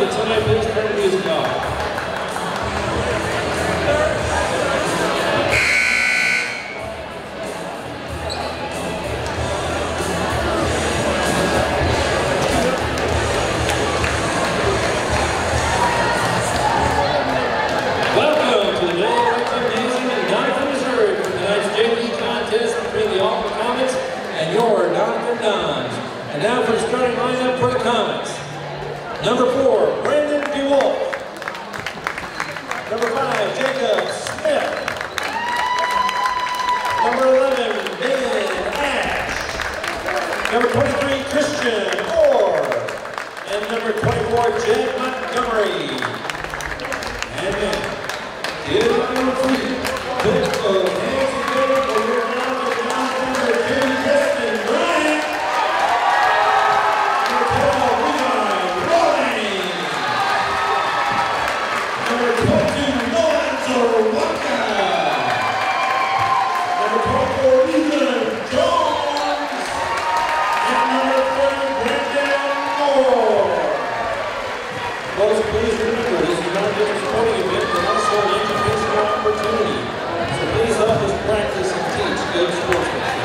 the tonight, please turn the music off. Welcome to the Middleweight Gymnasium in Doniphan, Missouri for tonight's JV contest between the Alton Comets and your Doniphan Dons. And now for the starting lineup for the Comets. Number 4, Brandon DeWolf. Number 5, Jacob Smith. Number 11, Dan Ash. Number 23, Christian Orr. And number 24, Jed Montgomery. And then, number 3, pick of Nancy Taylor for your number 2, Justin Bryant. Number 12, Levi Roy. Number 22, Lorenzo Waka. Number 24, Ethan Jones. And number 30, Brandon Moore. Folks, please remember, this is not just a sporting event, but also an educational opportunity. So please help us practice and teach good sportsmanship.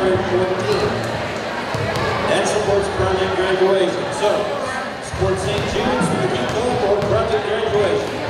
very important group. That supports Project Graduation. So, support St. Jude's for the kickoff or Project Graduation.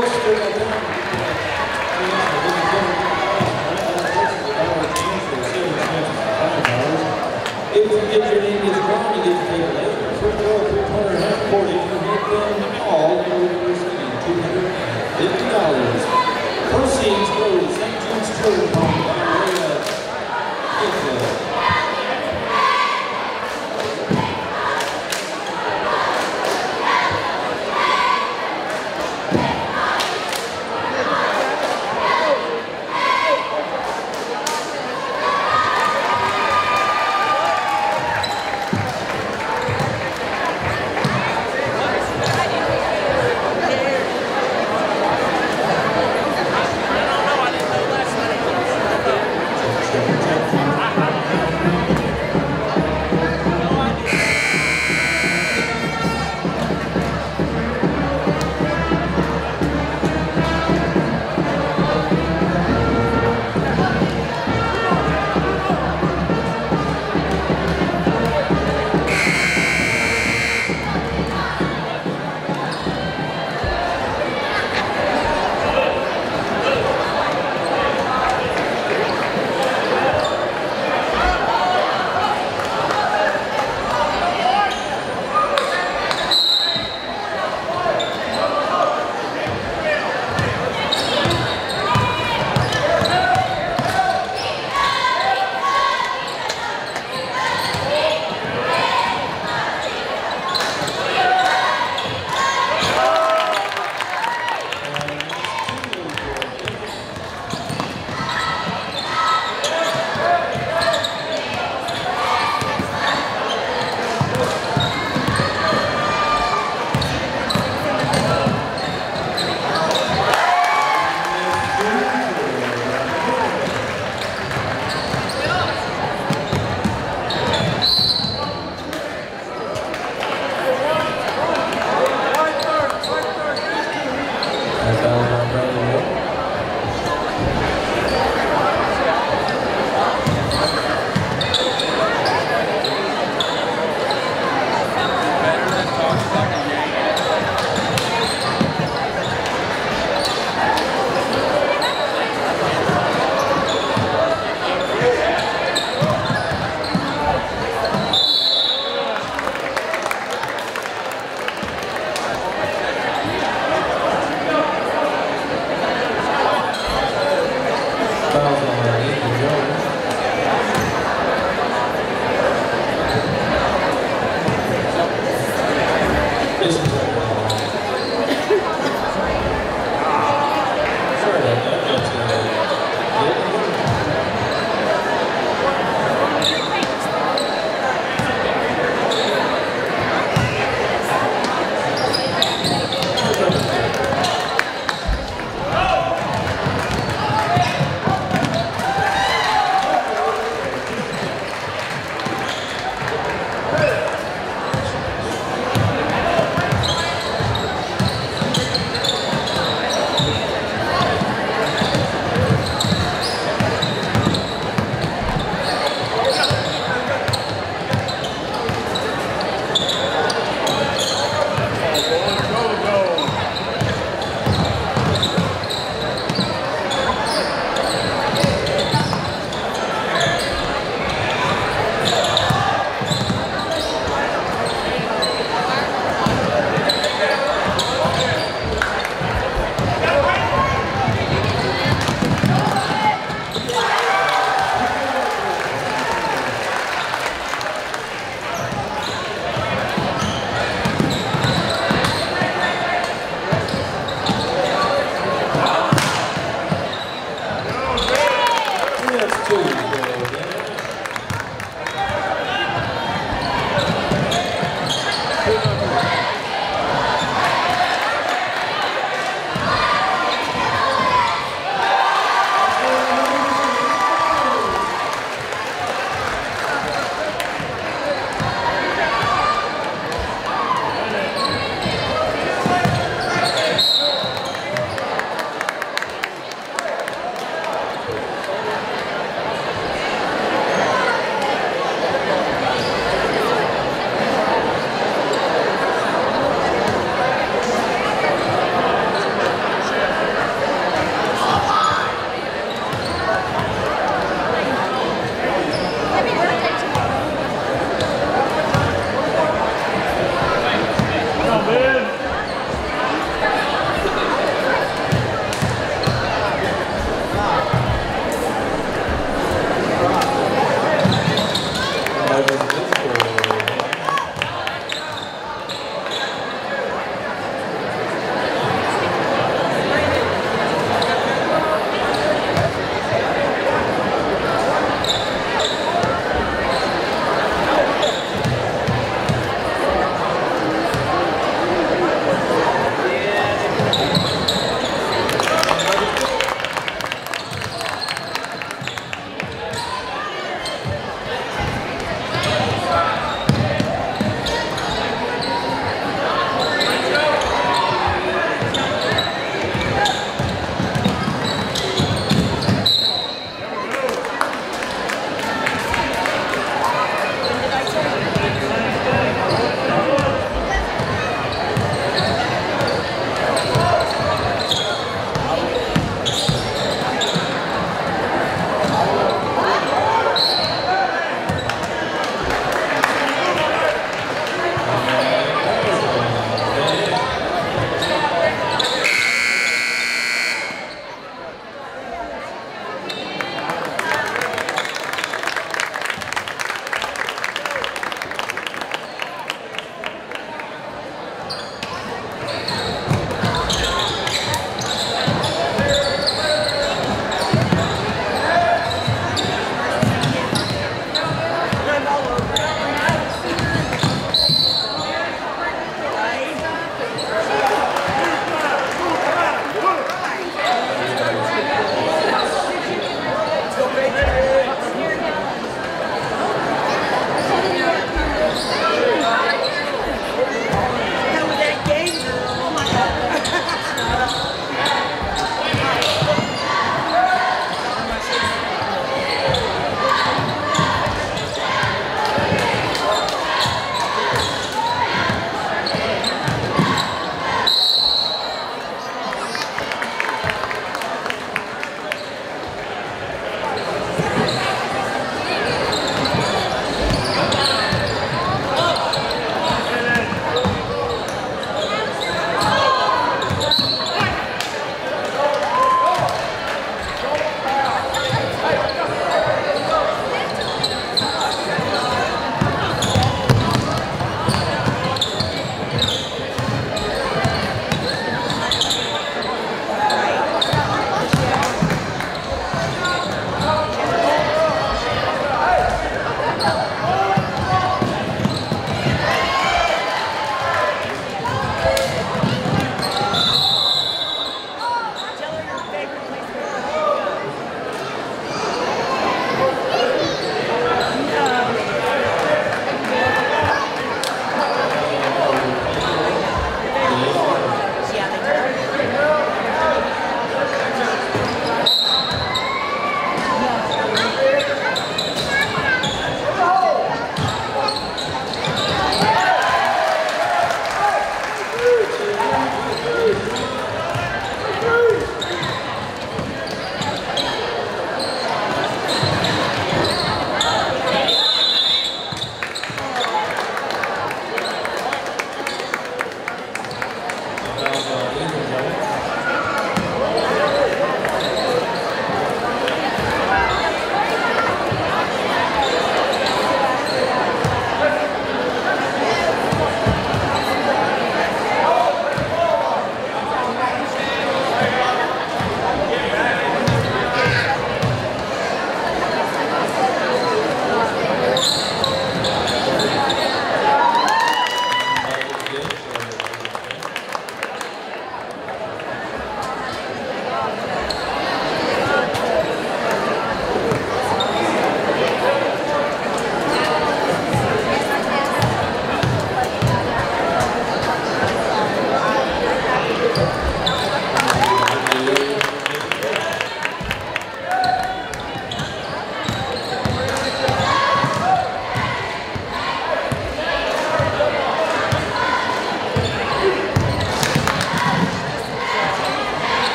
folks, still got that. If you get your name gets drawn, you get to take it later. First row, 300 half court. If you hit them all, you will receive $250. Proceeds go to St. Jude's Children's Home by way of Alton.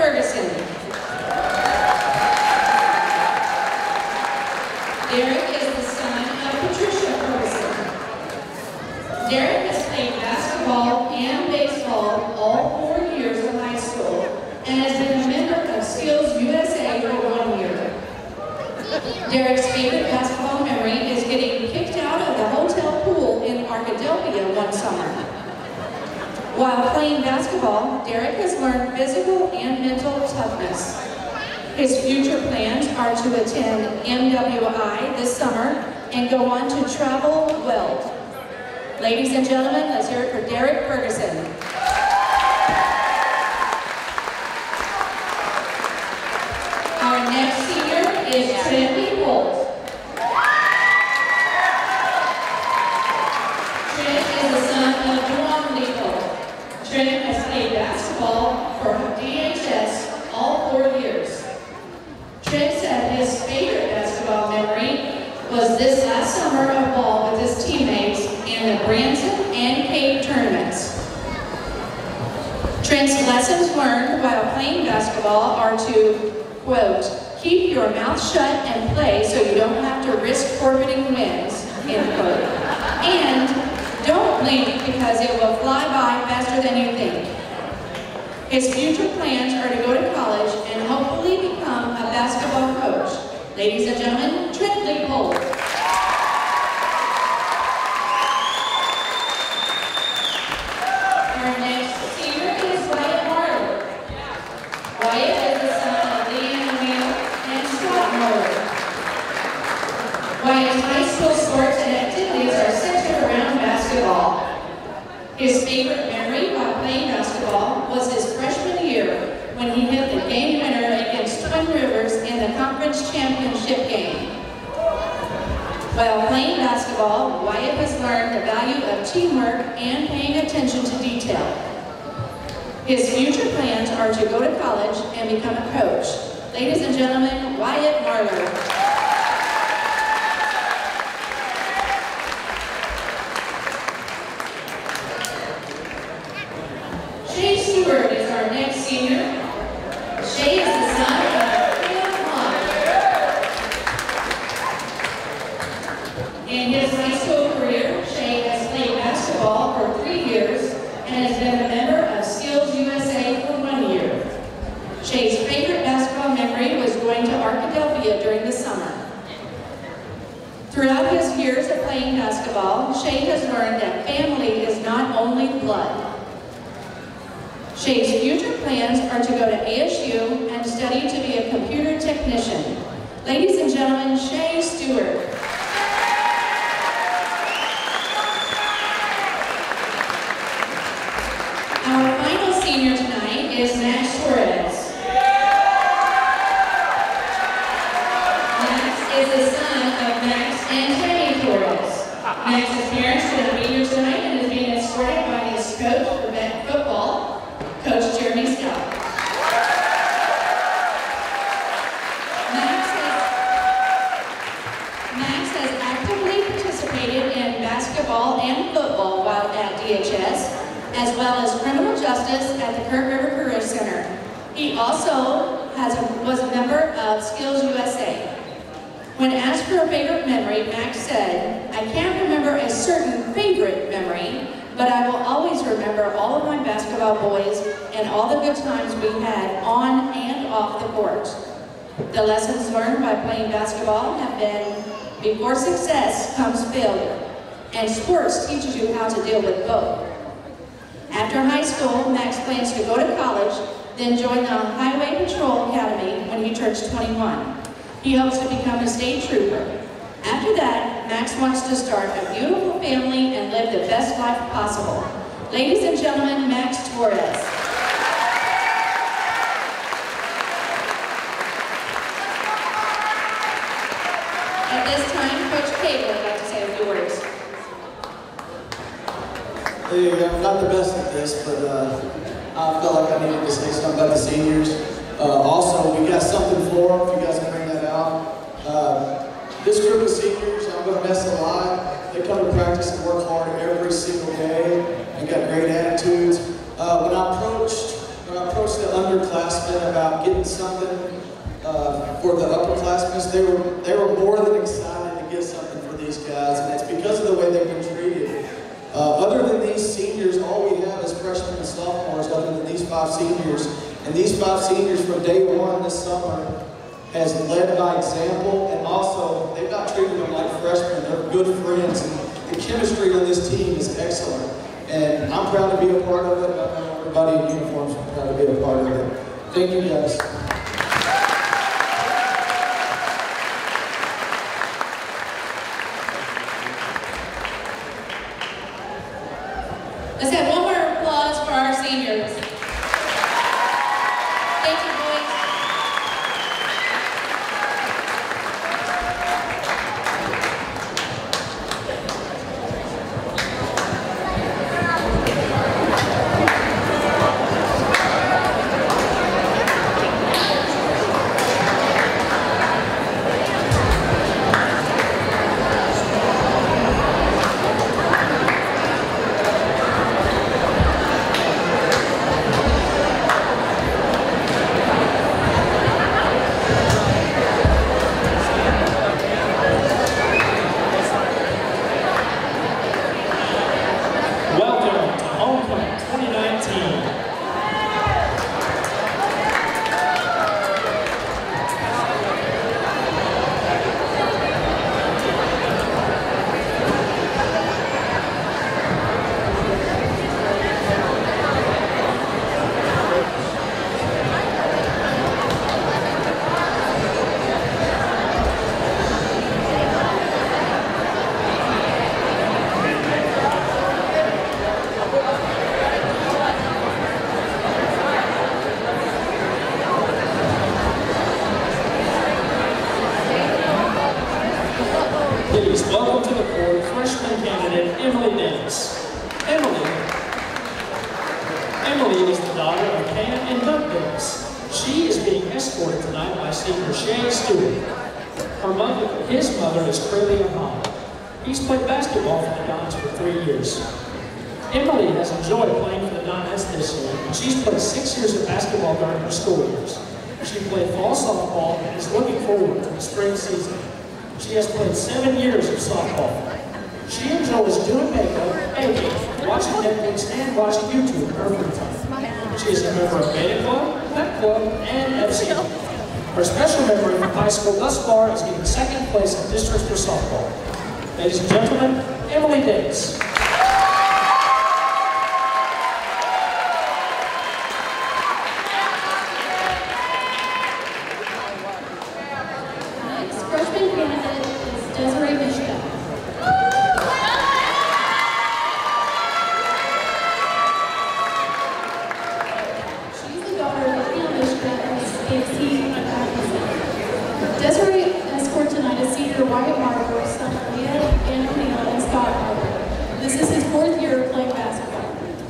Ferguson. Derek is the son of Patricia Ferguson. Derek has played basketball and baseball all 4 years of high school and has been a member of Skills USA for 1 year. Derek's favorite basketball memory is getting kicked out of the hotel pool in Arkadelphia one summer. While playing basketball, Derek has learned physical and mental toughness. His future plans are to attend MWI this summer and go on to travel well. Ladies and gentlemen, let's hear it for Derek Ferguson. Our next senior is Trent Holt. Trent is the son of Doniphan. Trent has played basketball for DHS all 4 years. Trent said his favorite basketball memory was this last summer of ball with his teammates in the Branson and Cape tournaments. Trent's lessons learned while playing basketball are to, quote, keep your mouth shut and play so you don't have to risk forfeiting wins, end quote. And don't blink because it will fly by faster than you think. His future plans are to go to college and hopefully become a basketball coach. Ladies and gentlemen, Trent Holt. Our next senior is Wyatt Marler. Wyatt is the son of Leanne Wheel and Scott Marler. Wyatt's high school sports and activities are centered around basketball. His favorite memory while playing basketball was his freshman year when he hit the game winner against Twin Rivers in the conference championship game. While playing basketball, Wyatt has learned the value of teamwork and paying attention to detail. His future plans are to go to college and become a coach. Ladies and gentlemen, Wyatt Marler. Shay Stewart is our next senior. Shay is the son of Doniphan. In his high school career, Shay has played basketball for 3 years and has been a member of Skills USA for 1 year. Shay's favorite basketball memory was going to Arkadelphia during the summer. Throughout his years of playing basketball, Shay has learned that family is not only blood. Shay's future plans are to go to ASU and study to be a computer technician. Ladies and gentlemen, Shay Stewart. Our final senior tonight is Max Torres. Max is the son of Max and Tammy Torres. Max's parents couldn't be here tonight and is being escorted by his coach for football, Coach Jeremy Scott. Max has actively participated in basketball and football while at DHS, as well as criminal justice at the Kurt River Career Center. He also was a member of Skills USA. When asked for a favorite memory, Max said, "I can't remember a certain favorite memory, but I will always remember all of my basketball boys and all the good times we had on and off the court. The lessons learned by playing basketball have been, before success comes failure, and sports teaches you how to deal with both." After high school, Max plans to go to college, then join the Highway Patrol Academy when he turns 21. He hopes to become a state trooper. After that, Max wants to start a beautiful family and live the best life possible. Ladies and gentlemen, Max Torres. At this time, Coach Cable would like to say a few words. Hey, I'm not the best at this, but I felt like I needed to say something about the seniors. Also, we got something for them, if you guys can bring that out. This group of seniors, I'm going to mess a lot. They come to practice and work hard every single day and got great attitudes. When I approached the underclassmen upperclassmen about getting something for the upperclassmen. They were more than excited to get something for these guys, and it's because of the way they've been treated. Other than these seniors, all we have is freshmen and sophomores other than these 5 seniors. And these 5 seniors from day one this summer has led by example, and also they've not treated them like freshmen. They're good friends, and the chemistry on this team is excellent. And I'm proud to be a part of it. I know everybody in uniforms is proud to be a part of it. Thank you guys. Let's have one more applause for our seniors. Thank you, boys. Please welcome to the court freshman candidate Emily Davis. Emily is the daughter of Pam and Doug Davis. She is being escorted tonight by senior Shay Stewart. His mother is Curly Ahmad. He's played basketball for the Dons for 3 years. Emily has enjoyed playing for the Donettes this year, and she's played 6 years of basketball during her school years. She played fall softball and is looking forward to the spring season. She has played 7 years of softball. She enjoys doing makeup, baking, watching Netflix, and watching YouTube in her free time. She is a member of Beta Club, Pep Club, and FC. Her special memory from high school thus far is getting 2nd place in districts for softball. Ladies and gentlemen, Emily Davis.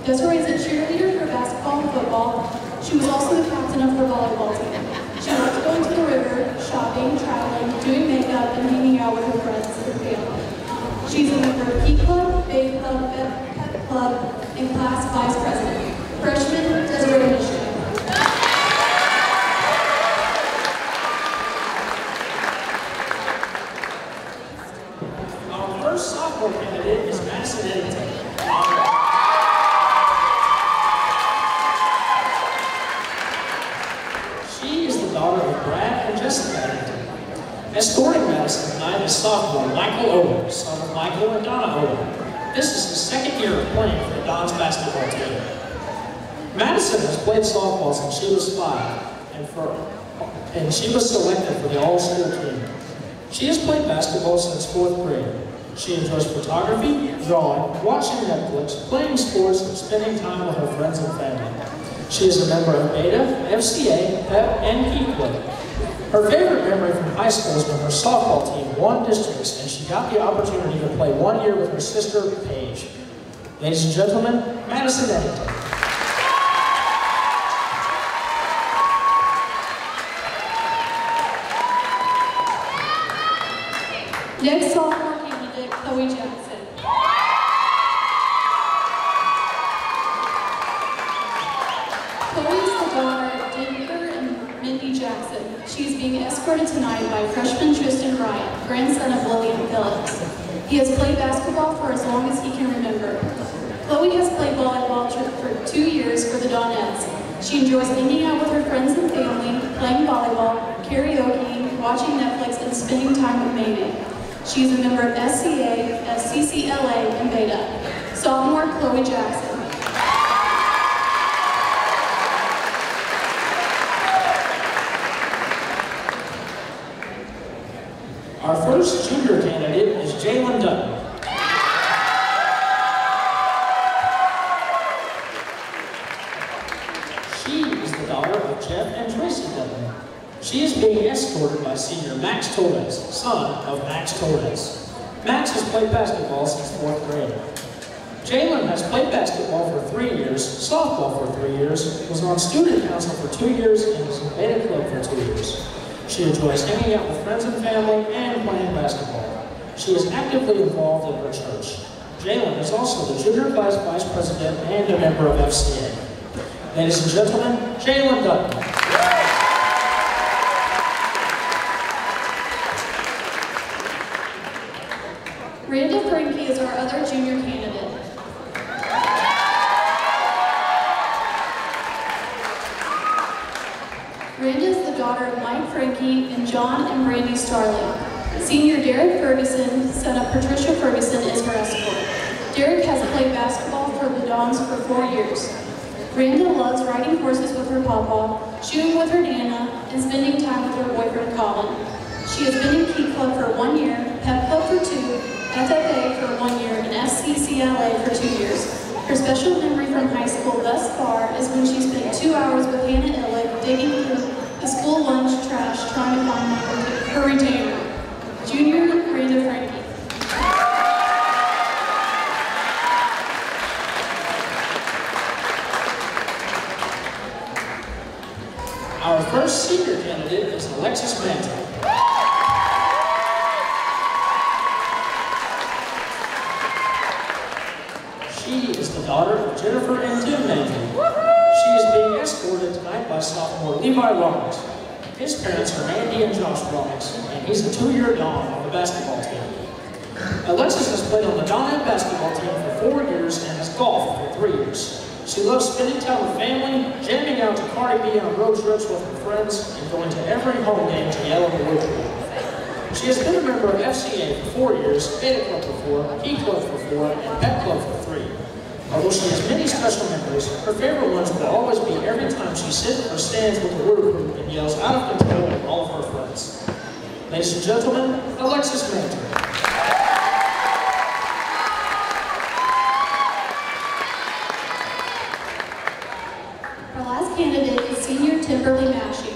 Desiree is a cheerleader for basketball and football. She was also the captain of her volleyball team. She liked going to the river, shopping, traveling, doing makeup, and hanging out with her friends and family. She's a member of P Club, Bay Club, Pep Club, and class vice president. Freshman, Desiree Michigan. Our first sophomore candidate is Madison Eddington. Escorting Madison tonight is sophomore Michael Owen, son of Michael and Donna Owen. This is his 2nd year of playing for the Dons basketball team. Madison has played softball since she was 5, and she was selected for the all-school team. She has played basketball since 4th grade. She enjoys photography, drawing, watching Netflix, playing sports, and spending time with her friends and family. She is a member of Beta, FCA, Pep, and P Club. Her favorite memory from high school is when her softball team won districts and she got the opportunity to play 1 year with her sister, Paige. Ladies and gentlemen, Madison Eddington. Next sophomore candidate, Chloe Jackson. Chloe is the daughter of Denver Jackson. She is being escorted tonight by freshman Tristan Wright, grandson of William Phillips. He has played basketball for as long as he can remember. Chloe has played volleyball for 2 years for the Donets. She enjoys hanging out with her friends and family, playing volleyball, karaoke, watching Netflix, and spending time with Mayday. She is a member of SCA, CCLA, and Beta. Sophomore Chloe Jackson. Our first junior candidate is Jalen Dutton. She is the daughter of Jeff and Tracy Dutton. She is being escorted by senior Max Torres, son of Max Torres. Max has played basketball since 4th grade. Jalen has played basketball for 3 years, softball for 3 years, was on student council for 2 years, and was in beta club for 2 years. She enjoys hanging out with friends and family and playing basketball. She is actively involved in her church. Jalen is also the junior class vice president and a member of FCA. Ladies and gentlemen, Jalen Dutton. Randa Frankie is our other junior candidate. Randa is the daughter of Mike Frankie and John and Brandy Starling. Senior Derek Ferguson, son of Patricia Ferguson, is her escort. Derek has played basketball for the Dons for 4 years. Randa loves riding horses with her pawpaw, shooting with her Nana, and spending time with her boyfriend Colin. She has been in Key Club for 1 year, Pep Club for 2, FFA for 1 year, and FCCLA for 2 years. Her special memory from high school thus far is when she spent 2 hours with Hannah Illick digging through the school lunch trash trying to find her retainer. Junior Randa Frankie. Our first senior candidate is Alexis Mantle. She is the daughter of Jennifer and Tim Mantle. She is being escorted tonight by sophomore Levi Rollins. His parents are Andy and Josh Rollins, and he's a 2-year Don on the basketball team. Alexis has played on the Doniphan basketball team for 4 years and has golfed for 3 years. She loves spending time with family, jamming out to Cardi B on road trips with her friends, and going to every home game to yell at the wood pool. She has been a member of FCA for 4 years, Beta Club for 4, Key Club for 4, and Pep Club for 3. Although she has many special memories, her favorite ones will always be every time she sits or stands with the water group and yells out of control at all of her friends. Ladies and gentlemen, Alexis Mantle. Our last candidate is senior Timberly Mashie.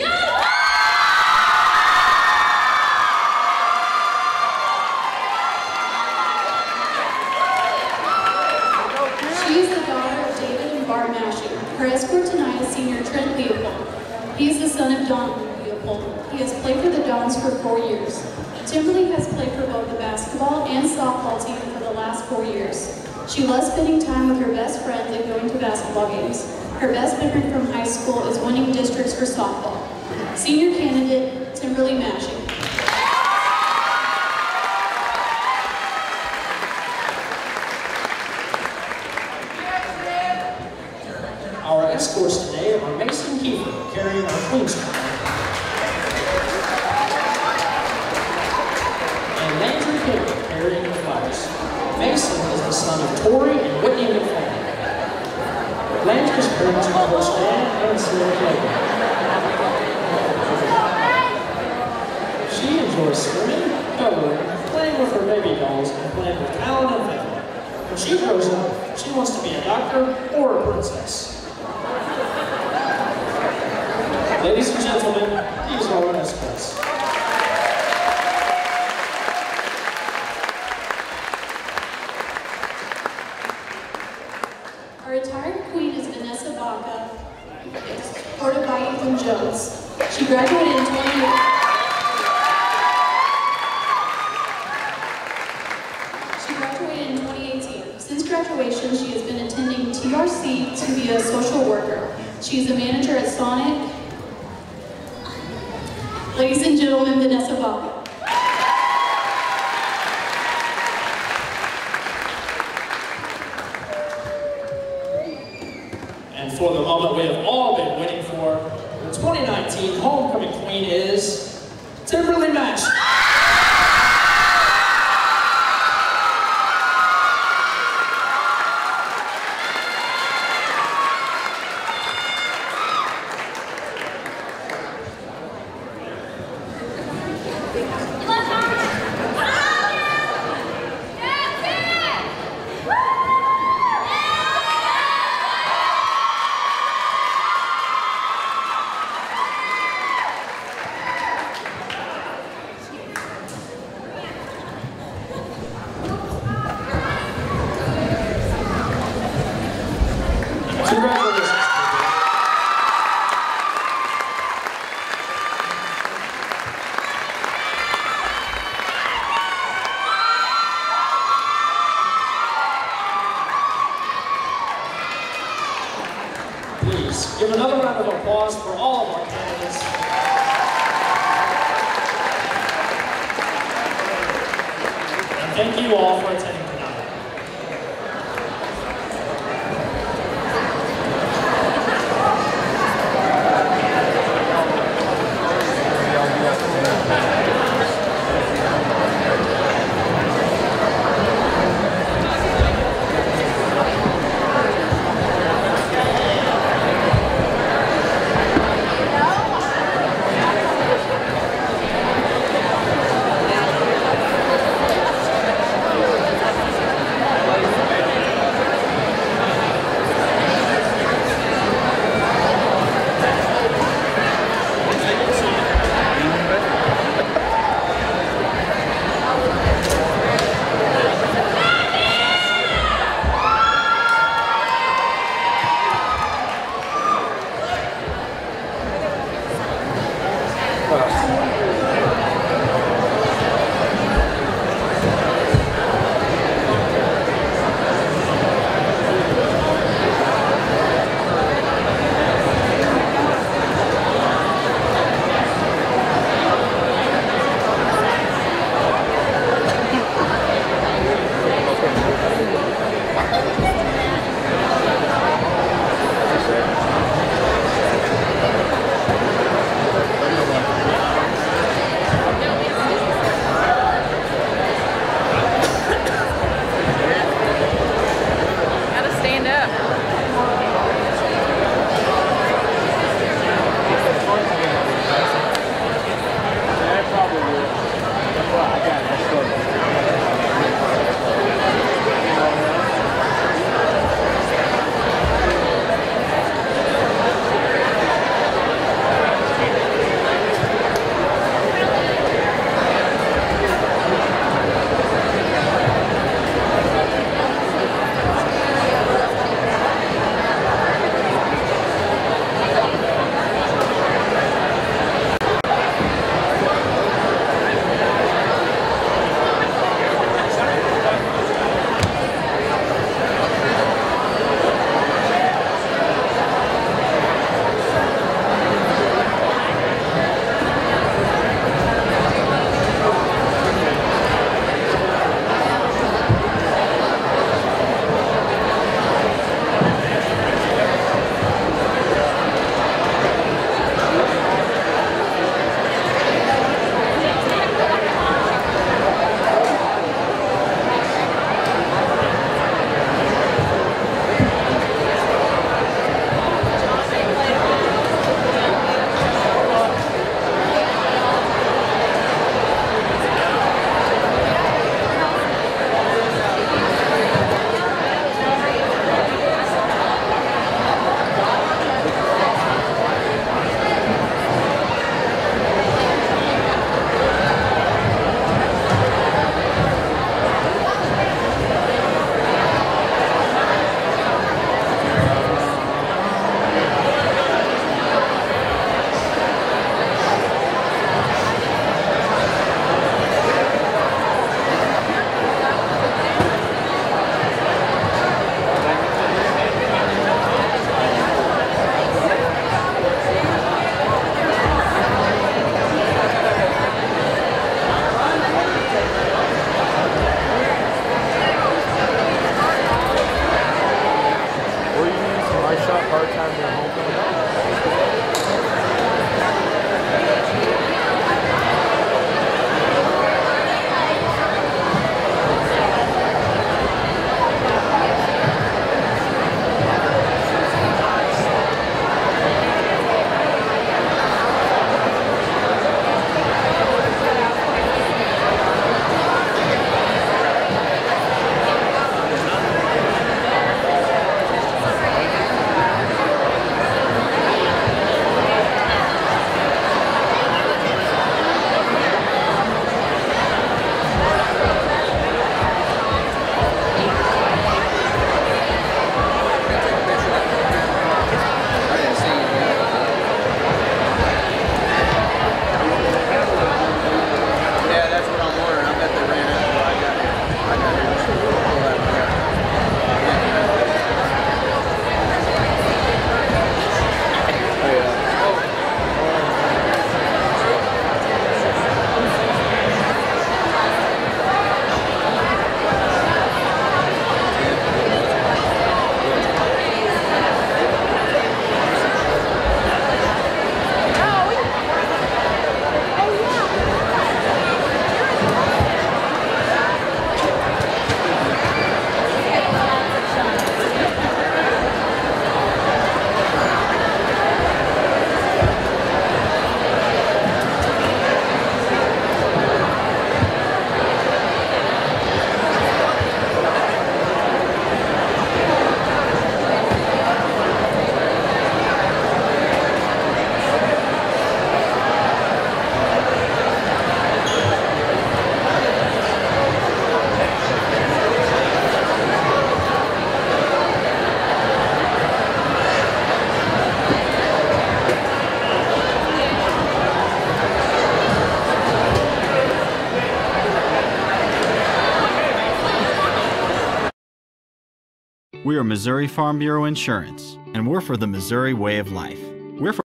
Her escort tonight is senior Trent Leopold. He is the son of Don Leopold. He has played for the Dons for 4 years. Timberly has played for both the basketball and softball team for the last 4 years. She loves spending time with her best friends and going to basketball games. Her best memory from high school is winning districts for softball. Senior candidate, Timberly Mashie. Our escorts today are Mason Kiefer, carrying our Queen's flag, and Landry Kiefer, carrying the flowers. Mason is the son of Tori and Whitney McFadden. Landry's parents are both Stan and Sarah Clayton. She enjoys swimming, coloring, playing with her baby dolls, and playing with Alan and Bella. When she grows up, she wants to be a doctor or a princess. Ladies and gentlemen, these are our escorts. Our retired queen is Vanessa Baca, escorted by Ethan Jones. She graduated in 2018. Since graduation, she has been attending TRC to be a social worker. She is a manager at Sonic Ladies and gentlemen, Vanessa Ball. And for the moment we have all been waiting for, the 2019 homecoming queen is Timberly Match. Please give another round of applause for all of our candidates. And thank you all for attending tonight. We are Missouri Farm Bureau Insurance, and we're for the Missouri way of life. We're for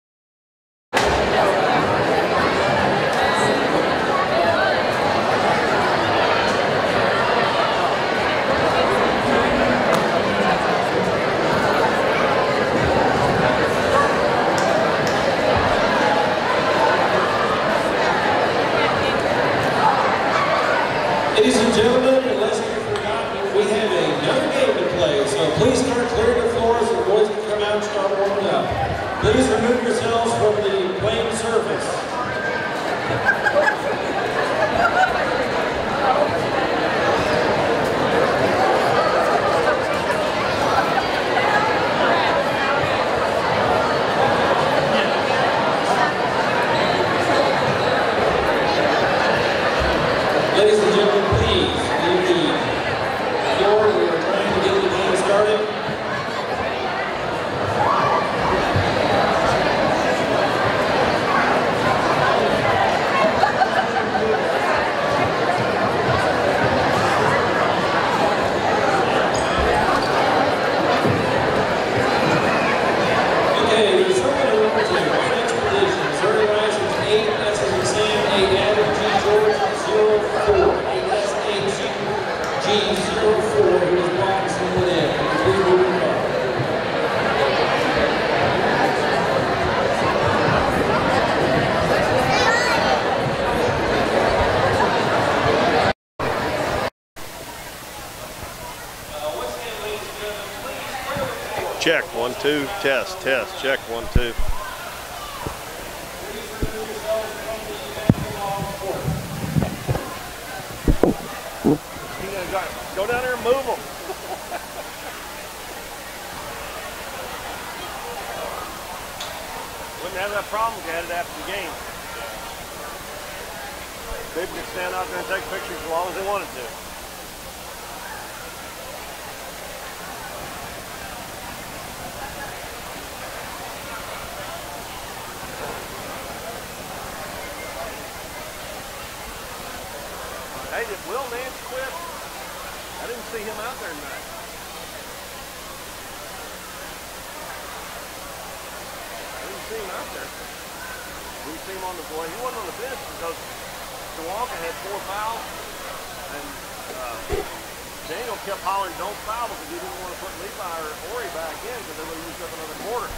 Ladies and gentlemen, unless you've forgotten, we have another game to play, so please start clearing the floors and the boys can come out and start warming up. Please remove yourselves from the playing surface. Ladies and gentlemen, please leave the floor. We are trying to get the game started. Okay, there's something to remember too. Offense position. Missouri Rising 8, that's as in Sam, 8 Adam, G George, 0-4. 8 G0-4, who is blocking someone in. Please move the ball. Check, 1, 2, test, check, 1, 2. Go down there and move them. Wouldn't have that problem if you had it after the game. People could stand out there and take pictures as long as they wanted to. Hey, did Will Nance quit? I didn't see him out there tonight. I didn't see him out there. Didn't see him on the boy. He wasn't on the bench because Kewalka had 4 fouls, and Daniel kept hollering, "Don't foul," because he didn't want to put Levi or Ori back in because they would have used up another quarter.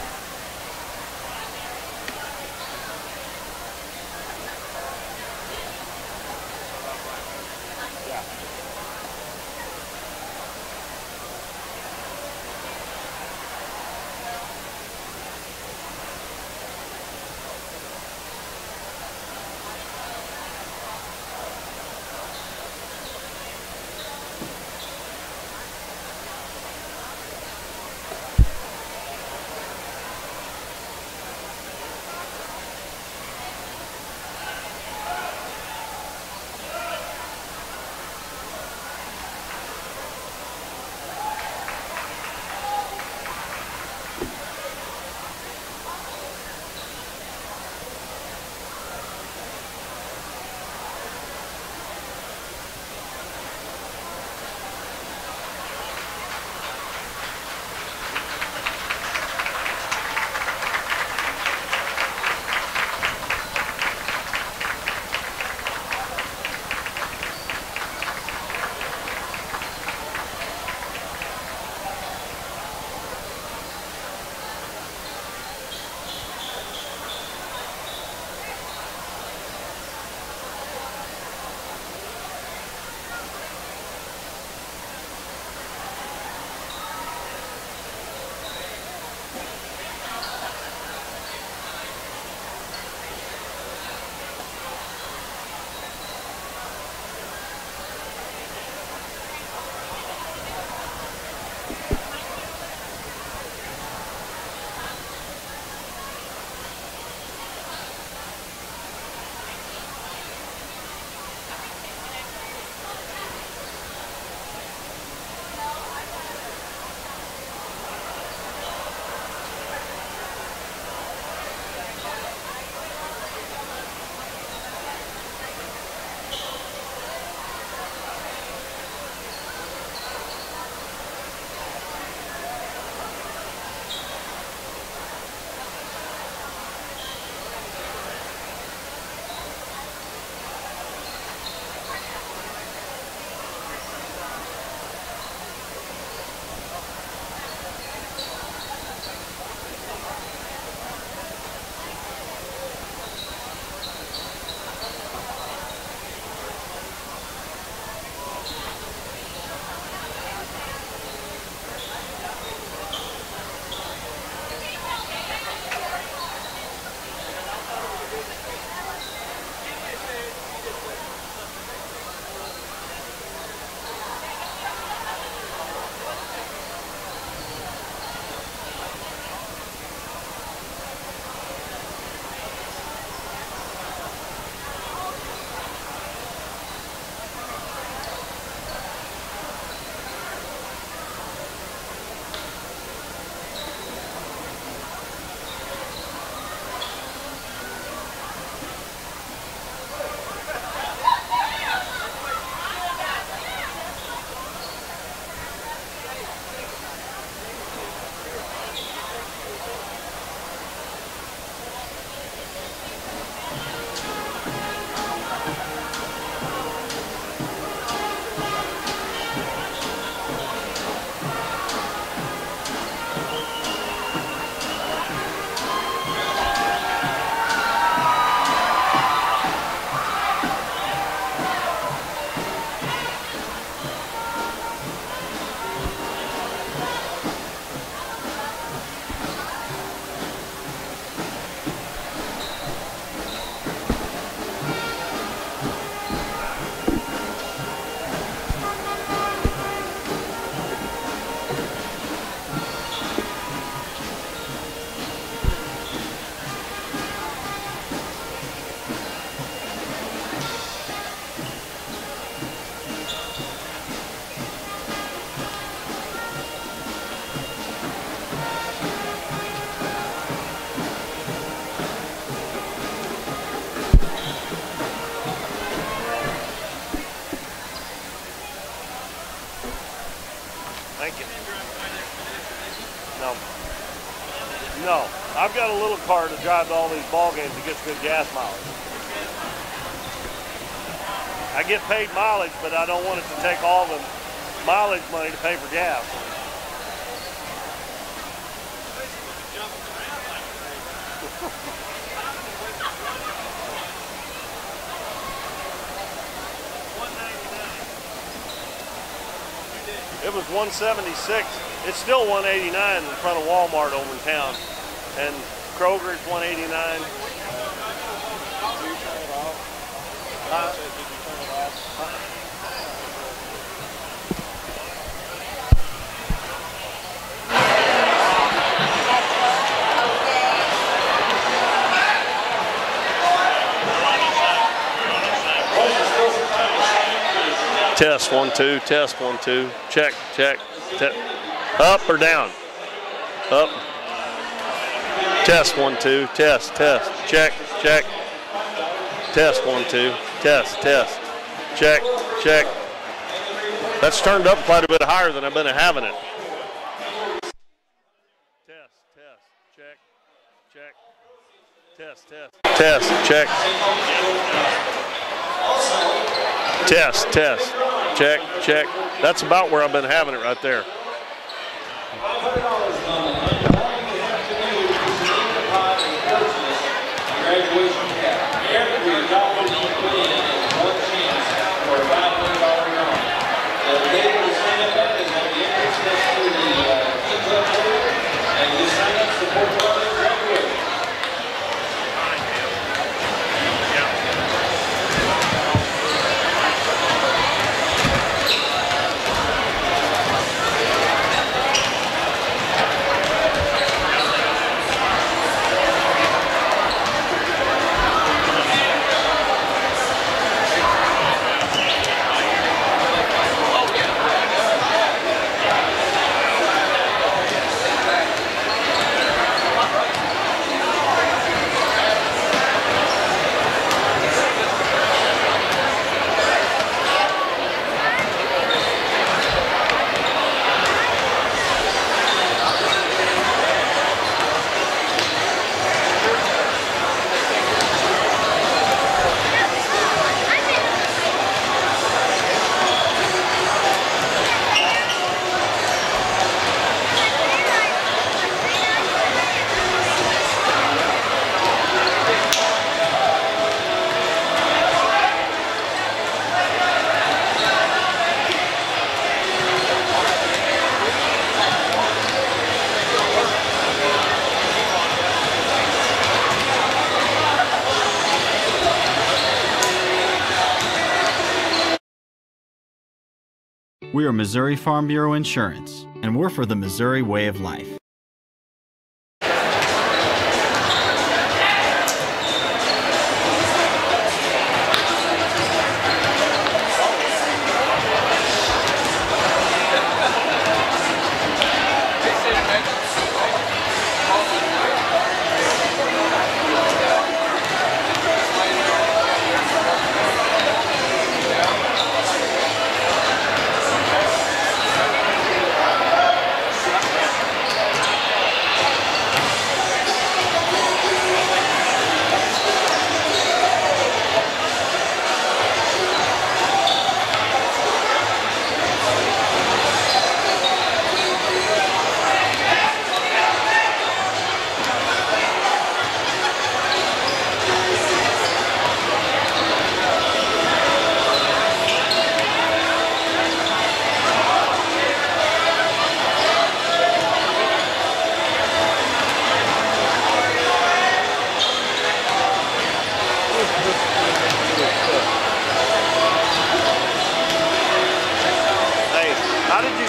we've got a little car to drive to all these ball games that gets good gas mileage. I get paid mileage, but I don't want it to take all the mileage money to pay for gas. It was 176. It's still 189 in front of Walmart over in town. And Kroger's 189. Test 1 2, test 1 2, check, check, up or down, up, test 1 2, test, check, check, test 1 2, test, check, check. That's turned up quite a bit higher than I've been having it. Test, check, check. Test, check, check. That's about where I've been having it right there. Graduation cap. Every dollar you put in is one chance for a $500 loan. The date will sign up at is at the entrance next to the Tea Club area, and you sign up for $4 graduation. We are Missouri Farm Bureau Insurance, and we're for the Missouri way of life.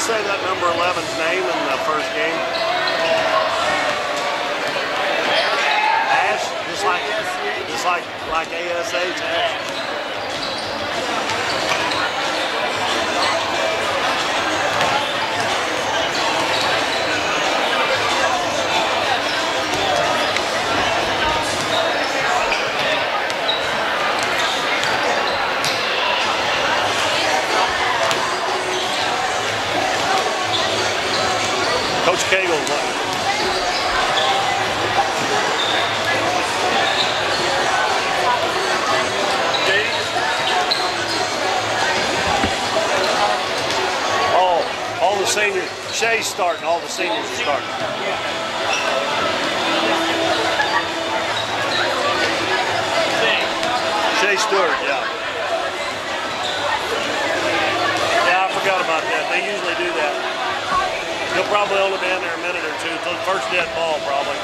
Say that number 11's name in the first game? Ash, just like ASH. Ash. Coach Cagle. Shay's starting. All the seniors are starting. Shay Stewart, yeah. Yeah, I forgot about that. They usually do that. He'll probably only be in there a minute or two until the first dead ball, probably.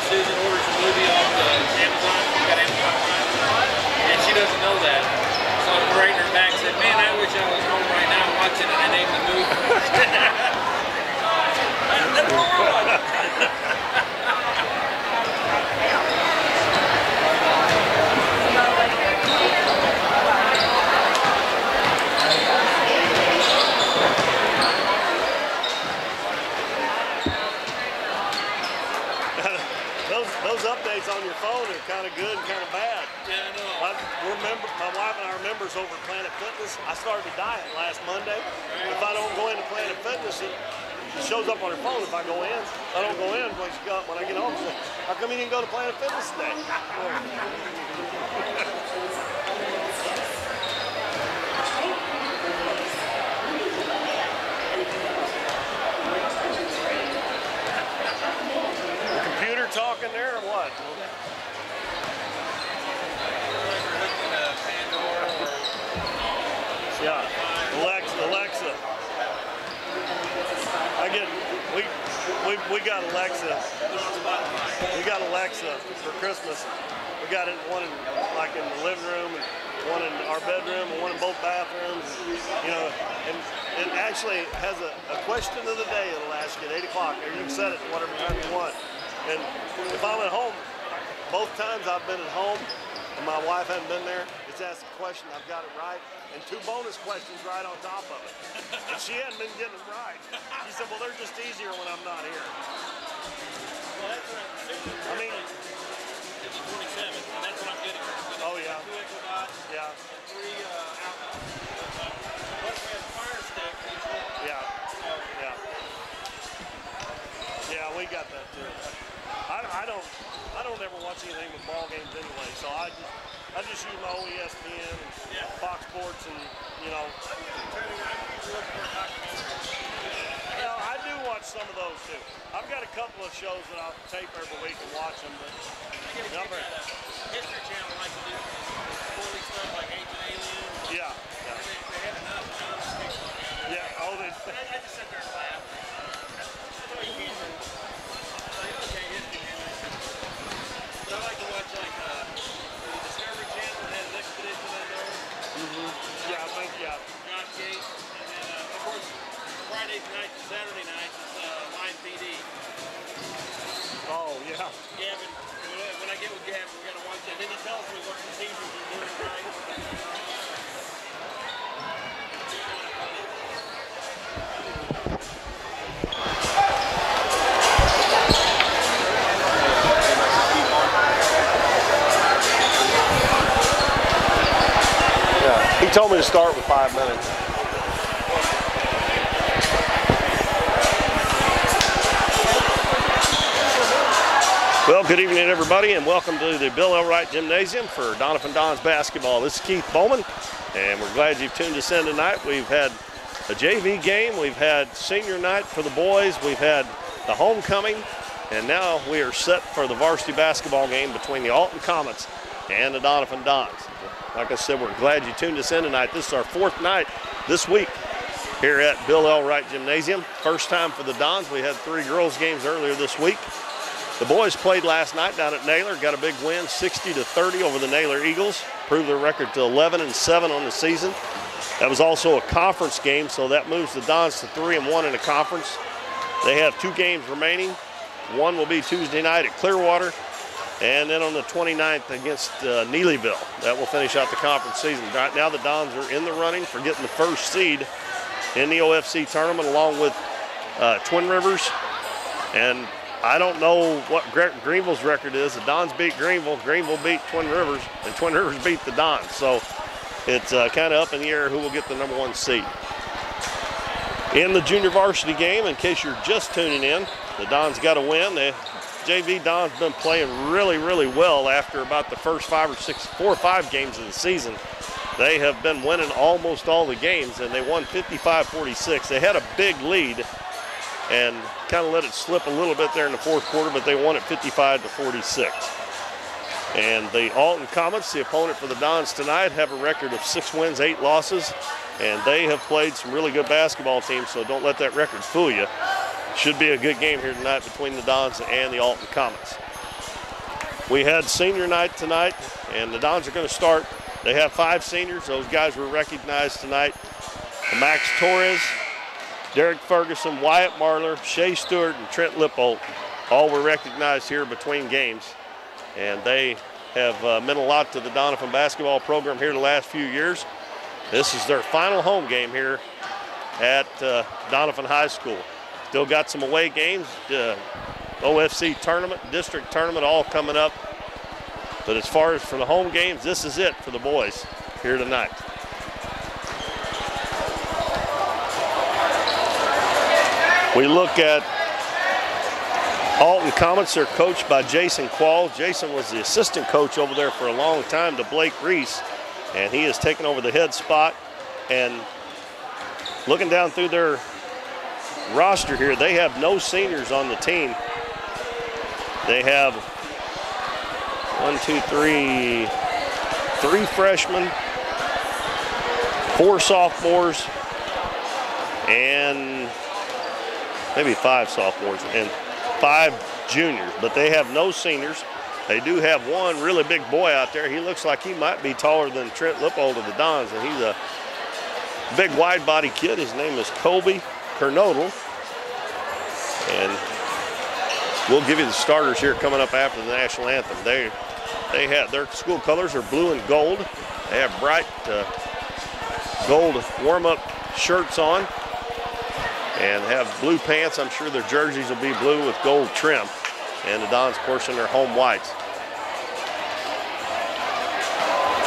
Susan orders a movie off Amazon. We got Amazon Prime, and she doesn't know that. So I was writing her back and said, "Man, I wish I was home right now watching it." And I named the movie. Those updates on your phone are kind of good and kind of bad. Yeah, I know. My wife and I are members over at Planet Fitness. I started a diet last Monday. If I don't go into Planet Fitness, it shows up on her phone if I go in. If I don't go in, when I get home, she says, "How come you didn't go to Planet Fitness today?" Talking there or what? Yeah, Alexa. We got Alexa. We got Alexa for Christmas. We got it one in the living room, and one in our bedroom, and one in both bathrooms. You know, and it actually has a question of the day. It'll ask you at 8 o'clock, or you can set it whatever time you want. And if I'm at home, both times I've been at home and my wife hasn't been there, it's asked a question, I've got it right, and 2 bonus questions right on top of it. And she hadn't been getting them right. She said, "Well, they're just easier when I'm not here." Well, that's what I mean, 27, and that's what I'm getting. Oh, yeah. 2 Echo Dots, yeah. 3 outlets. Plus we have Fire Stick. Yeah. Yeah. Yeah, we got that too. I don't ever watch anything with ball games anyway, so I just use my old ESPN and Fox Sports, and you know. Yeah, I do watch some of those too. I've got a couple of shows that I'll tape every week and watch them, but I get a kick out of History Channel like to do spoiling stuff like Ancient Aliens. Yeah. And they had enough sticks on it. Yeah. Oh, they. I just sit there and laugh. That's all you can do. Okay, History Channel. But I like to watch like the Discovery Channel has Expedition Unknown. Yeah, I think Josh Gates, and then of course Fridays nights and Saturday nights is Line PD. Oh yeah. Gavin, when I get with Gavin, we're gonna watch it. Then he tells me what procedures he's doing right. He told me to start with 5 minutes. Well, good evening, everybody, and welcome to the Bill Elwright Gymnasium for Doniphan Dons basketball. This is Keith Bowman, and we're glad you've tuned us in tonight. We've had a JV game, we've had senior night for the boys, we've had the homecoming, and now we are set for the varsity basketball game between the Alton Comets and the Doniphan Dons. Like I said, we're glad you tuned us in tonight. This is our 4th night this week here at Bill Elwright Gymnasium. First time for the Dons. We had 3 girls games earlier this week. The boys played last night down at Naylor, got a big win, 60-30 over the Naylor Eagles, proved their record to 11-7 on the season. That was also a conference game, so that moves the Dons to 3-1 in the conference. They have 2 games remaining. One will be Tuesday night at Clearwater, and then on the 29th against Neelyville. That will finish out the conference season. Right now the Dons are in the running for getting the first seed in the OFC tournament along with Twin Rivers. And I don't know what Greenville's record is. The Dons beat Greenville, Greenville beat Twin Rivers, and Twin Rivers beat the Dons. So it's kind of up in the air who will get the number 1 seed. In the junior varsity game, in case you're just tuning in, the Dons got a win. The JV Dons been playing really, really well after about the first 4 or 5 games of the season. They have been winning almost all the games, and they won 55-46. They had a big lead and kind of let it slip a little bit there in the 4th quarter, but they won it 55-46. And the Alton Comets, the opponent for the Dons tonight, have a record of 6 wins, 8 losses, and they have played some really good basketball teams, so don't let that record fool you. Should be a good game here tonight between the Dons and the Alton Comets. We had senior night tonight, and the Dons are going to start. They have 5 seniors. Those guys were recognized tonight. Max Torres, Derek Ferguson, Wyatt Marler, Shea Stewart, and Trent Lippold all were recognized here between games. And they have meant a lot to the Doniphan basketball program here the last few years. This is their final home game here at Doniphan High School. Still got some away games, OFC tournament, district tournament, all coming up. But as far as for the home games, this is it for the boys here tonight. We look at Alton Comets. They're coached by Jason Qualls. Jason was the assistant coach over there for a long time to Blake Reese, and he has taken over the head spot. And looking down through their roster here, they have no seniors on the team. They have 3 freshmen, 4 sophomores, and maybe 5 sophomores and 5 juniors, but they have no seniors. They do have one really big boy out there. He looks like he might be taller than Trent Lippold of the Dons, and he's a big wide-body kid. His name is Colby Kernodle, and we'll give you the starters here coming up after the national anthem. They have their school colors are blue and gold. They have bright gold warm-up shirts on and have blue pants. I'm sure their jerseys will be blue with gold trim. And the Dons, of course, in their home whites.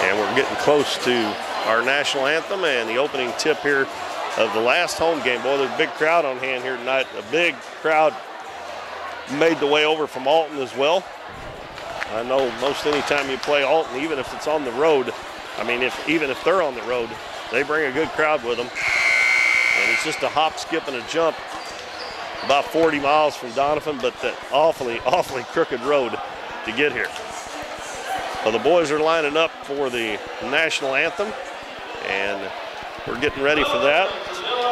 And we're getting close to our national anthem and the opening tip here of the last home game. Boy, there's a big crowd on hand here tonight. A big crowd made the way over from Alton as well. I know most any time you play Alton, even if it's on the road, I mean, even if they're on the road, they bring a good crowd with them. And it's just a hop, skip, and a jump, about 40 miles from Doniphan, but that awfully, awfully crooked road to get here. Well, the boys are lining up for the national anthem, and we're getting ready for that.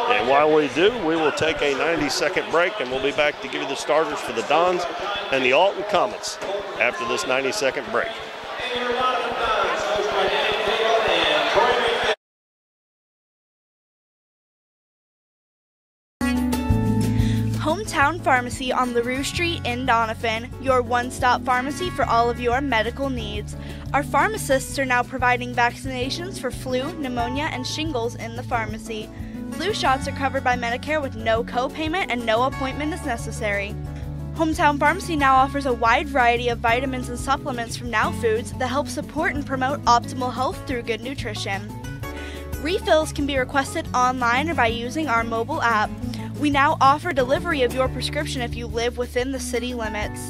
And while we do, we will take a 90-second break, and we'll be back to give you the starters for the Dons and the Alton Comets after this 90-second break. Hometown Pharmacy on LaRue Street in Doniphan, your one-stop pharmacy for all of your medical needs. Our pharmacists are now providing vaccinations for flu, pneumonia, and shingles in the pharmacy. Flu shots are covered by Medicare with no co-payment and no appointment is necessary. Hometown Pharmacy now offers a wide variety of vitamins and supplements from Now Foods that help support and promote optimal health through good nutrition. Refills can be requested online or by using our mobile app. We now offer delivery of your prescription if you live within the city limits.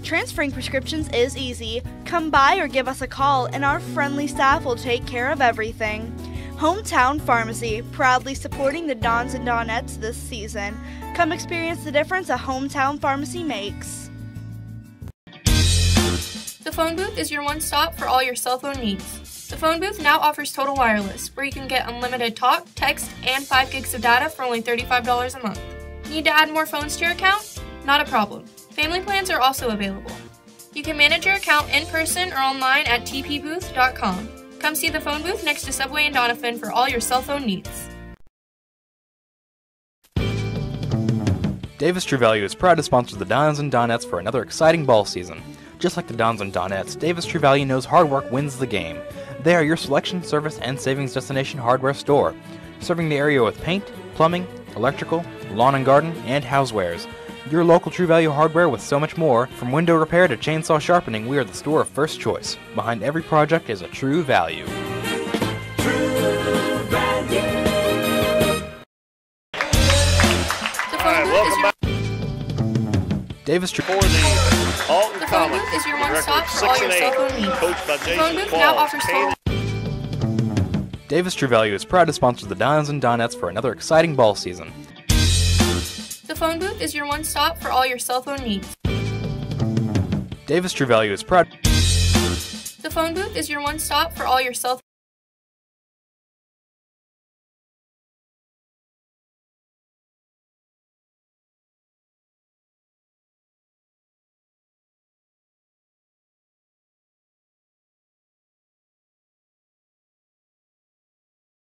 Transferring prescriptions is easy. Come by or give us a call and our friendly staff will take care of everything. Hometown Pharmacy, proudly supporting the Dons and Donettes this season. Come experience the difference a Hometown Pharmacy makes. The phone booth is your one stop for all your cell phone needs. The phone booth now offers Total Wireless, where you can get unlimited talk, text, and 5 gigs of data for only $35 a month. Need to add more phones to your account? Not a problem. Family plans are also available. You can manage your account in person or online at tpbooth.com. Come see the phone booth next to Subway in Doniphan for all your cell phone needs. Davis True Value is proud to sponsor the Dons and Donettes for another exciting ball season. Just like the Dons and Donettes, Davis True Value knows hard work wins the game. They are your selection, service, and savings destination hardware store, serving the area with paint, plumbing, electrical, lawn and garden, and housewares. Your local True Value hardware with so much more. From window repair to chainsaw sharpening, we are the store of first choice. Behind every project is a True Value. True Davis For the Alton The phone Comets, booth is your with one record stop for all your 6-8, cell phone needs. coached by The Jason phone booth Ball. now offers total. Davis True Value is proud to sponsor the Dons and Donettes for another exciting ball season. The phone booth is your one stop for all your cell phone needs. Davis True Value is proud. The phone booth is your one stop for all your cell phone.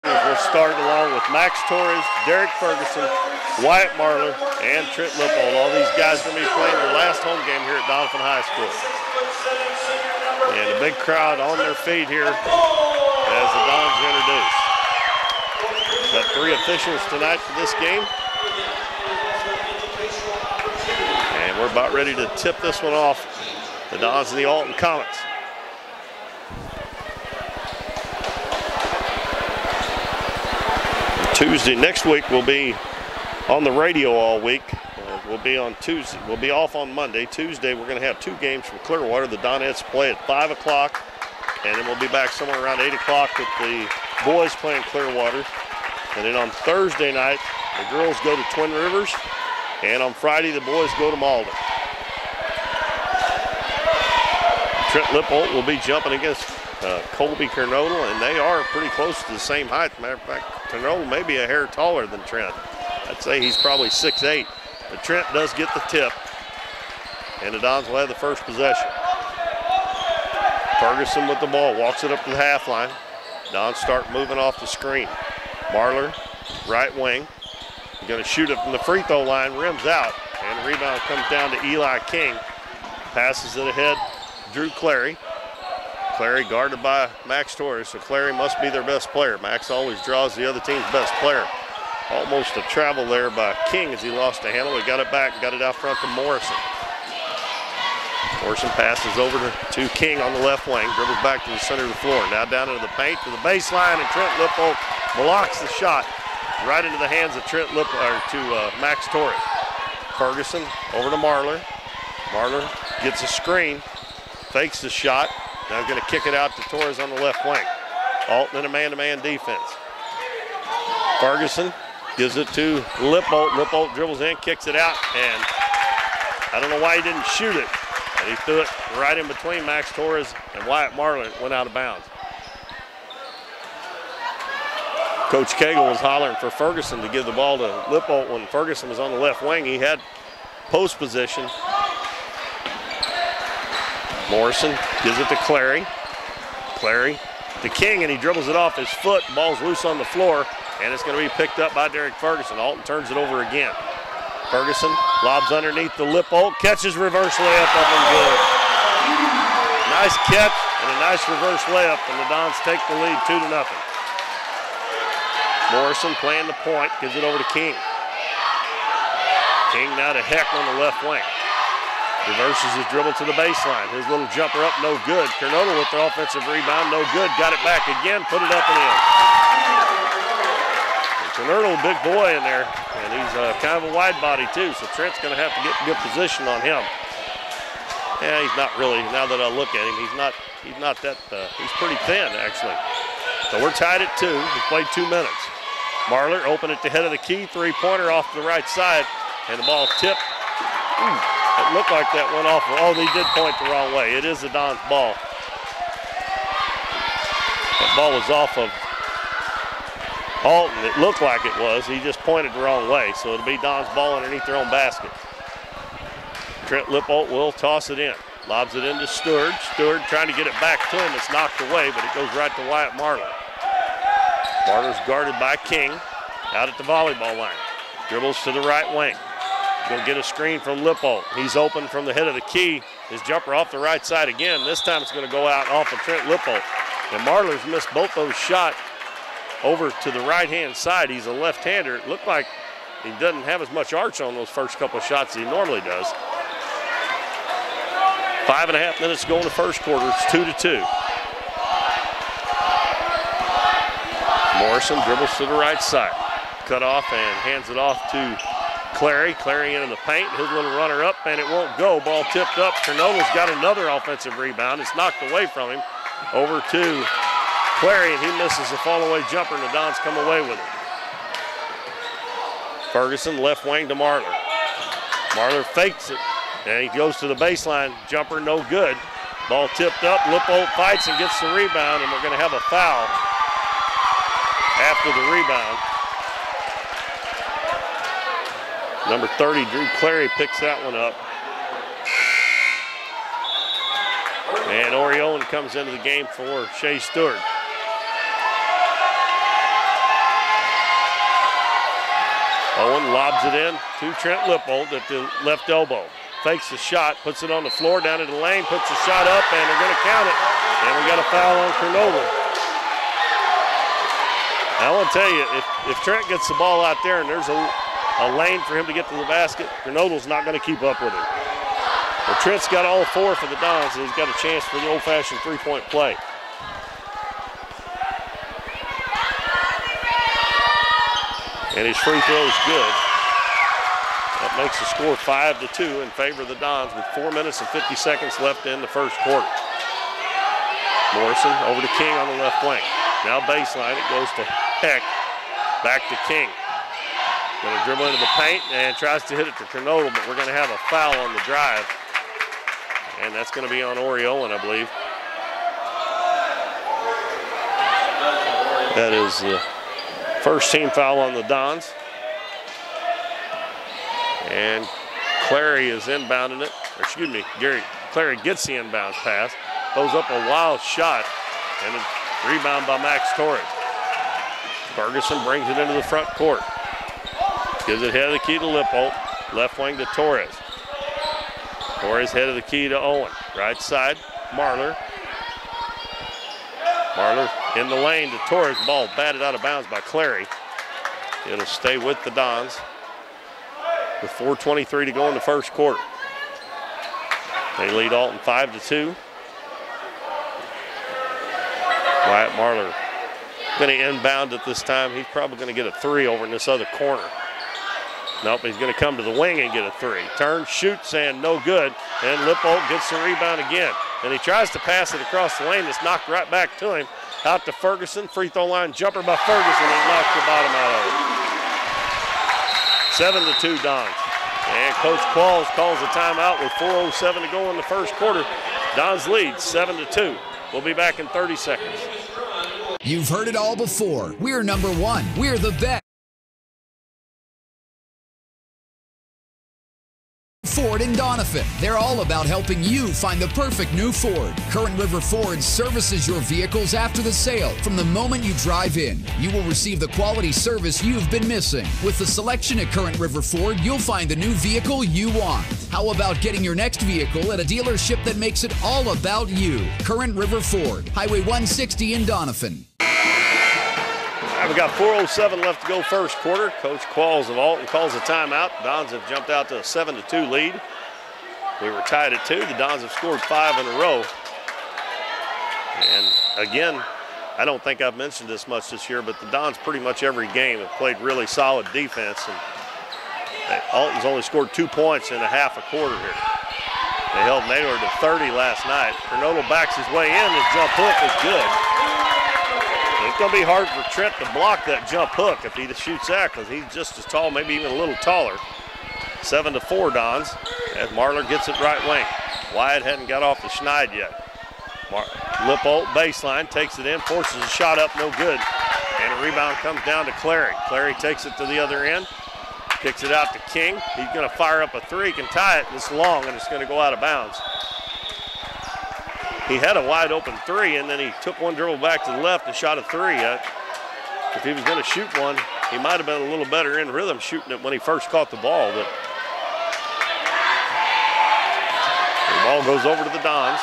We'll start along with Max Torres, Derek Ferguson, Wyatt Marler, and Trent Lippold. All these guys are going to be playing their last home game here at Doniphan High School. And a big crowd on their feet here as the Dons are introduced. Got 3 officials tonight for this game. And we're about ready to tip this one off. The Dons and the Alton Comets. Tuesday next week we'll be on the radio all week. We'll be on Tuesday. We'll be off on Monday. Tuesday we're going to have 2 games from Clearwater. The Donettes play at 5 o'clock, and then we'll be back somewhere around 8 o'clock with the boys playing Clearwater. And then on Thursday night, the girls go to Twin Rivers, and on Friday the boys go to Malden. Trent Lippold will be jumping against Colby Kernodle, and they are pretty close to the same height. Matter of fact, Kernodle may be a hair taller than Trent. I'd say he's probably 6'8", but Trent does get the tip, and the Dons will have the first possession. Ferguson with the ball, walks it up to the half line. Dons start moving off the screen. Marler, right wing, going to shoot it from the free throw line, rims out, and the rebound comes down to Eli King. Passes it ahead, Drew Clary. Clary guarded by Max Torres, so Clary must be their best player. Max always draws the other team's best player. Almost a travel there by King as he lost the handle. He got it back, got it out front to Morrison. Morrison passes over to King on the left wing, dribbles back to the center of the floor. Now down into the paint to the baseline, and Trent Lippold blocks the shot right into the hands of Max Torres. Ferguson over to Marler. Marler gets a screen, fakes the shot. Now he's going to kick it out to Torres on the left wing. Alton in a man-to-man defense. Ferguson gives it to Lippold. Lippold dribbles in, kicks it out, and I don't know why he didn't shoot it. And he threw it right in between Max Torres and Wyatt Marler. It went out of bounds. Coach Cagle was hollering for Ferguson to give the ball to Lippold when Ferguson was on the left wing. He had post position. Morrison gives it to Clary. Clary to King, and he dribbles it off his foot. Ball's loose on the floor, and it's going to be picked up by Derek Ferguson. Alton turns it over again. Ferguson lobs underneath the Lippold, catches reverse layup up and good. Nice catch and a nice reverse layup, and the Dons take the lead 2-0. Morrison playing the point, gives it over to King. King now to Heck on the left wing. Reverses his dribble to the baseline. His little jumper up, no good. Kernodle with the offensive rebound, no good. Got it back again, put it up and in. Kernodle, big boy in there, and he's kind of a wide body too, so Trent's going to have to get good position on him. Yeah, he's not really, now that I look at him, he's not that, he's pretty thin actually. So we're tied at 2, we played 2 minutes. Marler open at the head of the key, 3-pointer off to the right side, and the ball tipped. It looked like that went off. Oh, they did point the wrong way. It is the Don's ball. That ball was off of Alton. It looked like it was. He just pointed the wrong way. So it'll be Don's ball underneath their own basket. Trent Lippold will toss it in. Lobs it into Stewart. Stewart trying to get it back to him. It's knocked away, but it goes right to Wyatt Marler. Marler's guarded by King out at the volleyball line. Dribbles to the right wing. Gonna get a screen from Lippold. He's open from the head of the key. His jumper off the right side again. This time it's gonna go out off of Trent Lippold. And Marler's missed both those shots over to the right-hand side. He's a left-hander. It looked like he doesn't have as much arch on those first couple of shots as he normally does. 5.5 minutes to go in the first quarter. It's 2-2. Morrison dribbles to the right side. Cut off and hands it off to Clary. Clary into the paint. His little runner up, and it won't go. Ball tipped up. Cernola's got another offensive rebound. It's knocked away from him. Over to Clary, and he misses a fall-away jumper, and the Dons come away with it. Ferguson, left wing to Marler. Marler fakes it, and he goes to the baseline. Jumper, no good. Ball tipped up. Lippold fights and gets the rebound, and we're going to have a foul after the rebound. Number 30, Drew Clary, picks that one up. And Oriolan comes into the game for Shea Stewart. Owen lobs it in to Trent Lippold at the left elbow. Fakes the shot, puts it on the floor, down to the lane, puts the shot up, and they're going to count it. And we got a foul on Cernola. I want to tell you, if Trent gets the ball out there and there's a lane for him to get to the basket, Cernola's not going to keep up with him. Well, Trent's got all four for the Dons, and he's got a chance for the old-fashioned three-point play. And his free throw is good. That makes the score 5-2 in favor of the Dons with 4 minutes and 50 seconds left in the first quarter. Morrison over to King on the left wing. Now baseline, it goes to Heck. Back to King. Going to dribble into the paint and tries to hit it to Cernola, but we're going to have a foul on the drive. And that's going to be on Oriolan, I believe. That is the first team foul on the Dons. And Clary is inbounding it. Or excuse me, Clary gets the inbounds pass. Throws up a wild shot. And a rebound by Max Torres. Ferguson brings it into the front court. Gives it head of the key to Lippold. Left wing to Torres. Torres head of the key to Owen. Right side, Marler. Marler in the lane to Torres. Ball batted out of bounds by Clary. It'll stay with the Dons with 4:23 to go in the first quarter. They lead Alton 5-2. Wyatt Marler going to inbound at this time. He's probably going to get a three over in this other corner. Nope, he's going to come to the wing and get a three. Turns, shoots, and no good. And Lippold gets the rebound again. And he tries to pass it across the lane. It's knocked right back to him. Out to Ferguson. Free throw line jumper by Ferguson. And knocked the bottom out of it. 7-2 Dons. And Coach Qualls calls a timeout with 4:07 to go in the first quarter. Dons lead 7-2. We'll be back in 30 seconds. You've heard it all before. We're number one. We're the best. Ford in Doniphan. They're all about helping you find the perfect new Ford. Current River Ford services your vehicles after the sale. From the moment you drive in, you will receive the quality service you've been missing. With the selection at Current River Ford, you'll find the new vehicle you want. How about getting your next vehicle at a dealership that makes it all about you? Current River Ford, Highway 160 in Doniphan. We got 4:07 left to go first quarter. Coach Qualls of Alton calls a timeout. Dons have jumped out to a 7-2 lead. We were tied at 2. The Dons have scored 5 in a row. And again, I don't think I've mentioned this much this year, but the Dons pretty much every game have played really solid defense. And Alton's only scored 2 points in a half a quarter here. They held Naylor to 30 last night. Cernola backs his way in. His jump hook is good. It's going to be hard for Trent to block that jump hook if he shoots that, because he's just as tall, maybe even a little taller. 7-4 Dons as Marler gets it right wing. Wyatt hadn't got off the schneid yet. Lippold baseline, takes it in, forces a shot up, no good. And a rebound comes down to Clary. Clary takes it to the other end, kicks it out to King. He's going to fire up a three, can tie it, it's long, and it's going to go out of bounds. He had a wide open three, and then he took one dribble back to the left and shot a three. If he was going to shoot one, he might have been a little better in rhythm shooting it when he first caught the ball. But the ball goes over to the Dons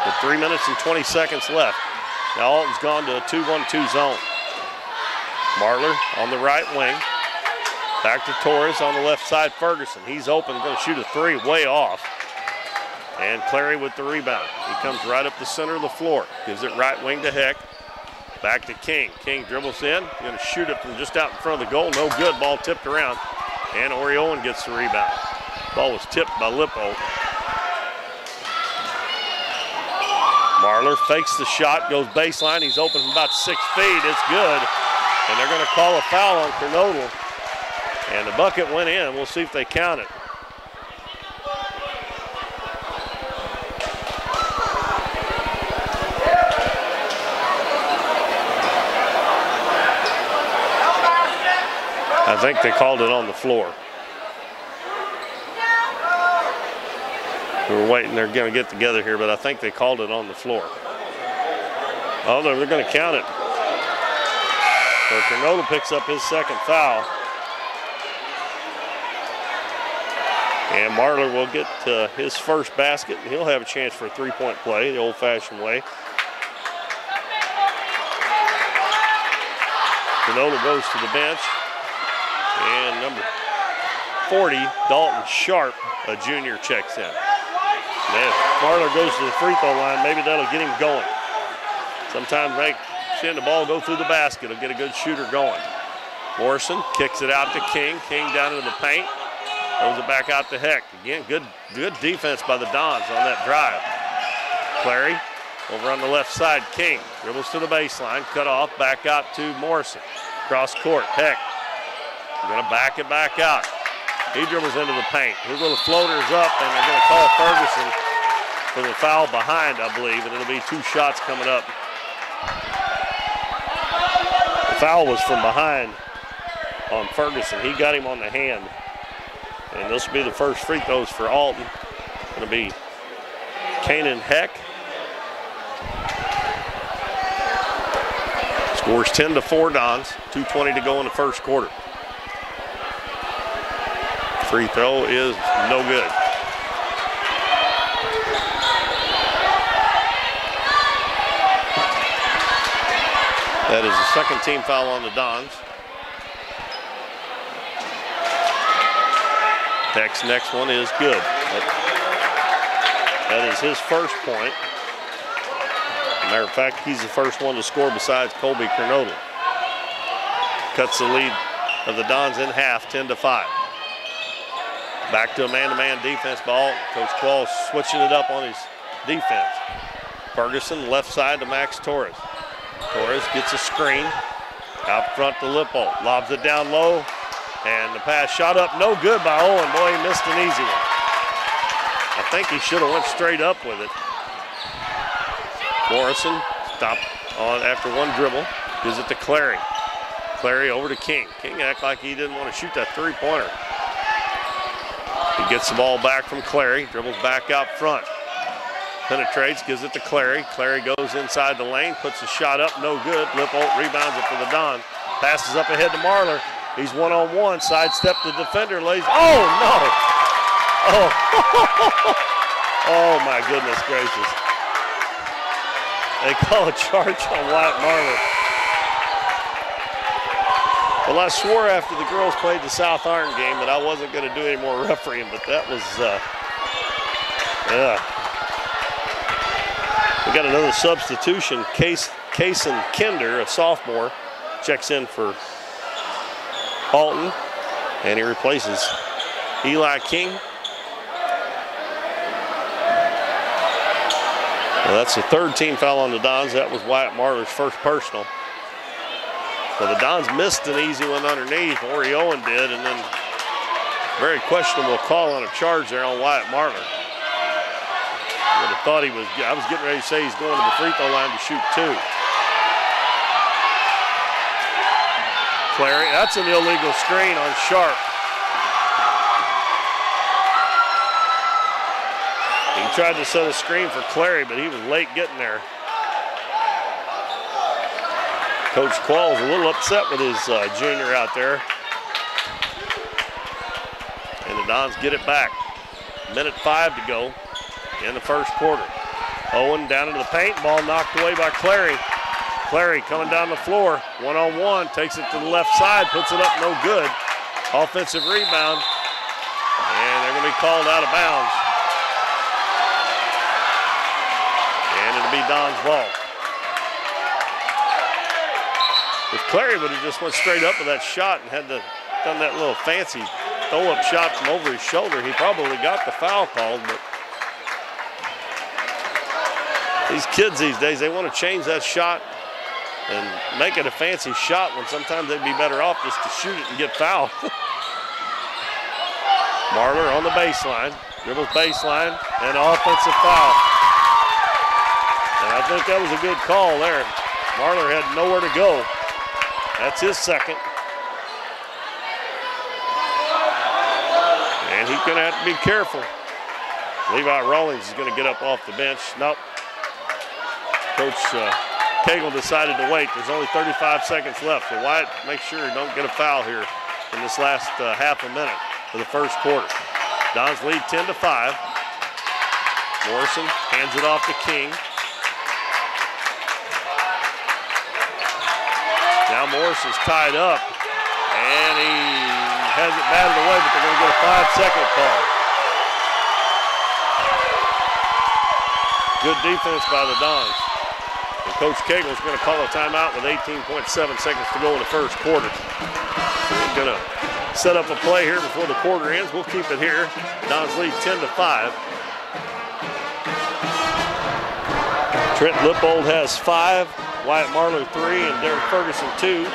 with 3 minutes and 20 seconds left. Now Alton's gone to a 2-1-2 zone. Marler on the right wing. Back to Torres on the left side. Ferguson, he's open, going to shoot a three way off. And Clary with the rebound. He comes right up the center of the floor. Gives it right wing to Heck. Back to King. King dribbles in. Going to shoot it from just out in front of the goal. No good. Ball tipped around. And Oriolan gets the rebound. Ball was tipped by Lippo. Marler fakes the shot, goes baseline. He's open from about 6 feet. It's good. And they're going to call a foul on Kernodle. And the bucket went in. We'll see if they count it. I think they called it on the floor. We were waiting, they're going to get together here, but I think they called it on the floor. Oh, they're going to count it. So Kernodle picks up his second foul. And Marler will get his first basket, and he'll have a chance for a three-point play the old-fashioned way. Kernodle goes to the bench. And number 40, Dalton Sharp, a junior, checks in. And if Marler goes to the free throw line, maybe that'll get him going. Sometimes they send the ball go through the basket. It'll get a good shooter going. Morrison kicks it out to King. King down into the paint. Throws it back out to Heck. Again, good defense by the Dons on that drive. Clary over on the left side. King dribbles to the baseline. Cut off. Back out to Morrison. Cross court. Heck. Going to back it back out. He dribbles into the paint. His little floater's up, and they're going to call Ferguson for the foul behind, I believe, and it'll be 2 shots coming up. The foul was from behind on Ferguson. He got him on the hand. And this will be the first free throws for Alton. Going to be Kanan Heck. Scores 10-4 Dons. 2:20 to go in the first quarter. Free throw is no good. That is the second team foul on the Dons. Next one is good. That is his first point. Matter of fact, he's the first one to score besides Colby Kernodle. Cuts the lead of the Dons in half, 10-5. Back to a man-to-man defense ball. Coach Quall switching it up on his defense. Ferguson left side to Max Torres. Torres gets a screen. Out front to Lippo. Lobs it down low. And the pass shot up no good by Owen. Boy, he missed an easy one. I think he should have went straight up with it. Morrison stopped on after one dribble. Gives it to Clary. Clary over to King. King acted like he didn't want to shoot that three-pointer. He gets the ball back from Clary, dribbles back out front. Penetrates, gives it to Clary. Clary goes inside the lane, puts a shot up, no good. Lippo rebounds it for the Don. Passes up ahead to Marler. He's one-on-one, sidestep the defender, lays, oh no! Oh, oh my goodness gracious. They call a charge on Wyatt Marler. Well, I swore after the girls played the South Arden game that I wasn't going to do any more refereeing, but that was, yeah. We got another substitution. Kaysen Kinder, a sophomore, checks in for Alton, and he replaces Eli King. Well, that's the third team foul on the Dons. That was Wyatt Marler's first personal. So the Dons missed an easy one underneath. Oriolan did, and then very questionable call on a charge there on Wyatt Marler. I would have thought he was, I was getting ready to say he's going to the free throw line to shoot 2. Clary, that's an illegal screen on Sharp. He tried to set a screen for Clary, but he was late getting there. Coach Quall was a little upset with his junior out there. And the Dons get it back. 1:05 to go in the first quarter. Owen down into the paint, ball knocked away by Clary. Clary coming down the floor, one-on-one, takes it to the left side, puts it up, no good. Offensive rebound, and they're going to be called out of bounds. And it'll be Don's ball. If Clary would have just went straight up with that shot and had done that little fancy throw-up shot from over his shoulder. He probably got the foul called, but these kids these days, they want to change that shot and make it a fancy shot when sometimes they'd be better off just to shoot it and get fouled. Marler on the baseline, dribbles baseline, and offensive foul. And I think that was a good call there. Marler had nowhere to go. That's his second. And he's going to have to be careful. Levi Rawlings is going to get up off the bench. Nope. Coach Cagle decided to wait. There's only 35 seconds left. So Wyatt, make sure you don't get a foul here in this last half a minute for the first quarter. Dons lead 10-5. Morrison hands it off to King. Now Morrison's tied up, and he has it batted away, but they're going to get a 5-second call. Good defense by the Dons. And Coach Cagle is going to call a timeout with 18.7 seconds to go in the first quarter. We're going to set up a play here before the quarter ends. We'll keep it here. Dons lead 10-5. Trent Lippold has 5, Wyatt Marler 3, and Derek Ferguson 2.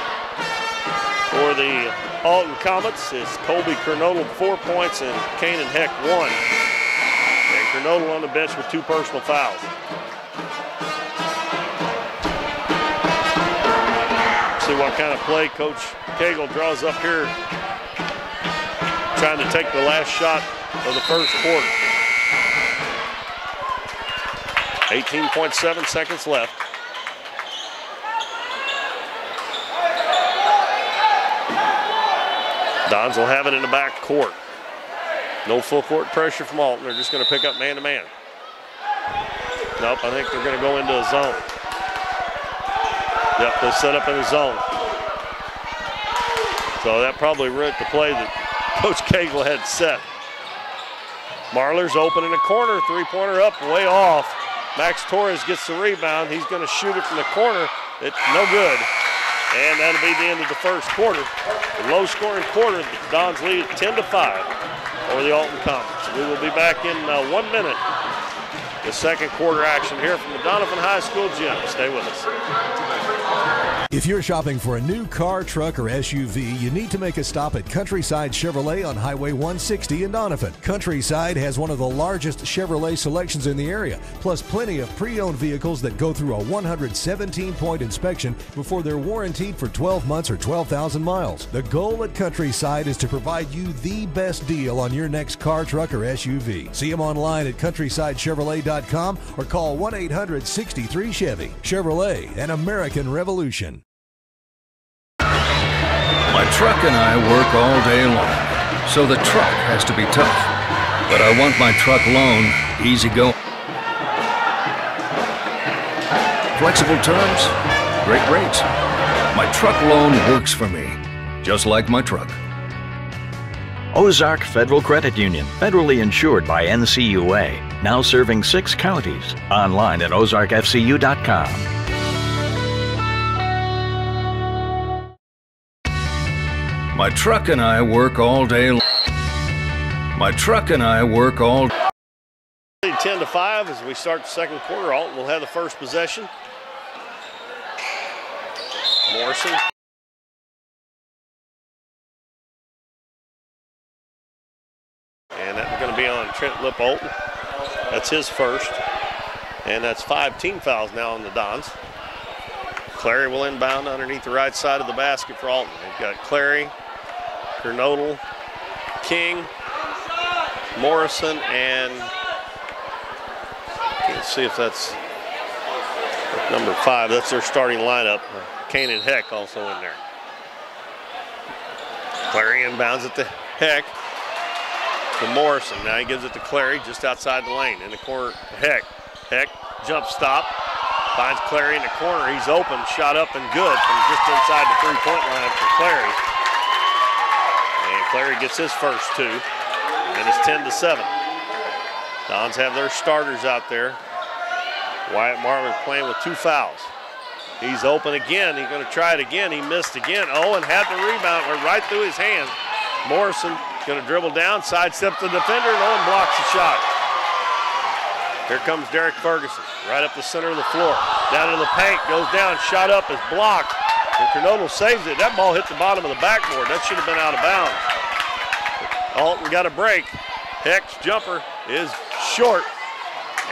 For the Alton Comets, it's Colby Kernodle 4 points and Kanan Heck 1. And Kernodle on the bench with 2 personal fouls. See what kind of play Coach Cagle draws up here, trying to take the last shot of the first quarter. 18.7 seconds left. Dons will have it in the back court. No full court pressure from Alton. They're just going to pick up man-to-man. Nope, I think they're going to go into a zone. Yep, they set up in a zone. So that probably ruined the play that Coach Cagle had set. Marler's open in the corner, 3-pointer up, way off. Max Torres gets the rebound. He's going to shoot it from the corner. It's no good. And that'll be the end of the first quarter. A low-scoring quarter. The Dons lead 10-5 over the Alton Comets. We will be back in 1 minute. The second quarter action here from the Doniphan High School gym. Stay with us. If you're shopping for a new car, truck, or SUV, you need to make a stop at Countryside Chevrolet on Highway 160 in Doniphan. Countryside has one of the largest Chevrolet selections in the area, plus plenty of pre-owned vehicles that go through a 117-point inspection before they're warranted for 12 months or 12,000 miles. The goal at Countryside is to provide you the best deal on your next car, truck, or SUV. See them online at CountrysideChevrolet.com or call 1-800-63-CHEVY. Chevrolet, an American revolution. My truck and I work all day long, so the truck has to be tough. But I want my truck loan easy go. Flexible terms, great rates. My truck loan works for me, just like my truck. Ozark Federal Credit Union, federally insured by NCUA, now serving 6 counties. Online at ozarkfcu.com. My truck and I work all day long. My truck and I work all day. 10-5 as we start the second quarter. Alton will have the first possession. Morrison. And that's going to be on Trent Lippold. That's his first. And that's 5 team fouls now on the Dons. Clary will inbound underneath the right side of the basket for Alton. They've got Clary, Kernodle, King, Morrison, and let's see if that's number 5. That's their starting lineup. Kanan Heck also in there. Clary inbounds it to Heck. To Morrison. Now he gives it to Clary just outside the lane. In the corner, Heck. Heck, jump stop. Finds Clary in the corner. He's open, shot up and good from just inside the 3-point line for Clary. And Clary gets his first 2. And it's 10-7. Dons have their starters out there. Wyatt Marler playing with 2 fouls. He's open again. He's going to try it again. He missed again. Oh, and had the rebound. Went right through his hands. Morrison going to dribble down, sidesteps the defender, and Owen blocks the shot. Here comes Derek Ferguson, right up the center of the floor. Down in the paint, goes down, shot up is blocked, and Kernodle saves it. That ball hit the bottom of the backboard. That should have been out of bounds. Alton got a break. Heck's jumper is short,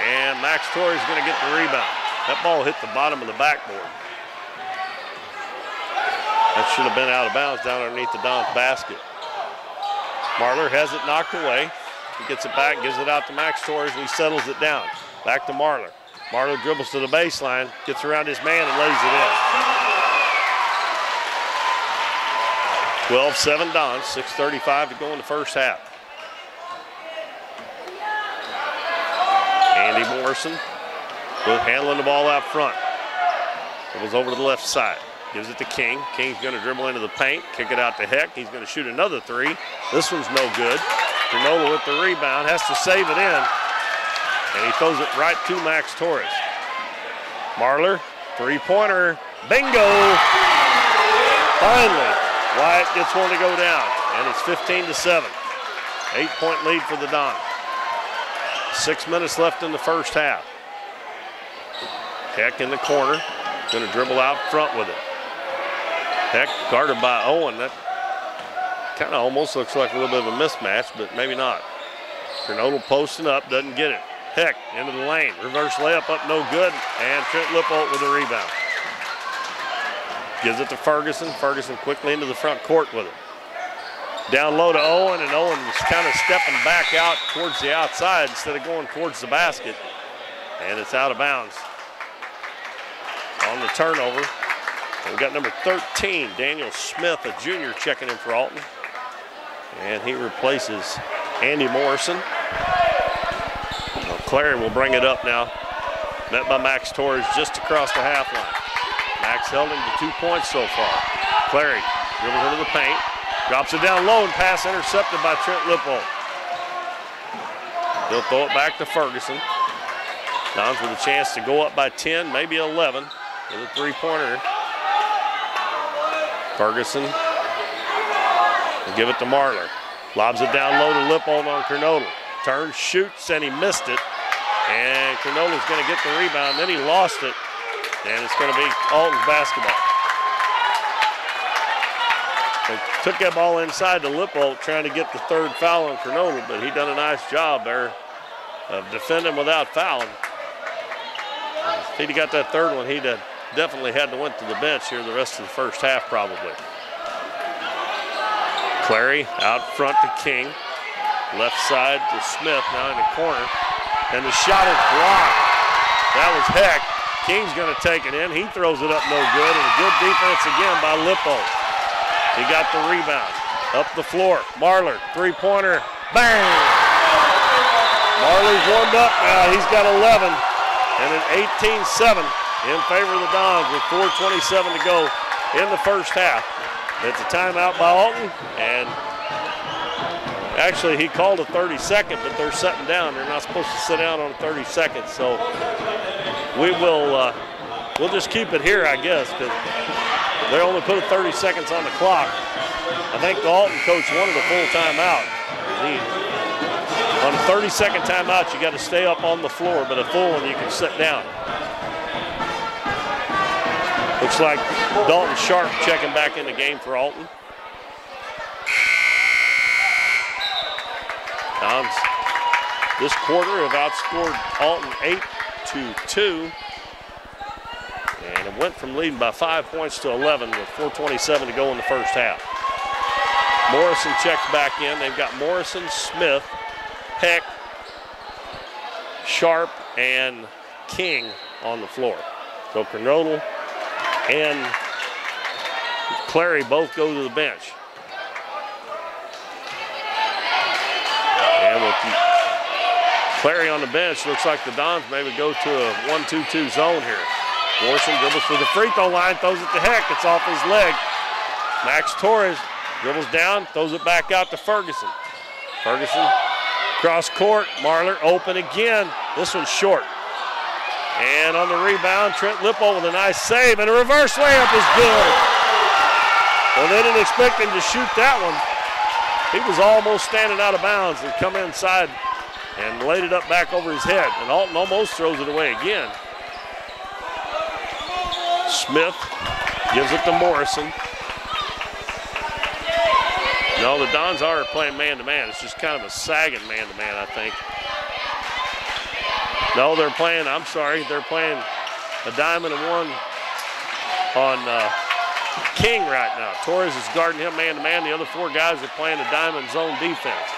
and Max Torres is going to get the rebound. That ball hit the bottom of the backboard. That should have been out of bounds down underneath the Don's basket. Marler has it knocked away. He gets it back, gives it out to Max Torres, and he settles it down. Back to Marler. Marler dribbles to the baseline, gets around his man, and lays it in. 12-7 Don, 6:35 to go in the first half. Andy Morrison handling the ball out front. It was over to the left side. Gives it to King. King's going to dribble into the paint, kick it out to Heck. He's going to shoot another three. This one's no good. Granola with the rebound, has to save it in, and he throws it right to Max Torres. Marler, three-pointer, bingo! Finally, Wyatt gets one to go down, and it's 15-7. 8-point lead for the Don. 6 minutes left in the first half. Heck in the corner, going to dribble out front with it. Heck guarded by Owen. That kind of almost looks like a little bit of a mismatch, but maybe not. Granola posting up, doesn't get it. Heck into the lane, reverse layup up, no good, and Trent Lippold with the rebound. Gives it to Ferguson. Ferguson quickly into the front court with it. Down low to Owen, and Owen was kind of stepping back out towards the outside instead of going towards the basket, and it's out of bounds. On the turnover, we've got number 13, Daniel Smith, a junior, checking in for Alton. And he replaces Andy Morrison. Well, Clary will bring it up now. Met by Max Torres just across the half line. Max held him to 2 points so far. Clary dribbles into the paint, drops it down low, and pass intercepted by Trent Lippold. He'll throw it back to Ferguson. Dons with a chance to go up by 10, maybe 11. With a three-pointer. Ferguson will give it to Marler. Lobs it down low to Lippold on Kernodle. Turns, shoots, and he missed it. And Kernodle's going to get the rebound. Then he lost it, and it's going to be Alton's basketball. They took that ball inside to Lippold, trying to get the third foul on Kernodle, but he done a nice job there of defending without fouling. If he'd got that third one, he'd have definitely had to went to the bench here the rest of the first half probably. Clary out front to King. Left side to Smith, now in the corner. And the shot is blocked. That was Heck. King's going to take it in. He throws it up no good, and a good defense again by Lippold. He got the rebound. Up the floor. Marler, three-pointer. Bang! Marler's warmed up now. He's got 11. And an 18-7 in favor of the Dons with 4:27 to go in the first half. It's a timeout by Alton, and actually he called a 30-second, but they're sitting down. They're not supposed to sit down on a 30-second, so we'll just keep it here, I guess, because they only put 30 seconds on the clock. I think the Alton coach wanted a full timeout. On a 30-second timeout, you got to stay up on the floor, but a full one you can sit down. Looks like Dalton Sharp checking back in the game for Alton. Dons this quarter have outscored Alton 8-2. And it went from leading by 5 points to 11 with 4:27 to go in the first half. Morrison checks back in. They've got Morrison, Smith, Heck, Sharp, and King on the floor. So Kernodle and Clary both go to the bench. And with Clary on the bench, looks like the Dons maybe go to a 1-2-2 zone here. Morrison dribbles to the free throw line, throws it to Heck. It's off his leg. Max Torres dribbles down, throws it back out to Ferguson. Ferguson cross court. Marler open again. This one's short. And on the rebound, Trent Lippold with a nice save, and a reverse layup is good. Well, they didn't expect him to shoot that one. He was almost standing out of bounds and come inside and laid it up back over his head. And Alton almost throws it away again. Smith gives it to Morrison. No, the Dons are playing man-to-man. It's just kind of a sagging man-to-man, I think. No, they're playing, I'm sorry, they're playing a diamond and one on King right now. Torres is guarding him man-to-man. The other four guys are playing a diamond zone defense.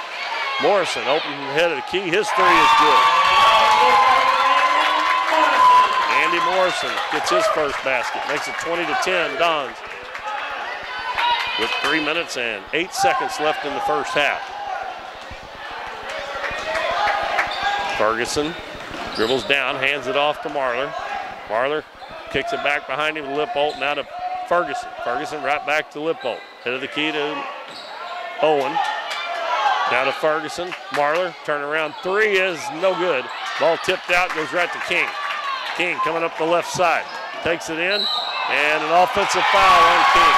Morrison open from the head of the key. His three is good. Andy Morrison gets his first basket. Makes it 20-10 Dons. With 3 minutes and 8 seconds left in the first half. Ferguson dribbles down, hands it off to Marler. Marler kicks it back behind him to Lippold, now to Ferguson. Ferguson right back to Lippold. Head of the key to Owen. Now to Ferguson. Marler, turnaround three is no good. Ball tipped out, goes right to King. King coming up the left side. Takes it in, and an offensive foul on King.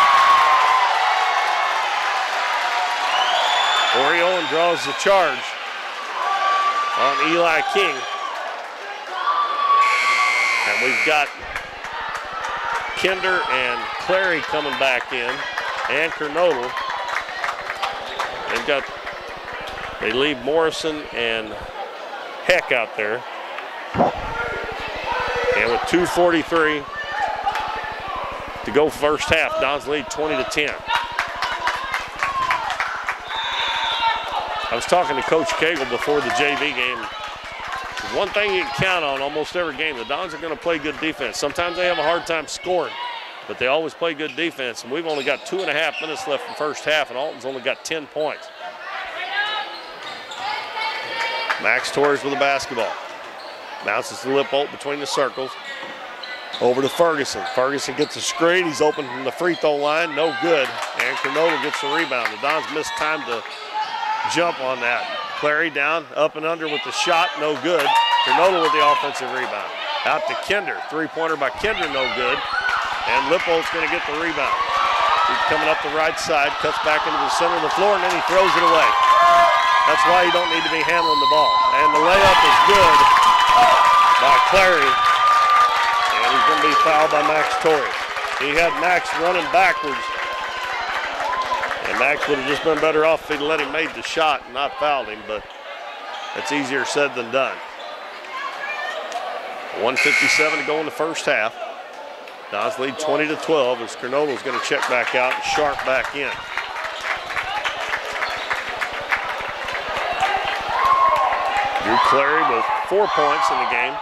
Corey Owen draws the charge on Eli King. And we've got Kinder and Clary coming back in, and Kernodle. They leave Morrison and Heck out there. And with 2:43 to go first half, Dons lead 20-10. I was talking to Coach Cagle before the JV game. There's one thing you can count on almost every game. The Dons are going to play good defense. Sometimes they have a hard time scoring, but they always play good defense. And we've only got 2.5 minutes left in the first half, and Alton's only got 10 points. Max Torres with the basketball. Bounces to Lippold between the circles. Over to Ferguson. Ferguson gets a screen. He's open from the free throw line. No good. And Kernodle gets the rebound. The Dons missed time to jump on that. Clary down, up and under with the shot. No good. Kernodle with the offensive rebound. Out to Kinder. Three-pointer by Kinder. No good. And Lippold's going to get the rebound. He's coming up the right side. Cuts back into the center of the floor, and then he throws it away. That's why you don't need to be handling the ball. And the layup is good by Clary. And he's going to be fouled by Max Torres. He had Max running backwards. And Max would have just been better off if he'd let him make the shot and not fouled him, but that's easier said than done. 1:57 to go in the first half. Dons lead 20-12 as Kernodle's going to check back out and Sharp back in. Drew Clary with 4 points in the game.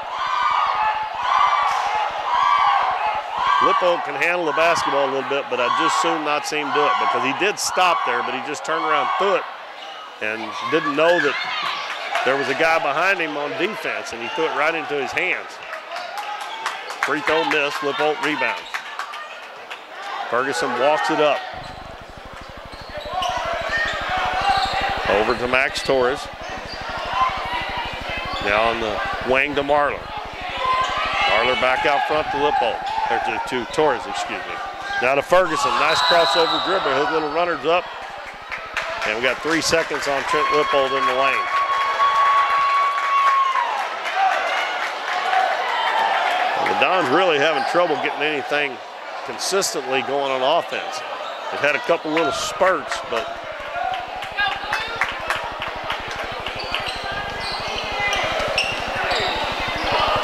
Lippold can handle the basketball a little bit, but I'd just soon not see him do it because he did stop there, but he just turned around, threw it, and didn't know that there was a guy behind him on defense, and he threw it right into his hands. Free throw miss, Lippold rebounds. Ferguson walks it up. Over to Max Torres. Now on the wing to Marler. Marler back out front to Lippold. Or to Torres, excuse me. Now to Ferguson. Nice crossover dribble. His little runner's up. And we got 3 seconds on Trent Lippold in the lane. Well, the Dons really having trouble getting anything consistently going on offense. They've had a couple little spurts, but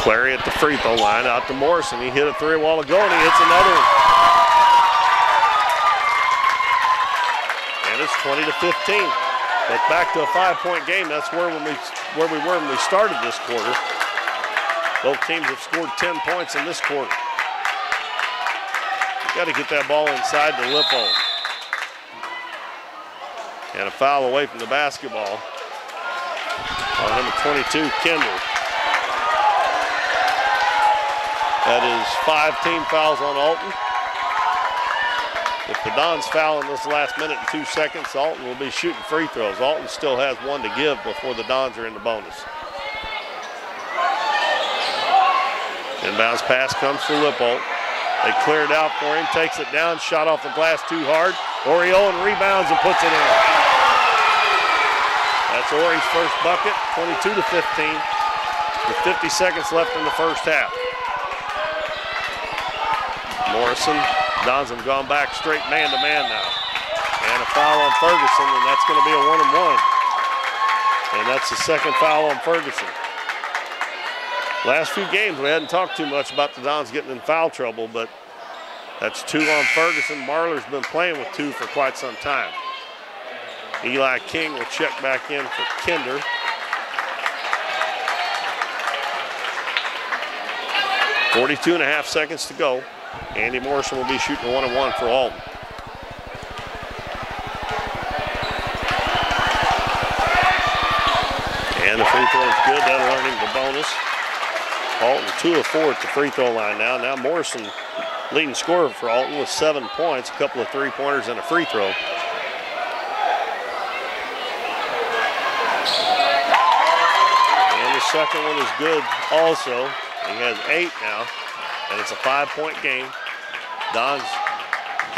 Clary at the free throw line, out to Morrison. He hit a three a while ago, and he hits another one. And it's 20-15. That's back to a 5-point game. That's where we were when we started this quarter. Both teams have scored 10 points in this quarter. Got to get that ball inside to Lippold. And a foul away from the basketball on number 22, Kendall. That is 5 team fouls on Alton. If the Dons foul in this last minute and 2 seconds, Alton will be shooting free throws. Alton still has 1 to give before the Dons are in the bonus. Inbounds pass comes to Lippold. They clear it out for him, takes it down, shot off the glass too hard. Owen rebounds and puts it in. That's Ori's first bucket, 22-15, with 50 seconds left in the first half. Morrison, Dons have gone back straight man-to-man now. And a foul on Ferguson, and that's going to be a 1-and-1. And that's the second foul on Ferguson. Last few games, we hadn't talked too much about the Dons getting in foul trouble, but that's 2 on Ferguson. Marler's been playing with 2 for quite some time. Eli King will check back in for Kinder. .42.5 seconds to go. Andy Morrison will be shooting 1-and-1 for Alton. And the free throw is good. That'll earn him the bonus. Alton 2 of 4 at the free throw line now. Now Morrison leading scorer for Alton with 7 points, a couple of three-pointers and a free throw. And the second one is good also. He has 8 now, and it's a 5-point game. Dons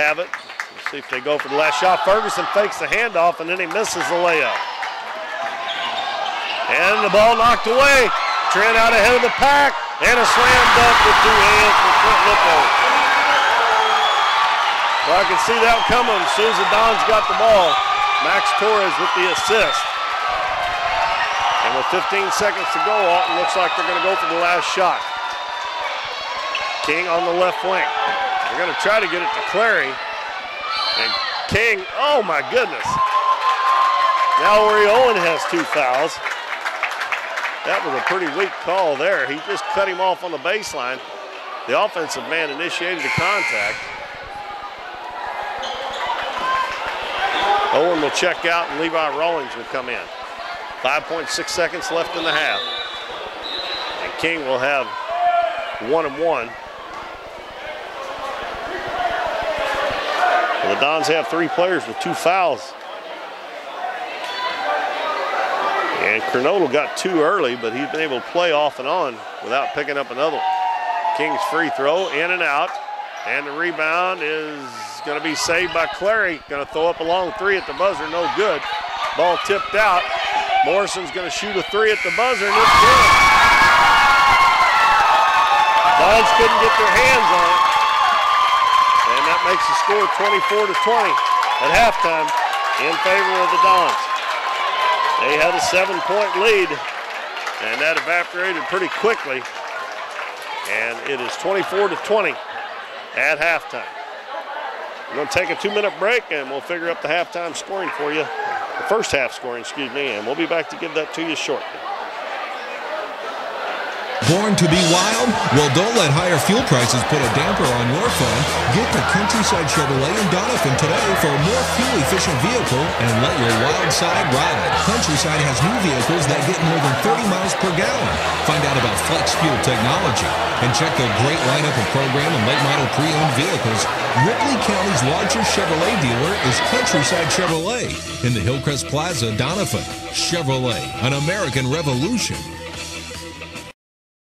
have it. Let's see if they go for the last shot. Ferguson fakes the handoff, and then he misses the layup. And the ball knocked away. Trent out ahead of the pack, and a slam dunk with 2 hands for Trent Lippo. Well, I can see that coming as soon as the Dons got the ball. Max Torres with the assist. And with 15 seconds to go, Alton looks like they're going to go for the last shot. King on the left wing. They're going to try to get it to Clary. And King, oh my goodness. Now Ori Owen has 2 fouls. That was a pretty weak call there. He just cut him off on the baseline. The offensive man initiated the contact. Owen will check out and Levi Rawlings will come in. 5.6 seconds left in the half. And King will have 1-and-1. Well, the Dons have 3 players with 2 fouls. And Kernodle got 2 early, but he's been able to play off and on without picking up another one. King's free throw, in and out. And the rebound is going to be saved by Clary. Going to throw up a long 3 at the buzzer, no good. Ball tipped out. Morrison's going to shoot a 3 at the buzzer, and it's good. Dons couldn't get their hands on it. And that makes the score 24-20 at halftime in favor of the Dons. They had a 7-point lead, and that evaporated pretty quickly. And it is 24-20 at halftime. We're going to take a 2-minute break, and we'll figure up the halftime scoring for you. The first half scoring, excuse me, and we'll be back to give that to you shortly. Born to be wild? Well, don't let higher fuel prices put a damper on your fun. Get to Countryside Chevrolet in Doniphan today for a more fuel-efficient vehicle and let your wild side ride. Countryside has new vehicles that get more than 30 miles per gallon. Find out about flex fuel technology and check their great lineup of program and late model pre-owned vehicles. Ripley County's largest Chevrolet dealer is Countryside Chevrolet in the Hillcrest Plaza, Doniphan. Chevrolet, an American revolution.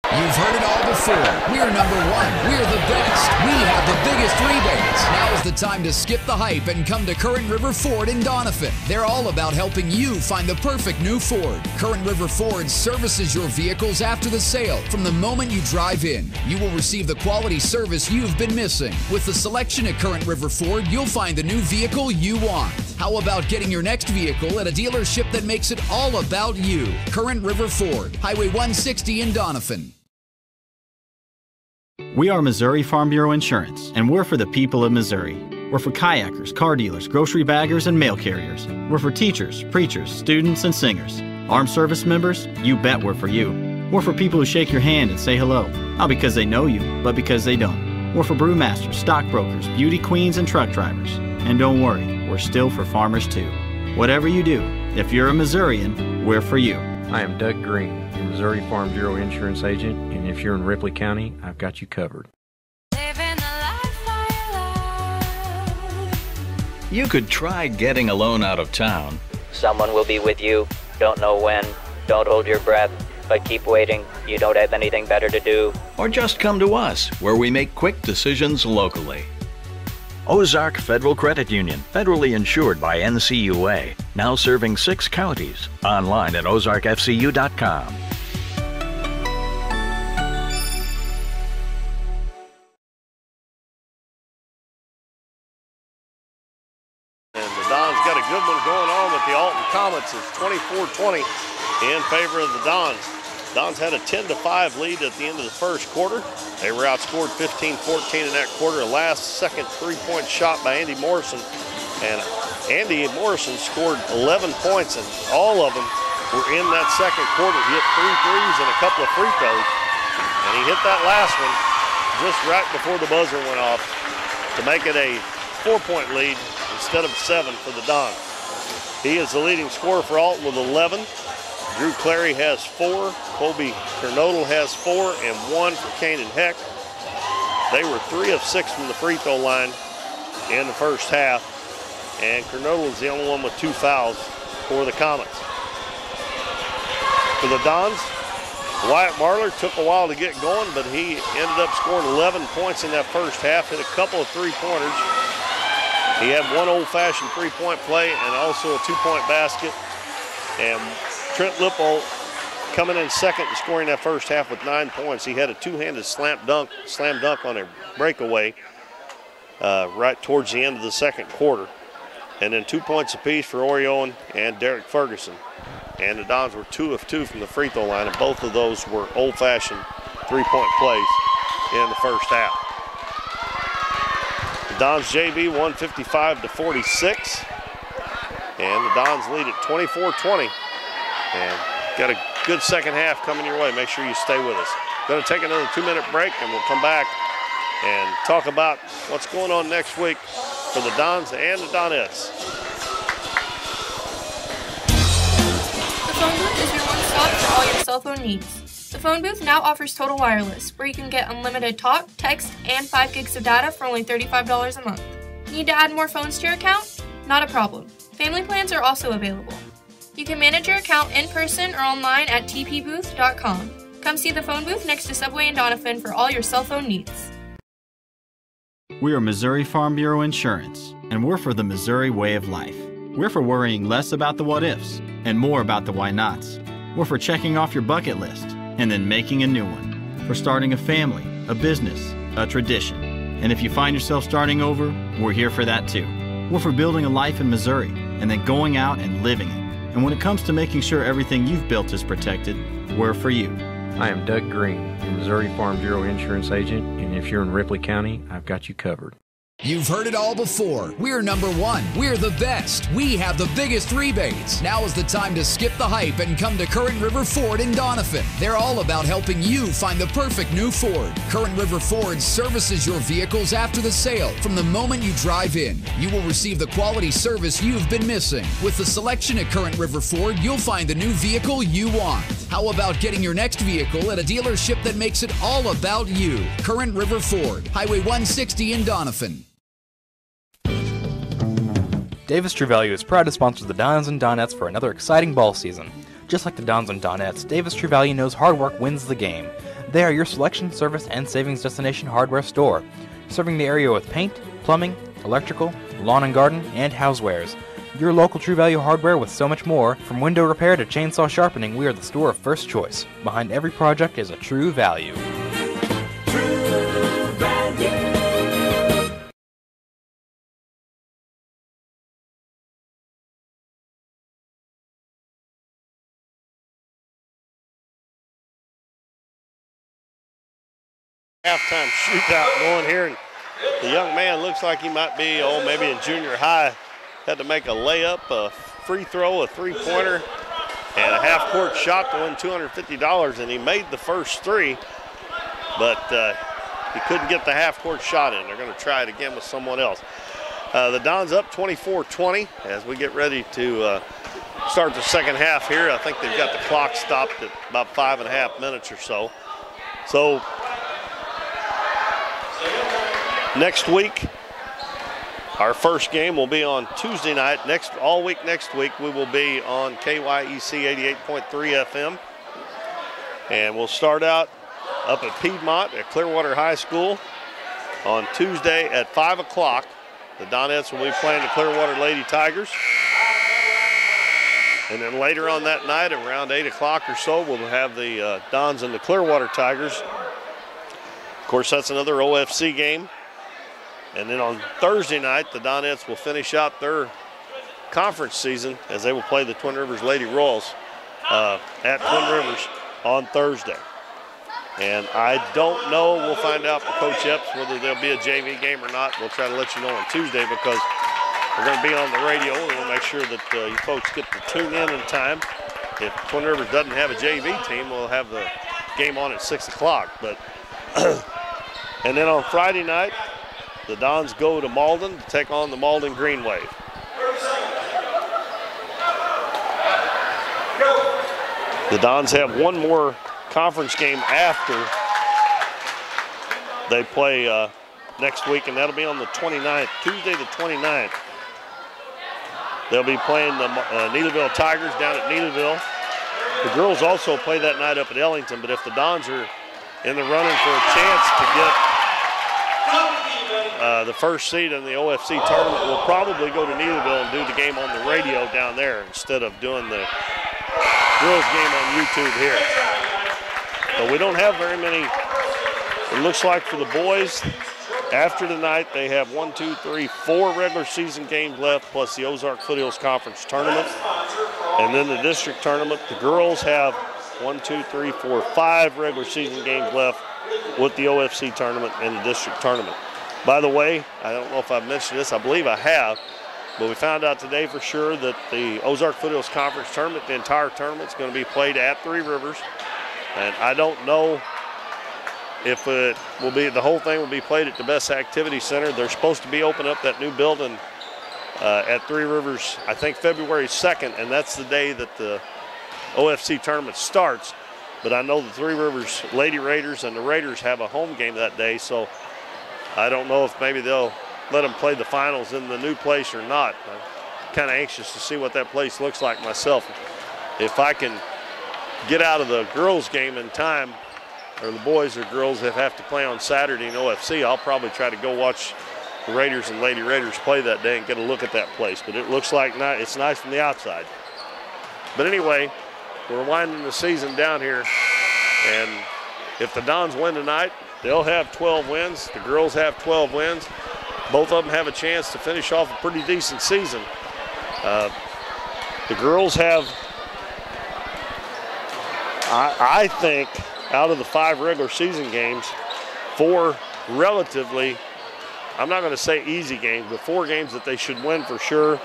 You've heard it all before. We're number 1. We're the best. We have the biggest rebates. Now is the time to skip the hype and come to Current River Ford in Doniphan. They're all about helping you find the perfect new Ford. Current River Ford services your vehicles after the sale. From the moment you drive in, you will receive the quality service you've been missing. With the selection at Current River Ford, you'll find the new vehicle you want. How about getting your next vehicle at a dealership that makes it all about you? Current River Ford, Highway 160 in Doniphan. We are Missouri Farm Bureau Insurance, and we're for the people of Missouri. We're for kayakers, car dealers, grocery baggers, and mail carriers. We're for teachers, preachers, students, and singers. Armed service members, you bet we're for you. We're for people who shake your hand and say hello, not because they know you, but because they don't. We're for brewmasters, stockbrokers, beauty queens, and truck drivers. And don't worry, we're still for farmers too. Whatever you do, if you're a Missourian, we're for you. I am Doug Green, your Missouri Farm Bureau insurance agent, and if you're in Ripley County, I've got you covered. You could try getting a loan out of town. Someone will be with you. Don't know when. Don't hold your breath. But keep waiting. You don't have anything better to do. Or just come to us, where we make quick decisions locally. Ozark Federal Credit Union, federally insured by NCUA. now serving 6 counties. Online at ozarkfcu.com. And the Dons got a good one going on with the Alton Comets. It's 24-20 in favor of the Dons. Dons had a 10-5 lead at the end of the first quarter. They were outscored 15-14 in that quarter. A last-second three-point shot by Andy Morrison. And Andy Morrison scored 11 points, and all of them were in that second quarter. He hit 3 threes and a couple of free throws. And he hit that last one just right before the buzzer went off to make it a 4-point lead instead of 7 for the Dons. He is the leading scorer for Alton with 11. Drew Clary has 4, Colby Kernodle has 4, and 1 for Kanan Heck. They were 3 of 6 from the free throw line in the first half, and Kernodle is the only one with 2 fouls for the Comets. For the Dons, Wyatt Marler took a while to get going, but he ended up scoring 11 points in that first half, hit a couple of three-pointers. He had one old-fashioned three-point play and also a 2-point basket. And Trent Lippold coming in second and scoring that first half with 9 points. He had a two-handed slam dunk on a breakaway right towards the end of the second quarter. And then 2 points apiece for Ori Owen and Derek Ferguson. And the Dons were 2 of 2 from the free throw line, and both of those were old-fashioned three-point plays in the first half. The Dons JV won 55-46. And the Dons lead at 24-20. And got a good second half coming your way. Make sure you stay with us. Going to take another 2-minute break, and we'll come back and talk about what's going on next week for the Dons and the Donettes. The phone booth is your one-stop for all your cell phone needs. The phone booth now offers Total Wireless, where you can get unlimited talk, text, and 5 gigs of data for only $35 a month. Need to add more phones to your account? Not a problem. Family plans are also available. You can manage your account in person or online at tpbooth.com. Come see the phone booth next to Subway in Doniphan for all your cell phone needs. We are Missouri Farm Bureau Insurance, and we're for the Missouri way of life. We're for worrying less about the what-ifs and more about the why-nots. We're for checking off your bucket list and then making a new one. For starting a family, a business, a tradition. And if you find yourself starting over, we're here for that too. We're for building a life in Missouri and then going out and living it. And when it comes to making sure everything you've built is protected, we're for you. I am Doug Green, your Missouri Farm Bureau insurance agent, and if you're in Ripley County, I've got you covered. You've heard it all before. We're number one. We're the best. We have the biggest rebates. Now is the time to skip the hype and come to Current River Ford in Doniphan. They're all about helping you find the perfect new Ford. Current River Ford services your vehicles after the sale. From the moment you drive in, you will receive the quality service you've been missing. With the selection at Current River Ford, you'll find the new vehicle you want. How about getting your next vehicle at a dealership that makes it all about you? Current River Ford, Highway 160 in Doniphan. Davis True Value is proud to sponsor the Dons and Donettes for another exciting ball season. Just like the Dons and Donettes, Davis True Value knows hard work wins the game. They are your selection, service, and savings destination hardware store, serving the area with paint, plumbing, electrical, lawn and garden, and housewares. Your local True Value hardware with so much more. From window repair to chainsaw sharpening, we are the store of first choice. Behind every project is a True Value. True Value. Halftime shootout going here, and the young man looks like he might be, maybe in junior high. Had to make a layup, a free throw, a three-pointer, and a half-court shot to win $250, and he made the first three, but he couldn't get the half-court shot in. They're going to try it again with someone else. The Dons up 24-20 as we get ready to start the second half here. I think they've got the clock stopped at about 5.5 minutes or so. So next week, our first game will be on Tuesday night. All week next week, we will be on KYEC 88.3 FM. And we'll start out up at Piedmont at Clearwater High School on Tuesday at 5 o'clock. The Donettes will be playing the Clearwater Lady Tigers. And then later on that night, around 8 o'clock or so, we'll have the Dons and the Clearwater Tigers. Of course, that's another OFC game. And then on Thursday night, the Donettes will finish out their conference season as they will play the Twin Rivers Lady Royals at Twin Rivers on Thursday. And I don't know, we'll find out from Coach Epps whether there'll be a JV game or not. We'll try to let you know on Tuesday because we're going to be on the radio and we'll make sure that you folks get to tune in time. If Twin Rivers doesn't have a JV team, we'll have the game on at 6 o'clock. But and then on Friday night, the Dons go to Malden to take on the Malden Green Wave. The Dons have one more conference game after they play next week, and that'll be on the 29th, Tuesday the 29th. They'll be playing the Needleville Tigers down at Needleville. The girls also play that night up at Ellington, but if the Dons are in the running for a chance to get the first seed in the OFC tournament, we'll probably go to Needleville and do the game on the radio down there instead of doing the girls game on YouTube here. But we don't have very many. It looks like for the boys, after tonight, they have 1, 2, 3, 4 regular season games left, plus the Ozark Foothills Conference tournament. And then the district tournament. The girls have 1, 2, 3, 4, 5 regular season games left with the OFC tournament and the district tournament. By the way, I don't know if I've mentioned this, I believe I have, but we found out today for sure that the Ozark Foothills Conference tournament, the entire tournament, is going to be played at Three Rivers. And I don't know if it will be, the whole thing will be played at the Best Activity Center. They're supposed to be opening up that new building at Three Rivers, I think February 2nd, and that's the day that the OFC tournament starts. But I know the Three Rivers Lady Raiders and the Raiders have a home game that day, so I don't know if maybe they'll let them play the finals in the new place or not. I'm kind of anxious to see what that place looks like myself. If I can get out of the girls game in time, or the boys or girls that have to play on Saturday in OFC, I'll probably try to go watch the Raiders and Lady Raiders play that day and get a look at that place. But it looks like it's nice from the outside. But anyway, we're winding the season down here, and if the Dons win tonight, they'll have 12 wins. The girls have 12 wins. Both of them have a chance to finish off a pretty decent season. The girls have, I think, out of the 5 regular season games, 4 relatively, I'm not going to say easy games, but 4 games that they should win for sure.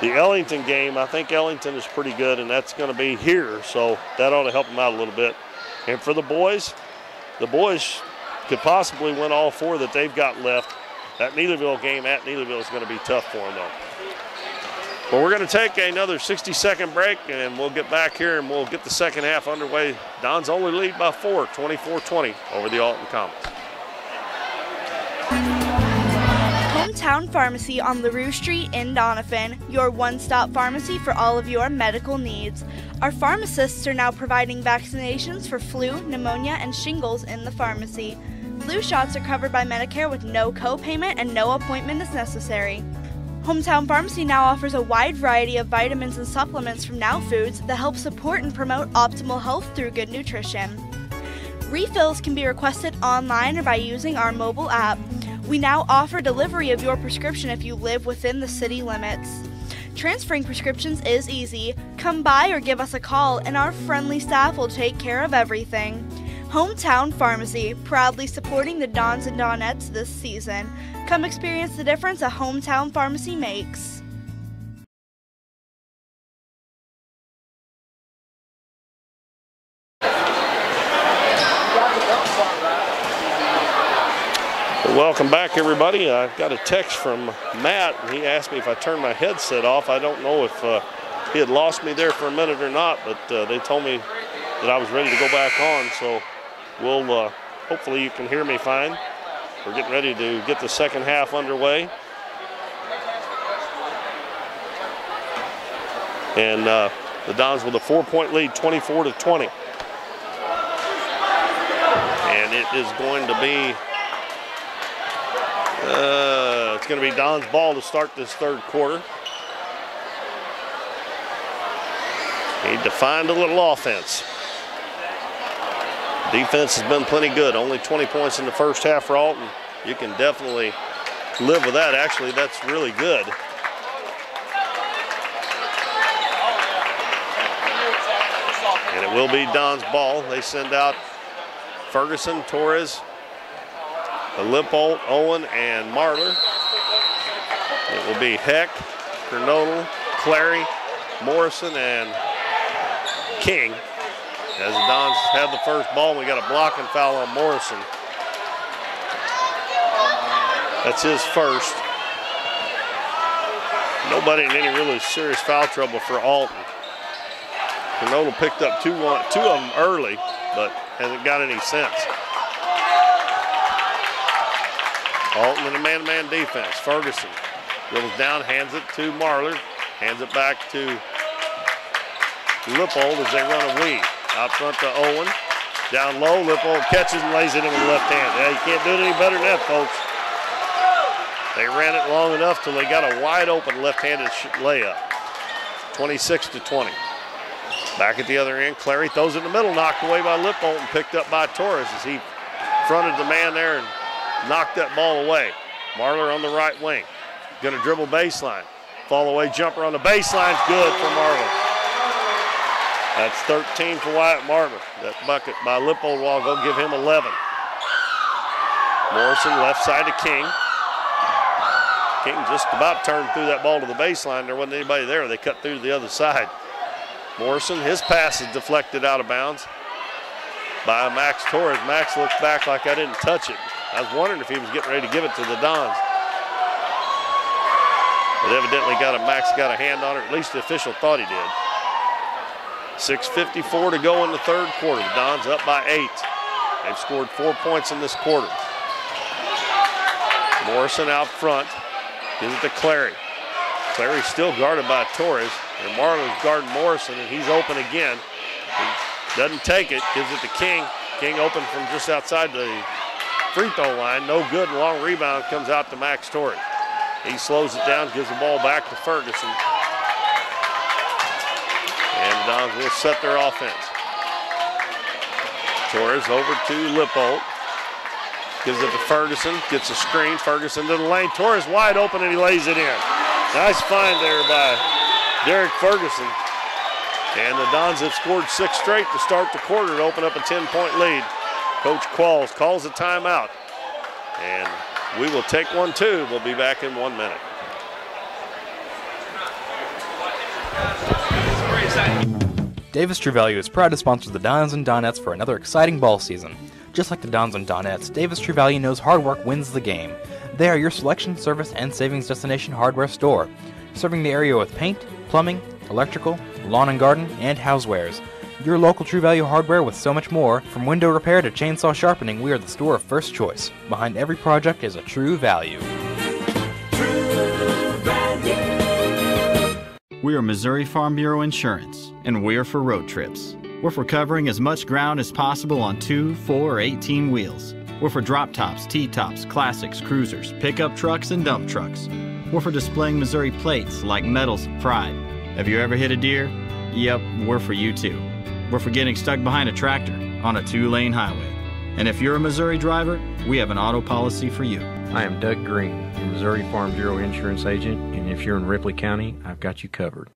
The Ellington game, I think Ellington is pretty good, and that's going to be here, so that ought to help them out a little bit. And for the boys could possibly win all 4 that they've got left. That Needleville game at Needleville is going to be tough for them, though. Well, we're going to take another 60-second break, and we'll get back here, and we'll get the second half underway. Dons only lead by 4, 24-20 over the Alton Comets. Hometown Pharmacy on LaRue Street in Doniphan, your one-stop pharmacy for all of your medical needs. Our pharmacists are now providing vaccinations for flu, pneumonia, and shingles in the pharmacy. Flu shots are covered by Medicare with no co-payment and no appointment is necessary. Hometown Pharmacy now offers a wide variety of vitamins and supplements from Now Foods that help support and promote optimal health through good nutrition. Refills can be requested online or by using our mobile app. We now offer delivery of your prescription if you live within the city limits. Transferring prescriptions is easy. Come by or give us a call and our friendly staff will take care of everything. Hometown Pharmacy, proudly supporting the Dons and Donettes this season. Come experience the difference a Hometown Pharmacy makes. Welcome back, everybody. I got a text from Matt, and he asked me if I turned my headset off. I don't know if he had lost me there for a minute or not, but they told me that I was ready to go back on, so we'll hopefully you can hear me fine. We're getting ready to get the second half underway. And the Dons with a 4-point lead, 24-20. And it is going to be it's going to be Don's ball to start this third quarter. Need to find a little offense. Defense has been plenty good. Only 20 points in the first half for Alton. You can definitely live with that. Actually, that's really good. And it will be Don's ball. They send out Ferguson, Torres, Lippold, Owen, and Marler. It will be Heck, Kernodle, Clary, Morrison, and King. As the Dons have the first ball, we got a blocking foul on Morrison. That's his first. Nobody in any really serious foul trouble for Alton. Kernodle picked up two of them early, but hasn't got any since. Alton in a man-to-man defense. Ferguson goes down, hands it to Marler, hands it back to Lippold as they run a weave. Out front to Owen. Down low, Lippold catches and lays it in with the left hand. Yeah, you can't do it any better than that, folks. They ran it long enough till they got a wide open left-handed layup. 26-20. Back at the other end, Clary throws it in the middle, knocked away by Lippold and picked up by Torres as he fronted the man there and knocked that ball away. Marler on the right wing. Gonna dribble baseline. Fall away jumper on the baseline's good for Marler. That's 13 for Wyatt Marler. That bucket by Lippold will go give him 11. Morrison left side to King. King just about turned through that ball to the baseline. There wasn't anybody there. They cut through to the other side. Morrison, his pass is deflected out of bounds by Max Torres. Max looks back like I didn't touch it. I was wondering if he was getting ready to give it to the Dons. But evidently Max got a hand on it. At least the official thought he did. 6:54 to go in the third quarter. The Dons up by 8. They've scored 4 points in this quarter. Morrison out front. Gives it to Clary. Clary's still guarded by Torres. And Marler's guarding Morrison, and he's open again. He doesn't take it. Gives it to King. King open from just outside the free throw line. No good. Long rebound comes out to Max Torres. He slows it down, gives the ball back to Ferguson. And the Dons will set their offense. Torres over to Lippold. Gives it to Ferguson, gets a screen. Ferguson to the lane. Torres wide open and he lays it in. Nice find there by Derek Ferguson. And the Dons have scored 6 straight to start the quarter to open up a 10-point lead. Coach Qualls calls a timeout. And we will take one too. We'll be back in 1 minute. Davis True Value is proud to sponsor the Dons and Donettes for another exciting ball season. Just like the Dons and Donettes, Davis True Value knows hard work wins the game. They are your selection, service, and savings destination hardware store, serving the area with paint, plumbing, electrical, lawn and garden, and housewares. Your local True Value hardware with so much more. From window repair to chainsaw sharpening, we are the store of first choice. Behind every project is a True Value. We are Missouri Farm Bureau Insurance, and we're for road trips. We're for covering as much ground as possible on 2, 4, or 18 wheels. We're for drop tops, T-tops, classics, cruisers, pickup trucks, and dump trucks. We're for displaying Missouri plates like medals of pride. Have you ever hit a deer? Yep, we're for you too. We're for getting stuck behind a tractor on a 2-lane highway. And if you're a Missouri driver, we have an auto policy for you. I am Doug Green, the Missouri Farm Bureau Insurance Agent, and if you're in Ripley County, I've got you covered.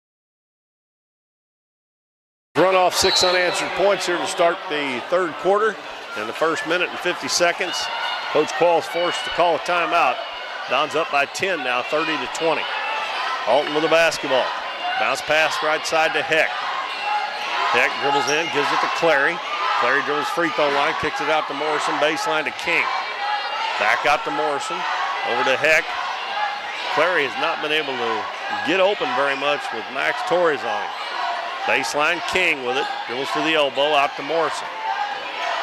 Run off 6 unanswered points here to start the third quarter. In the first minute and 50 seconds, Coach Qualls forced to call a timeout. Dons up by 10 now, 30-20. Alton with the basketball. Bounce pass right side to Heck. Heck dribbles in, gives it to Clary. Clary dribbles free throw line, kicks it out to Morrison, baseline to King. Back out to Morrison, over to Heck. Clary has not been able to get open very much with Max Torres on him. Baseline, King with it, dribbles to the elbow, out to Morrison.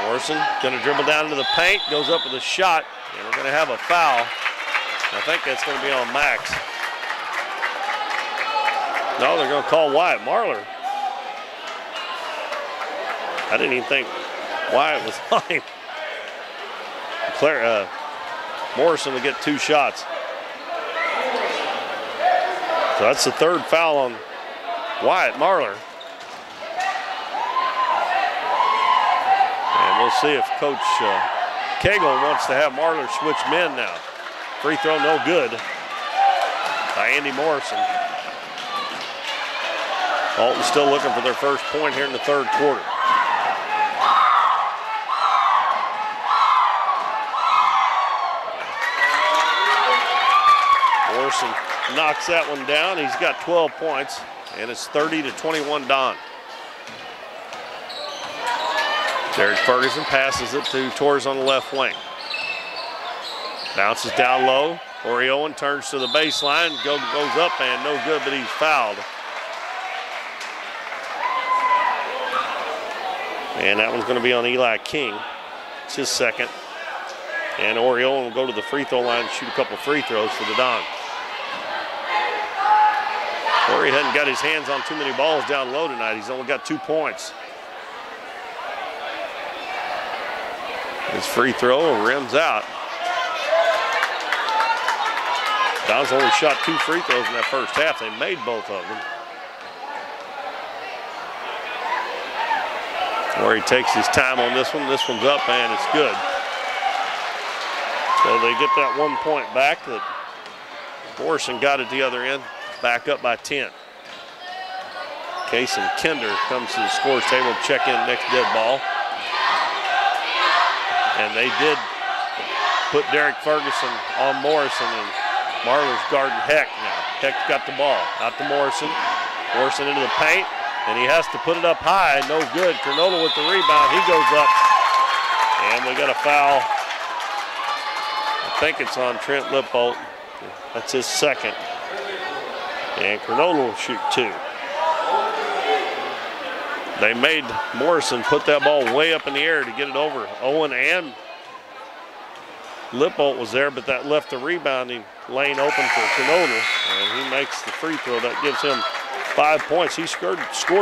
Morrison gonna dribble down into the paint, goes up with a shot, and we're gonna have a foul. I think that's gonna be on Max. No, they're gonna call Wyatt Marler. I didn't even think Wyatt was on him. Morrison will get 2 shots. So that's the third foul on Wyatt Marler. we'll see if Coach Cagle wants to have Marler switch men now. Free throw no good by Andy Morrison. Alton still looking for their first point here in the third quarter. Morrison knocks that one down. He's got 12 points, and it's 30-21 Don. Derek Ferguson passes it to Torres on the left wing. Bounces down low. Oriolan turns to the baseline, goes up and no good, but he's fouled. And that one's going to be on Eli King. It's his second. And Oriolan will go to the free throw line and shoot a couple free throws for the Don. Ori hasn't got his hands on too many balls down low tonight. He's only got 2 points. His free throw rims out. Don's only shot 2 free throws in that first half. They made both of them. Ori takes his time on this one. This one's up and it's good. So they get that 1 point back that Morrison got at the other end. Back up by 10. Case and Kinder comes to the scores table to check in next dead ball. And they did put Derek Ferguson on Morrison, and Marler's guarding Heck now. Heck's got the ball. Out to Morrison. Morrison into the paint, and he has to put it up high. No good. Cronola with the rebound. He goes up. And we got a foul. I think it's on Trent Lippold. That's his second. And Cronola will shoot 2. They made Morrison put that ball way up in the air to get it over. Owen and Lippold was there, but that left the rebounding lane open for Cronola, and he makes the free throw. That gives him 5 points. He scored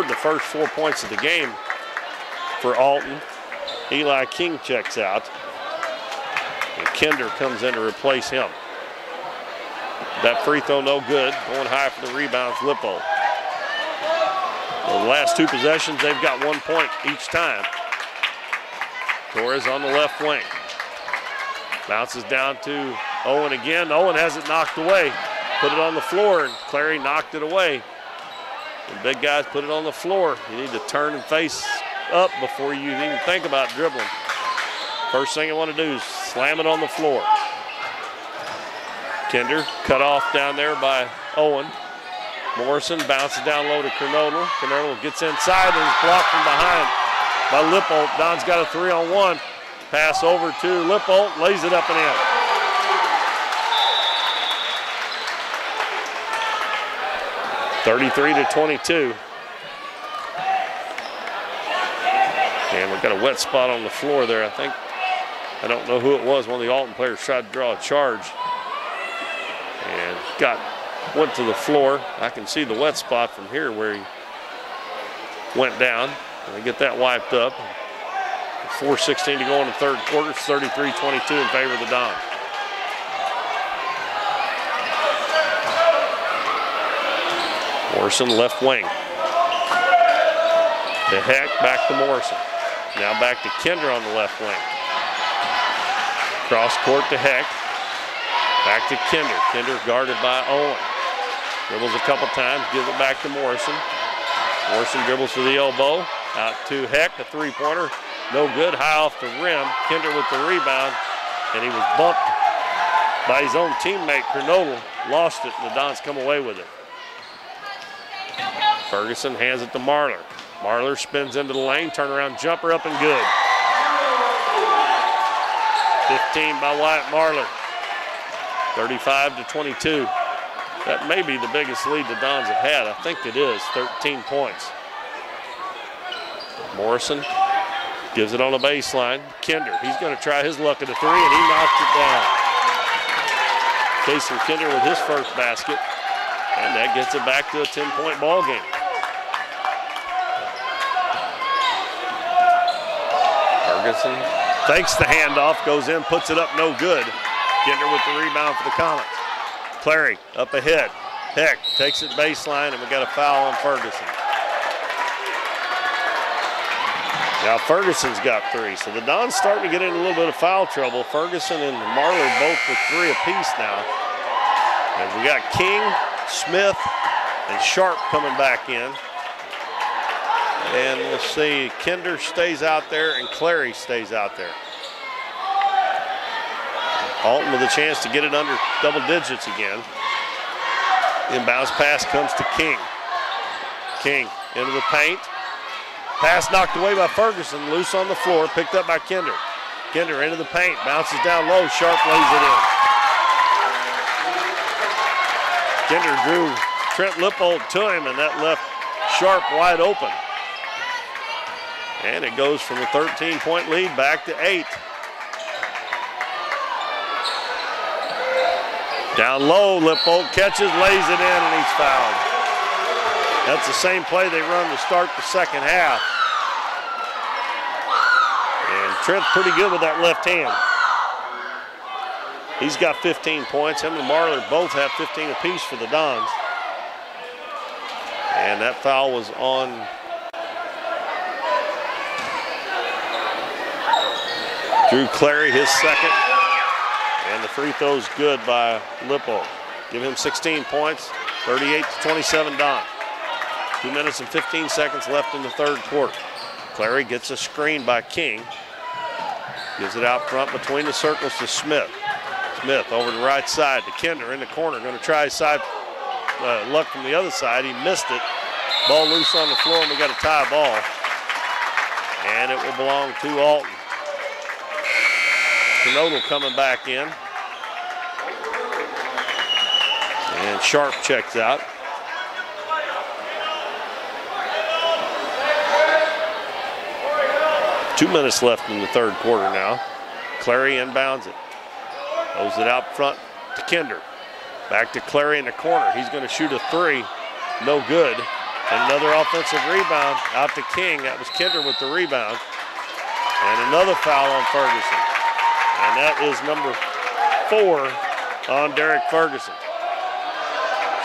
the first 4 points of the game for Alton. Eli King checks out, and Kinder comes in to replace him. That free throw no good. Going high for the rebounds, Lippold. The last 2 possessions, they've got 1 point each time. Torres on the left wing. Bounces down to Owen again. Owen has it knocked away. Put it on the floor, and Clary knocked it away. The big guys put it on the floor. You need to turn and face up before you even think about dribbling. First thing you want to do is slam it on the floor. Kinder cut off down there by Owen. Morrison bounces down low to Cronola. Cronola gets inside and is blocked from behind by Lippold. Don's got a 3-on-1. Pass over to Lippold, lays it up and in. (33-22). And we've got a wet spot on the floor there, I think. I don't know who it was. One of the Alton players tried to draw a charge and went to the floor. I can see the wet spot from here where he went down. And they get that wiped up. 4:16 to go in the third quarter. It's 33-22 in favor of the Don. Morrison left wing. To Heck, back to Morrison. Now back to Kinder on the left wing. Cross court to Heck. Back to Kinder. Kinder guarded by Owen. Dribbles a couple times, gives it back to Morrison. Morrison dribbles to the elbow. Out to Heck, a 3-pointer. No good, high off the rim. Kinder with the rebound, and he was bumped by his own teammate, Cronola. Lost it, and the Dons come away with it. Ferguson hands it to Marler. Marler spins into the lane, turnaround jumper up and good. 15 by Wyatt Marler. 35-22. That may be the biggest lead the Dons have had. I think it is, 13 points. Morrison gives it on the baseline. Kinder, he's going to try his luck at a 3, and he knocks it down. Casey Kinder with his first basket, and that gets it back to a 10-point ball game. Ferguson fakes the handoff, goes in, puts it up, no good. Kinder with the rebound for the Comets. Clary up ahead. Heck takes it baseline, and we got a foul on Ferguson. Now Ferguson's got 3, so the Dons starting to get in a little bit of foul trouble. Ferguson and Marler both with 3 apiece now. And we got King, Smith, and Sharp coming back in. And we'll see, Kinder stays out there and Clary stays out there. Alton with a chance to get it under double digits again. Inbounds pass comes to King. King into the paint. Pass knocked away by Ferguson, loose on the floor, picked up by Kinder. Kinder into the paint, bounces down low, Sharp lays it in. Kinder drew Trent Lippold to him, and that left Sharp wide open. And it goes from a 13-point lead back to 8. Down low, Lippold catches, lays it in, and he's fouled. That's the same play they run to start the second half. And Trent's pretty good with that left hand. He's got 15 points. Him and Marler both have 15 apiece for the Dons. And that foul was on Drew Clary, his second. And the free throw's good by Lippold. Give him 16 points, 38-27 Don. 2 minutes and 15 seconds left in the third quarter. Clary gets a screen by King. Gives it out front between the circles to Smith. Smith over the right side to Kinder in the corner. Going to try his side luck from the other side. He missed it. Ball loose on the floor, and we got a tie ball. And it will belong to Alton. Canodal coming back in. And Sharp checks out. Two minutes left in the third quarter now. Clary inbounds it. Throws it out front to Kinder. Back to Clary in the corner. He's going to shoot a 3. No good. And another offensive rebound out to King. That was Kinder with the rebound. And another foul on Ferguson. And that is number 4 on Derek Ferguson.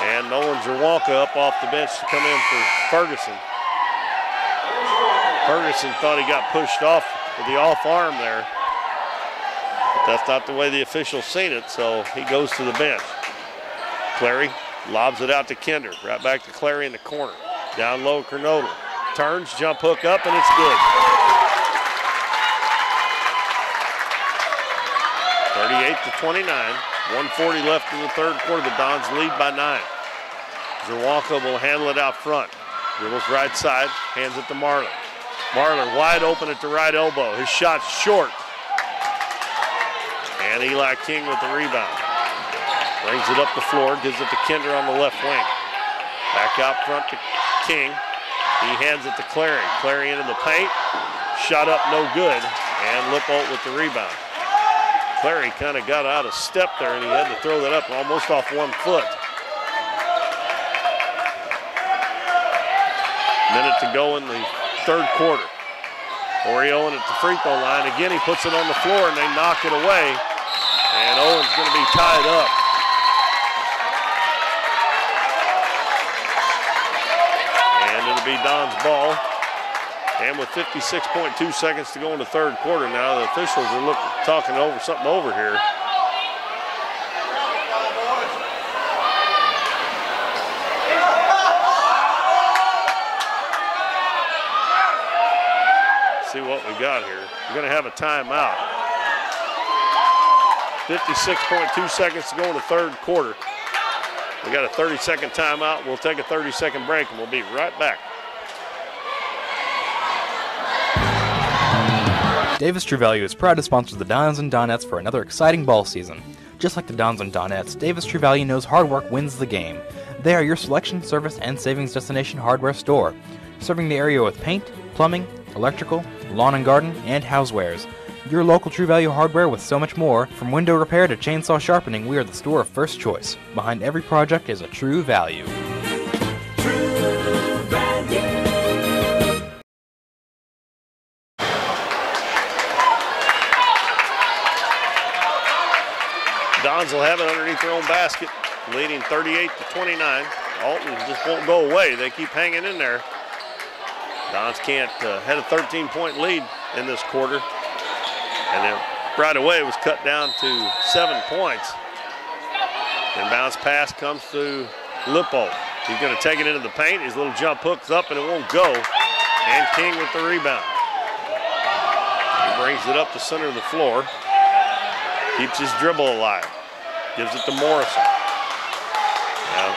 And Nolan Zawalka up off the bench to come in for Ferguson. Ferguson thought he got pushed off with the off arm there. But that's not the way the officials seen it, so he goes to the bench. Clary lobs it out to Kinder. Right back to Clary in the corner. Down low, Canodal. Turns, jump hook up, and it's good. 38-29. 1:40 left in the third quarter. The Dons lead by 9. Zawalka will handle it out front. Dribbles right side, hands it to Marler. Marler wide open at the right elbow. His shot's short. And Eli King with the rebound. Brings it up the floor, gives it to Kinder on the left wing. Back out front to King. He hands it to Clary. Clary into the paint. Shot up no good. And Lippold with the rebound. Clary kind of got out of step there, and he had to throw that up almost off 1 foot. Minute to go in the third quarter. Oreo at the free throw line. Again, he puts it on the floor, and they knock it away. And Owen's going to be tied up. And it'll be Don's ball. And with 56.2 seconds to go in the third quarter now, the officials are talking over something over here. See what we got here. We're going to have a timeout. 56.2 seconds to go in the third quarter. We got a 30-second timeout. We'll take a 30-second break, and we'll be right back. Davis True Value is proud to sponsor the Dons and Donettes for another exciting ball season. Just like the Dons and Donettes, Davis True Value knows hard work wins the game. They are your selection, service, and savings destination hardware store, serving the area with paint, plumbing, electrical, lawn and garden, and housewares. Your local True Value hardware with so much more. From window repair to chainsaw sharpening, we are the store of first choice. Behind every project is a True Value. Dons will have it underneath their own basket, leading 38-29. Alton just won't go away. They keep hanging in there. Dons can't had a 13-point lead in this quarter, and then right away it was cut down to 7 points. And bounce pass comes to Lippold. He's going to take it into the paint. His little jump hook's up and it won't go. And King with the rebound. He brings it up the center of the floor. Keeps his dribble alive. Gives it to Morrison. Now,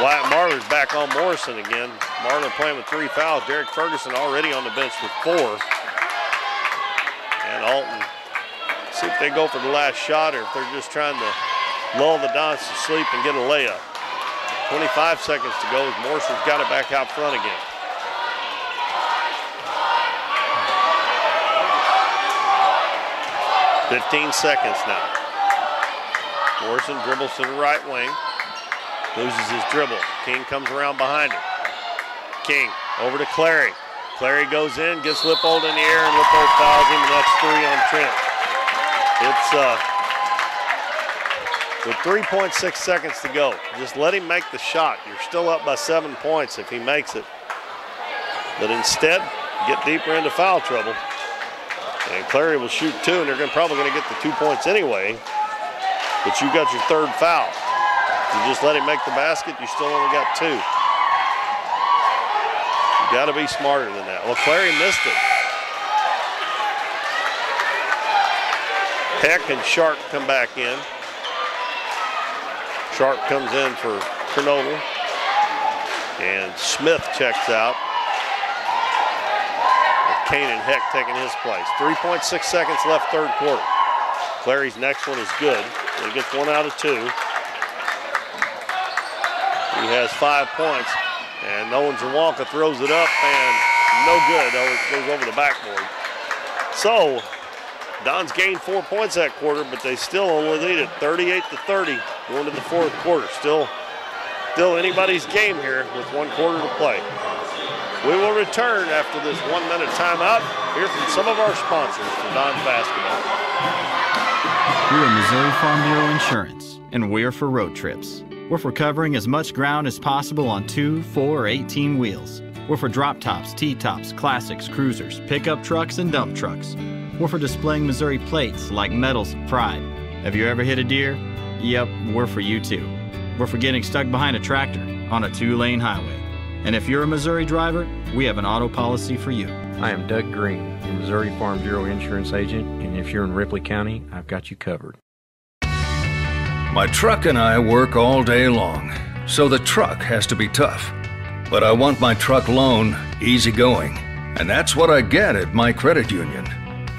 Wyatt Marler's back on Morrison again. Marler playing with 3 fouls. Derek Ferguson already on the bench with 4. And Alton, see if they go for the last shot or if they're just trying to lull the Dons to sleep and get a layup. 25 seconds to go as Morrison's got it back out front again. $15 seconds now. Morrison dribbles to the right wing. Loses his dribble. King comes around behind him. King over to Clary. Clary goes in, gets Lippold in the air, and Lippold fouls him, and that's 3 on Trent. It's with 3.6 seconds to go. Just let him make the shot. You're still up by 7 points if he makes it. But instead, get deeper into foul trouble. And Clary will shoot 2, and they're probably going to get the 2 points anyway. But you got your 3rd foul. You just let him make the basket, you still only got 2. You got to be smarter than that. Well, Clary missed it. Heck and Sharp come back in. Sharp comes in for Kernodle. And Smith checks out. Kane and Heck taking his place. 3.6 seconds left, 3rd quarter. Clary's next one is good. He gets 1 out of 2. He has 5 points. And Nolan Zawonka throws it up and no good. It goes over the backboard. So, Dons gained 4 points that quarter, but they still only lead it 38-30 going to the 4th quarter. Still anybody's game here with 1 quarter to play. We will return after this 1-minute timeout. Hear from some of our sponsors for Dons basketball. We're Missouri Farm Bureau Insurance, and we're for road trips. We're for covering as much ground as possible on 2, 4, or 18 wheels. We're for drop tops, T-tops, classics, cruisers, pickup trucks, and dump trucks. We're for displaying Missouri plates like Medals of Pride. Have you ever hit a deer? Yep, we're for you too. We're for getting stuck behind a tractor on a 2-lane highway. And if you're a Missouri driver, we have an auto policy for you. I am Doug Green, the Missouri Farm Bureau Insurance Agent, and if you're in Ripley County, I've got you covered. My truck and I work all day long, so the truck has to be tough. But I want my truck loan easygoing, and that's what I get at my credit union.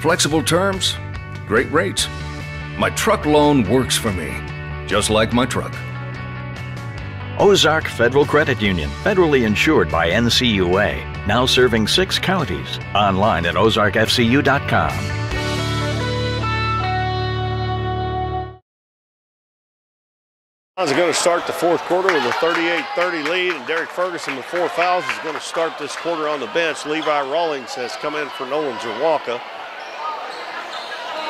Flexible terms, great rates. My truck loan works for me, just like my truck. Ozark Federal Credit Union, federally insured by NCUA, now serving 6 counties. Online at ozarkfcu.com. Dons are going to start the 4th quarter with a 38-30 lead, and Derek Ferguson with 4 fouls is going to start this quarter on the bench. Levi Rawlings has come in for Nolan Zawonka.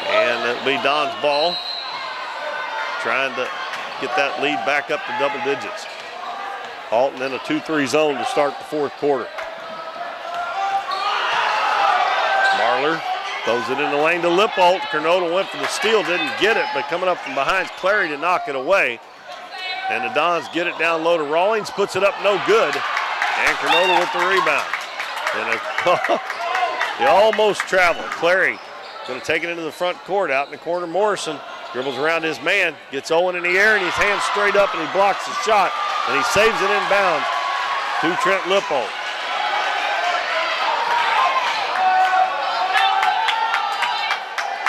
And it'll be Don's ball, trying to get that lead back up to double digits. Alton in a 2-3 zone to start the 4th quarter. Marler throws it in the lane to Lippold. Kernodle went for the steal, didn't get it, but coming up from behind is Clary to knock it away. And the Dons get it down low to Rawlings, puts it up no good. And Kernodle with the rebound. And he almost traveled. Clary going to take it into the front court. Out in the corner, Morrison dribbles around his man, gets Owen in the air, and his hands straight up, and he blocks the shot, and he saves it inbounds to Trent Lippold.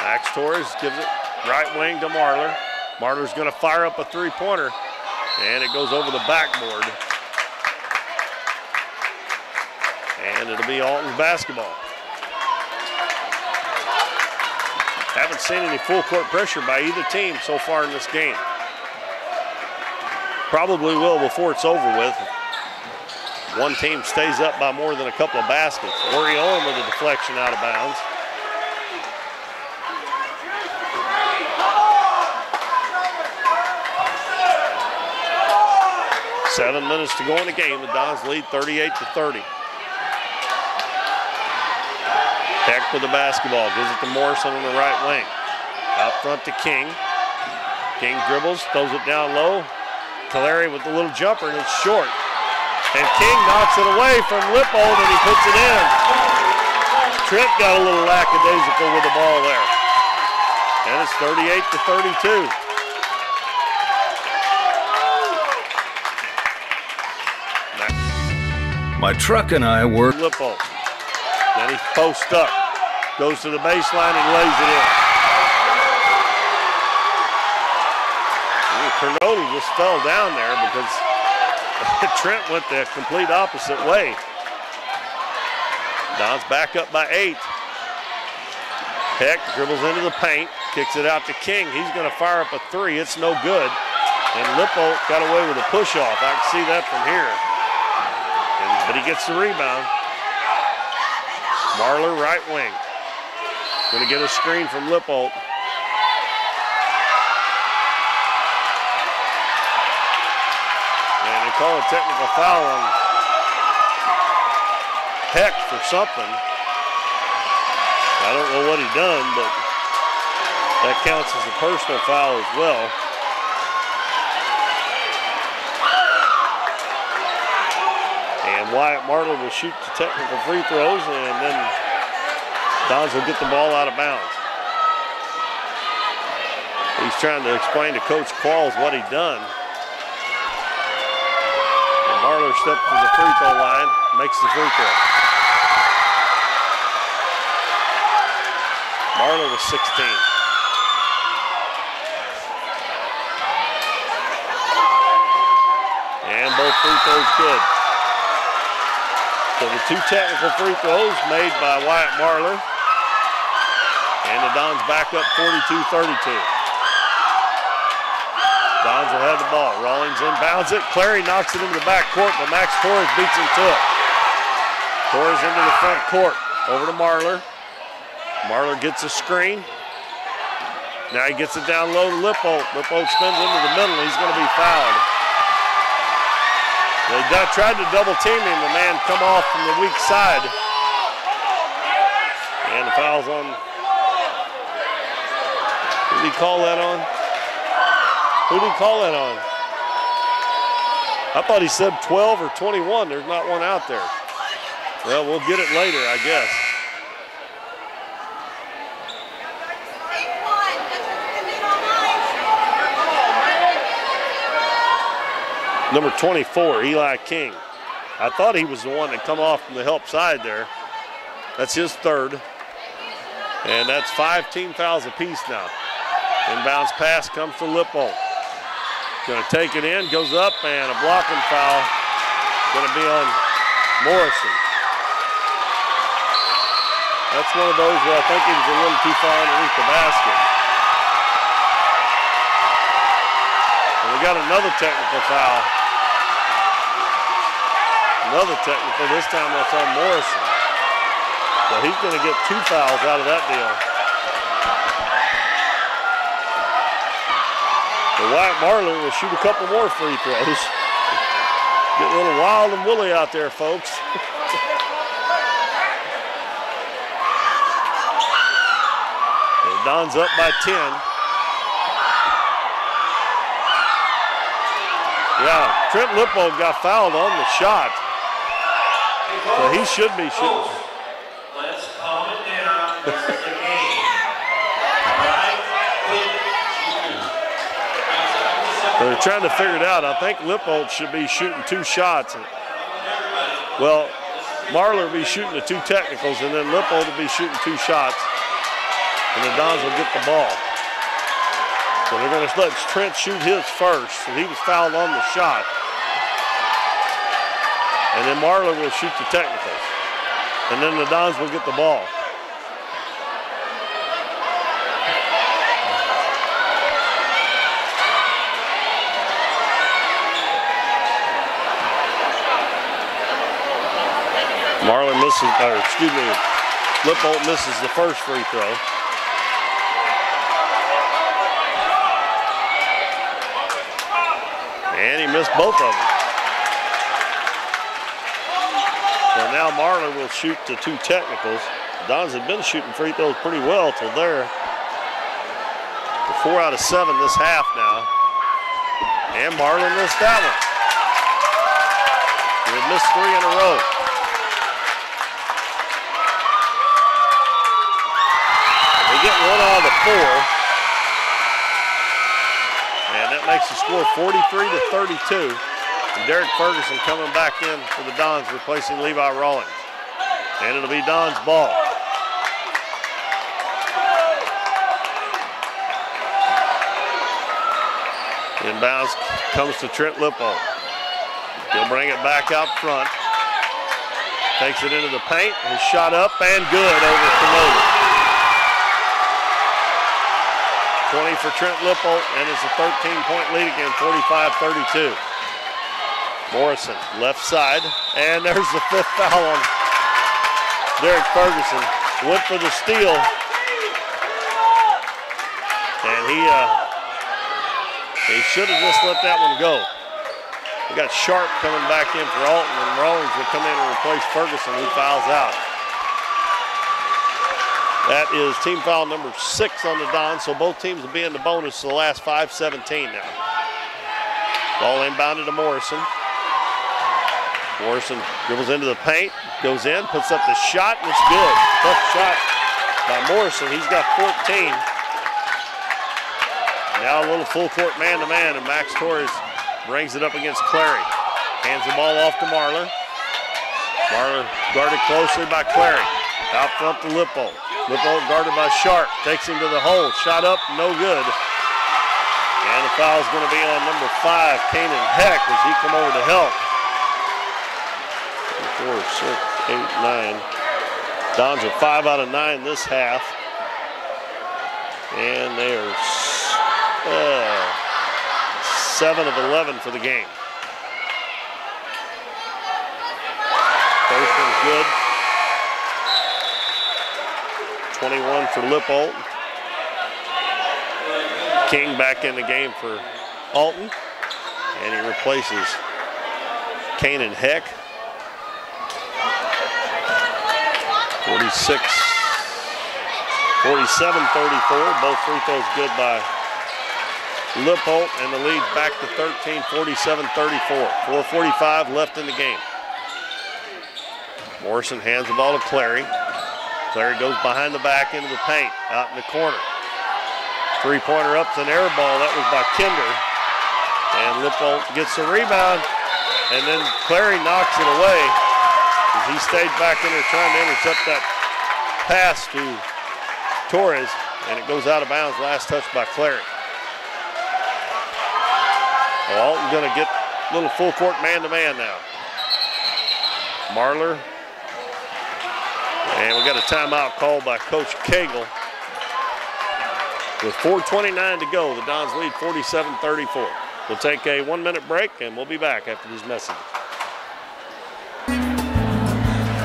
Max Torres gives it right wing to Marler. Marler's going to fire up a 3-pointer, and it goes over the backboard. And it'll be Alton's basketball. Haven't seen any full court pressure by either team so far in this game. Probably will before it's over with. One team stays up by more than a couple of baskets. Ori Owen with a deflection out of bounds. .7 minutes to go in the game. The Dons lead 38-30. Heck with the basketball, gives it to Morrison on the right wing. Out front to King. King dribbles, throws it down low. Caleri with the little jumper, and it's short. And King knocks it away from Lippold, and he puts it in. Trent got a little lackadaisical with the ball there. And it's 38-32. My truck and I work. Lippold. Then he posts up, goes to the baseline and lays it in. Cernodi just fell down there because Trent went the complete opposite way. Don's back up by 8. Heck dribbles into the paint, kicks it out to King. He's going to fire up a 3. It's no good. And Lippold got away with a push-off. I can see that from here. But he gets the rebound. Marler, right wing. Going to get a screen from Lippold. And they call a technical foul on Heck for something. I don't know what he done, but that counts as a personal foul as well. And Wyatt Marler will shoot the technical free throws, and then Dons will get the ball out of bounds. He's trying to explain to Coach Qualls what he done. And Marler steps to the free throw line, makes the free throw. Marler was 16. And both free throws good. So the 2 technical free throws made by Wyatt Marler. And the Dons back up 42-32. Dons will have the ball. Rawlings inbounds it. Clary knocks it into the back court, but Max Torres beats him to it. Torres into the front court. Over to Marler. Marler gets a screen. Now he gets it down low to Lippold. Lippold spins into the middle. He's going to be fouled. They tried to double team him. The man come off from the weak side. And the foul's on. Who did he call that on? Who did he call that on? I thought he said 12 or 21. There's not one out there. Well, we'll get it later, I guess. Number 24, Eli King. I thought he was the one that come off from the help side there. That's his 3rd. And that's 5 team fouls apiece now. Inbounds pass comes to Lippold. Gonna take it in, goes up, and a blocking foul. Gonna be on Morrison. That's one of those where I think he was a little too far underneath the basket. And we got another technical foul. Another technical, this time that's on Morrison. So he's going to get 2 fouls out of that deal. So Wyatt Marler will shoot a couple more free throws. Get a little wild and woolly out there, folks. And Don's up by 10. Yeah, Trent Lippold got fouled on the shot. So he should be shooting. Let's calm it down. This is the game. So they're trying to figure it out. I think Lippold should be shooting 2 shots. Well, Marler will be shooting the 2 technicals, and then Lippold will be shooting 2 shots. And the Dons will get the ball. So they're going to let Trent shoot his first. So he was fouled on the shot. And then Marler will shoot the technicals. And then the Dons will get the ball. Marler misses, or excuse me, Lippold misses the first free throw. And he missed both of them. So now Marler will shoot the 2 technicals. Dons had been shooting free throws pretty well till there. 4 out of 7 this half now. And Marlin missed that one. He had missed 3 in a row. And they get 1 out of the 4. And that makes the score 43-32. And Derek Ferguson coming back in for the Dons, replacing Levi Rawlings. And it'll be Don's ball. Inbounds comes to Trent Lippold. He'll bring it back out front. Takes it into the paint. His shot up and good over Canova. 20 for Trent Lippold, and it's a 13-point lead again, 45-32. Morrison, left side, and there's the 5th foul on Derek Ferguson. Went for the steal, and he should have just let that one go. We got Sharp coming back in for Alton, and Rawlings will come in and replace Ferguson, who fouls out. That is team foul number 6 on the Dons, so both teams will be in the bonus to the last 5:17 now. Ball inbounded to Morrison. Morrison dribbles into the paint, goes in, puts up the shot, and it's good. Tough shot by Morrison. He's got 14. Now a little full court man-to-man, and Max Torres brings it up against Clary. Hands the ball off to Marler. Marler guarded closely by Clary. Out front to Lippold. Lippold guarded by Sharp. Takes him to the hole. Shot up, no good. And the foul is going to be on number 5, Kanan Heck, as he come over to help. 4, 6, 8, 9. Dons are 5 out of 9 this half. And they are 7 of 11 for the game. First one's good. 21 for Lippold. King back in the game for Alton. And he replaces Kanan Heck. 47-34. Both free throws good by Lippold, and the lead back to 13, 47-34. 4:45 left in the game. Morrison hands the ball to Clary. Clary goes behind the back into the paint, out in the corner. Three-pointer up's an air ball. That was by Kinder. And Lippold gets the rebound, and then Clary knocks it away. He stayed back in there trying to intercept that pass to Torres, and it goes out of bounds. Last touch by Clary. Well, Alton going to get a little full court man-to-man now. Marler. And we got a timeout called by Coach Cagle. With 4:29 to go, the Dons lead 47-34. We'll take a 1-minute break, and we'll be back after these messages.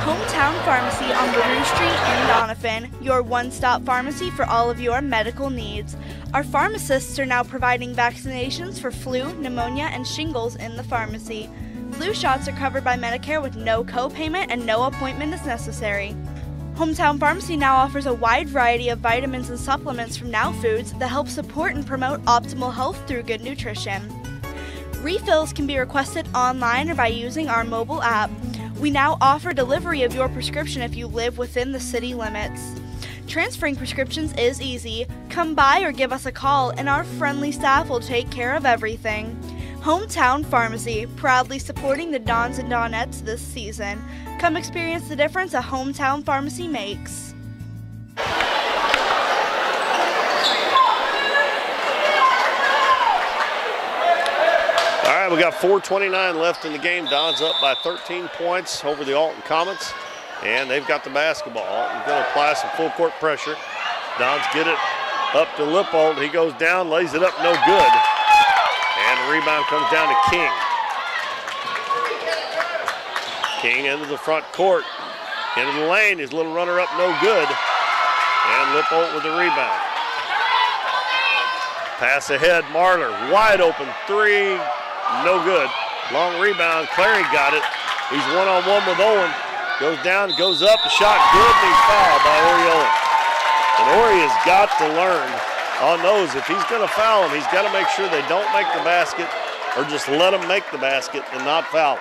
Hometown Pharmacy on Brew Street in Doniphan, your one-stop pharmacy for all of your medical needs. Our pharmacists are now providing vaccinations for flu, pneumonia, and shingles in the pharmacy. Flu shots are covered by Medicare with no co-payment and no appointment is necessary. Hometown Pharmacy now offers a wide variety of vitamins and supplements from Now Foods that help support and promote optimal health through good nutrition. Refills can be requested online or by using our mobile app. We now offer delivery of your prescription if you live within the city limits. Transferring prescriptions is easy. Come by or give us a call and our friendly staff will take care of everything. Hometown Pharmacy, proudly supporting the Dons and Donettes this season. Come experience the difference a Hometown Pharmacy makes. All right, we got 4:29 left in the game. Dons up by 13 points over the Alton Comets, and they've got the basketball. Alton's going to apply some full court pressure. Dons get it up to Lippold. He goes down, lays it up, no good. And the rebound comes down to King. King into the front court, into the lane. His little runner up, no good. And Lippold with the rebound. Pass ahead, Marler, wide open three, no good. Long rebound, Clary got it. He's one-on-one with Owen. goes down, goes up, the shot good, and he's fouled by Owen. And Ori has got to learn on those. If he's going to foul them, he's got to make sure they don't make the basket or just let them make the basket and not foul.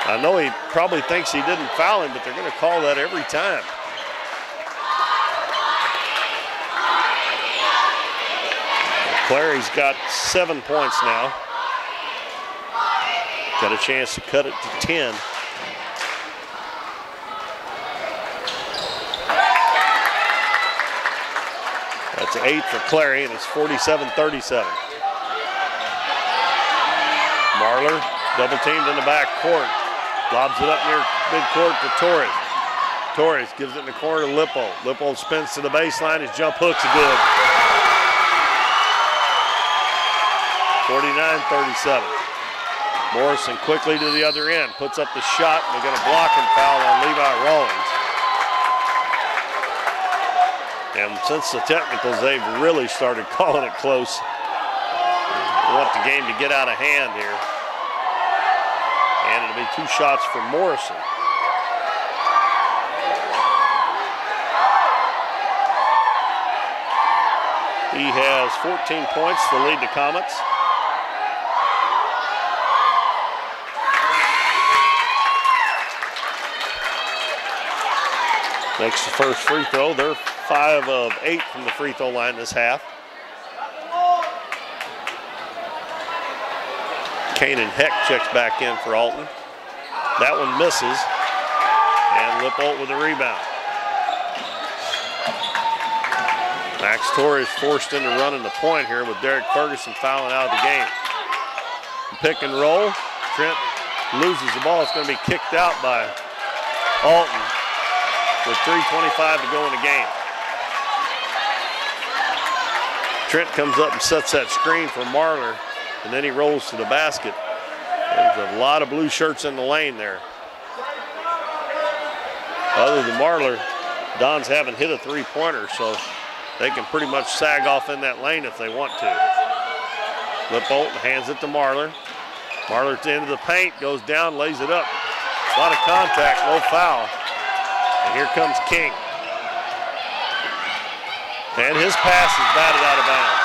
I know he probably thinks he didn't foul him, but they're going to call that every time. Clary's got 7 points now. Got a chance to cut it to 10. That's 8 for Clary, and it's 47-37. Marler double teamed in the back court. Lobs it up near midcourt to Torres. Torres gives it in the corner to Lippo. Lippo spins to the baseline. His jump hook's good. 49-37. Morrison quickly to the other end. Puts up the shot. They're going to block and foul on Levi Rawlings. And since the technicals, they've really started calling it close. We want the game to get out of hand here. And it'll be 2 shots for Morrison. He has 14 points to lead the Comets. Makes the first free throw. They're 5 of 8 from the free throw line this half. Kanan Heck checks back in for Alton. That one misses. And Lippold with the rebound. Max Torres forced into running the point here with Derek Ferguson fouling out of the game. Pick and roll. Trent loses the ball. It's going to be kicked out by Alton with 3:25 to go in the game. Trent comes up and sets that screen for Marler, and then he rolls to the basket. There's a lot of blue shirts in the lane there. Other than Marler, Dons haven't hit a three-pointer, so they can pretty much sag off in that lane if they want to. Lippold hands it to Marler. Marler to the end of the paint, goes down, lays it up. A lot of contact, no foul. And here comes King. And his pass is batted out of bounds.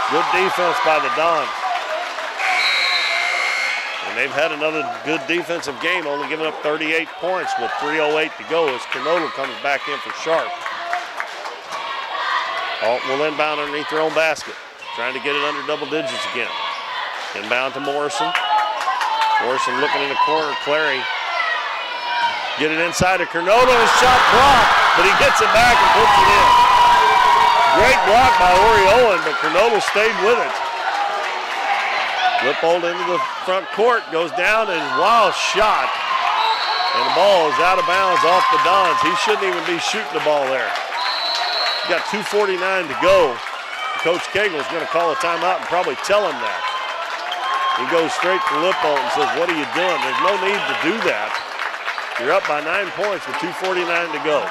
Good defense by the Dons. And they've had another good defensive game, only giving up 38 points with 3:08 to go as Kernodle comes back in for Sharp. Alton will inbound underneath their own basket, trying to get it under double digits again. Inbound to Morrison. Morrison looking in the corner. Clary get it inside of Kernodle. His shot blocked, but he gets it back and puts it in. Great block by Ori Owen, but Kernodle stayed with it. Lippold into the front court, goes down, and wild shot. And the ball is out of bounds off the Dons. He shouldn't even be shooting the ball there. He's got 2:49 to go. Coach Cagle is going to call a timeout and probably tell him that. He goes straight to Lippold and says, "What are you doing? There's no need to do that. You're up by 9 points with 2:49 to go."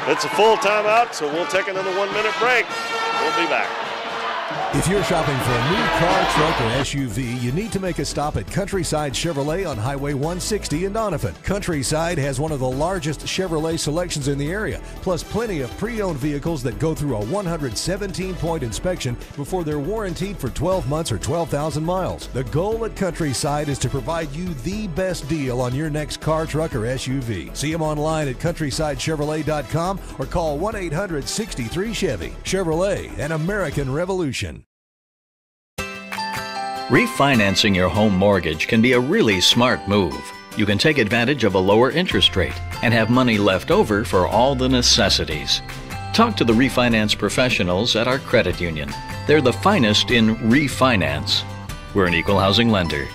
It's a full timeout, so we'll take another 1-minute break. We'll be back. If you're shopping for a new car, truck, or SUV, you need to make a stop at Countryside Chevrolet on Highway 160 in Doniphan. Countryside has one of the largest Chevrolet selections in the area, plus plenty of pre-owned vehicles that go through a 117-point inspection before they're warranted for 12 months or 12,000 miles. The goal at Countryside is to provide you the best deal on your next car, truck, or SUV. See them online at CountrysideChevrolet.com or call 1-800-63-CHEVY. Chevrolet, an American revolution. Refinancing your home mortgage can be a really smart move. You can take advantage of a lower interest rate and have money left over for all the necessities. Talk to the refinance professionals at our credit union. They're the finest in refinance. We're an equal housing lender.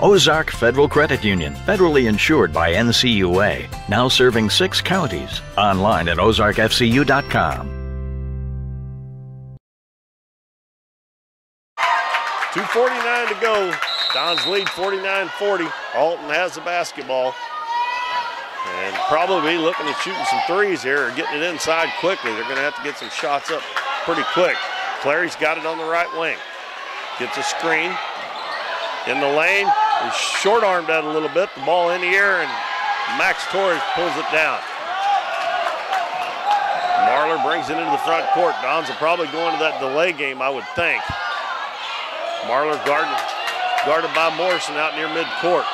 Ozark Federal Credit Union, federally insured by NCUA, now serving 6 counties. Online at ozarkfcu.com. 2:49 to go. Dons lead 49-40. Alton has the basketball. And probably looking at shooting some threes here or getting it inside quickly. They're going to have to get some shots up pretty quick. Clary's got it on the right wing. Gets a screen. In the lane. He short-armed that a little bit. The ball in the air, and Max Torres pulls it down. Marler brings it into the front court. Dons will probably go into that delay game, I would think. Marler guarded by Morrison out near midcourt.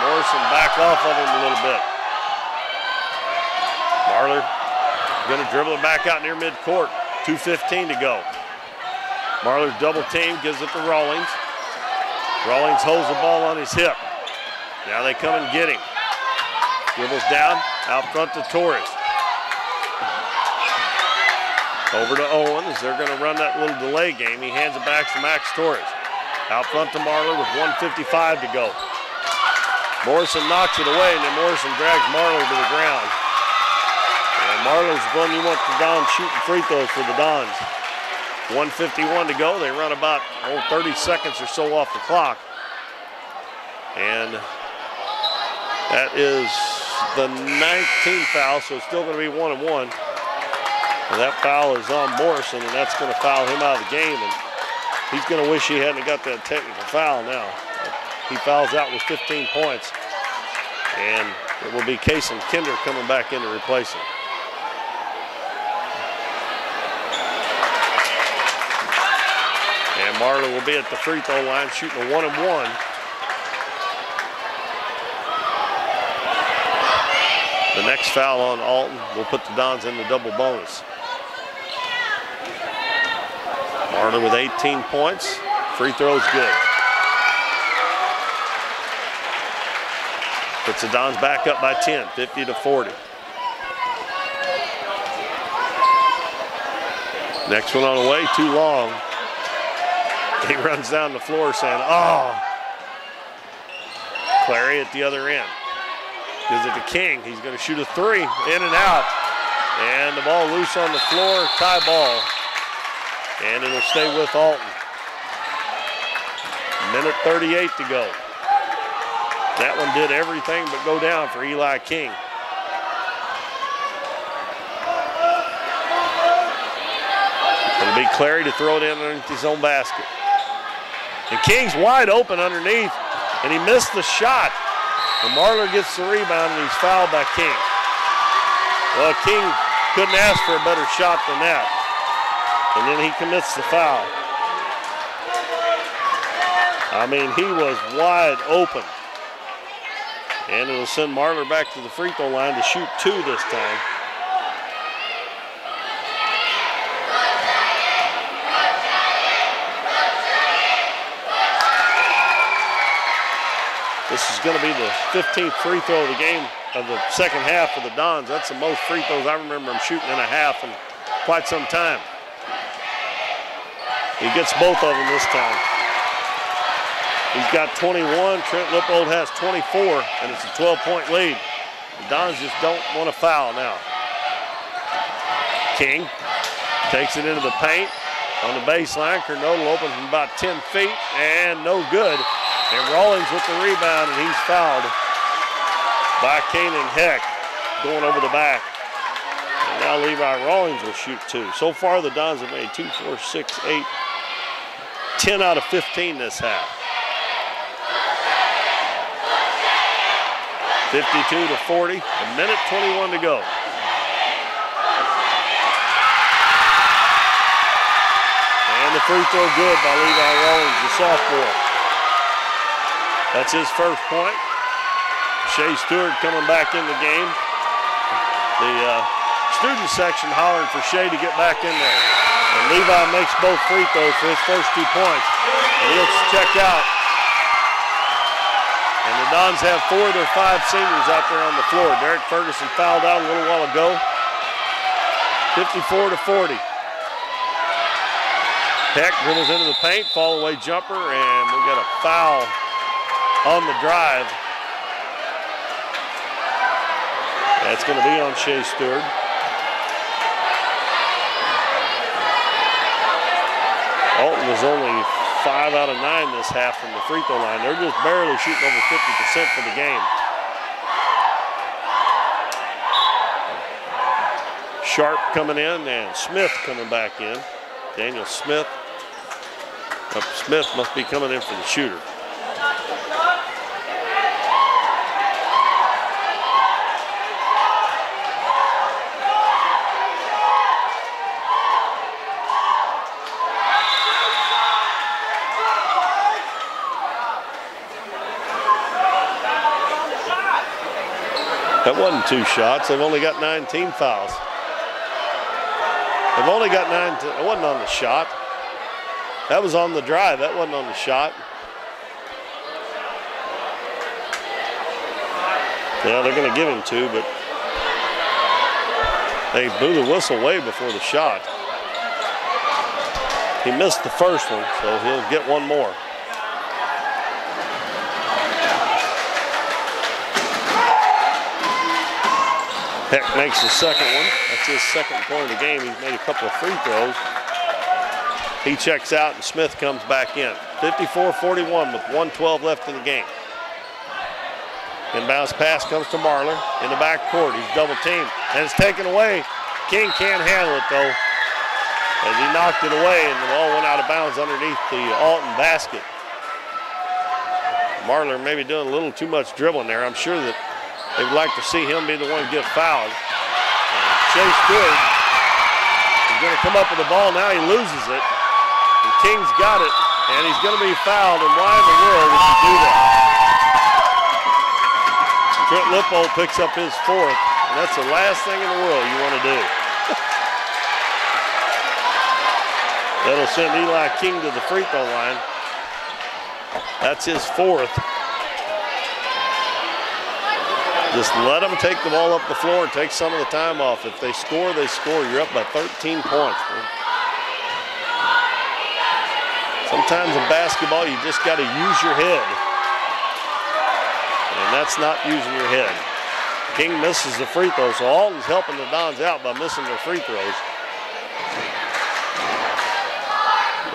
Morrison back off of him a little bit. Marler going to dribble it back out near midcourt. 2:15 to go. Marler's double team, gives it to Rawlings. Rawlings holds the ball on his hip. Now they come and get him. Dribbles down, out front to Torres. Over to Owen as they're going to run that little delay game. He hands it back to Max Torres. Out front to Marler with 1:55 to go. Morrison knocks it away, and then Morrison drags Marler to the ground. And Marler's the one you want the Dons shooting free throws for the Dons. 1:51 to go. They run about 30 seconds or so off the clock. And that is the 19th foul, so it's still going to be 1-1. And that foul is on Morrison, and that's going to foul him out of the game. And he's going to wish he hadn't got that technical foul now. He fouls out with 15 points. And it will be Kason Kinder coming back in to replace him. And Marler will be at the free throw line shooting a 1-and-1. The next foul on Alton will put the Dons in the double bonus. Marler with 18 points. Free throw's good. Puts the Dons back up by 10, 50-40. Next one on the way, too long. He runs down the floor saying, oh. Clary at the other end. Gives it to King. He's going to shoot a three, in and out. And the ball loose on the floor, tie ball. And it'll stay with Alton. Minute 38 to go. That one did everything but go down for Eli King. It'll be Clary to throw it in underneath his own basket. And King's wide open underneath, and he missed the shot. And Marler gets the rebound, and he's fouled by King. Well, King couldn't ask for a better shot than that. And then he commits the foul. I mean, he was wide open. And it'll send Marler back to the free throw line to shoot two this time. This is going to be the 15th free throw of the game of the second half for the Dons. That's the most free throws I remember him shooting in a half in quite some time. He gets both of them this time. He's got 21. Trent Lippold has 24, and it's a 12-point lead. The Dons just don't want to foul now. King takes it into the paint on the baseline. Kernodle open from about 10 feet, and no good. And Rawlings with the rebound, and he's fouled by Kanan Heck going over the back. And now Levi Rawlings will shoot two. So far, the Dons have made 2, 4, 6, 8, 10 out of 15 this half. 52-40, a minute 21 to go. And the free throw good by Levi Rawlings, the sophomore. That's his first point. Shea Stewart coming back in the game. The student section hollering for Shea to get back in there. And Levi makes both free throws for his first 2 points. And he'll check out. And the Dons have 4 of their 5 seniors out there on the floor. Derek Ferguson fouled out a little while ago. 54-40. Heck dribbles into the paint, fall away jumper, and we got a foul on the drive. That's going to be on Shea Stewart. Alton was only 5 out of 9 this half from the free throw line. They're just barely shooting over 50% for the game. Sharp coming in and Smith coming back in. Daniel Smith. Smith must be coming in for the shooter. wasn't 2 shots. They've only got 9 team fouls. They've only got 9. It wasn't on the shot. That was on the drive. That wasn't on the shot. Yeah, they're going to give him 2, but they blew the whistle way before the shot. He missed the first one, so he'll get one more. Heck makes the second one. That's his second point of the game. He's made a couple of free throws. He checks out and Smith comes back in. 54-41 with 1:12 left in the game. Inbounds pass comes to Marler in the backcourt. He's double teamed and it's taken away. King can't handle it though, as he knocked it away and the ball went out of bounds underneath the Alton basket. Marler maybe doing a little too much dribbling there. I'm sure that they would like to see him be the one to get fouled. Shea Stewart is going to come up with the ball now. He loses it. And King's got it, and he's going to be fouled. And why in the world would you do that? Trent Lippold picks up his 4th, and that's the last thing in the world you want to do. That'll send Eli King to the free throw line. That's his 4th. Just let them take the ball up the floor and take some of the time off. If they score, they score. You're up by 13 points. Sometimes in basketball, you just got to use your head. And that's not using your head. King misses the free throw, so Alton's helping the Dons out by missing their free throws.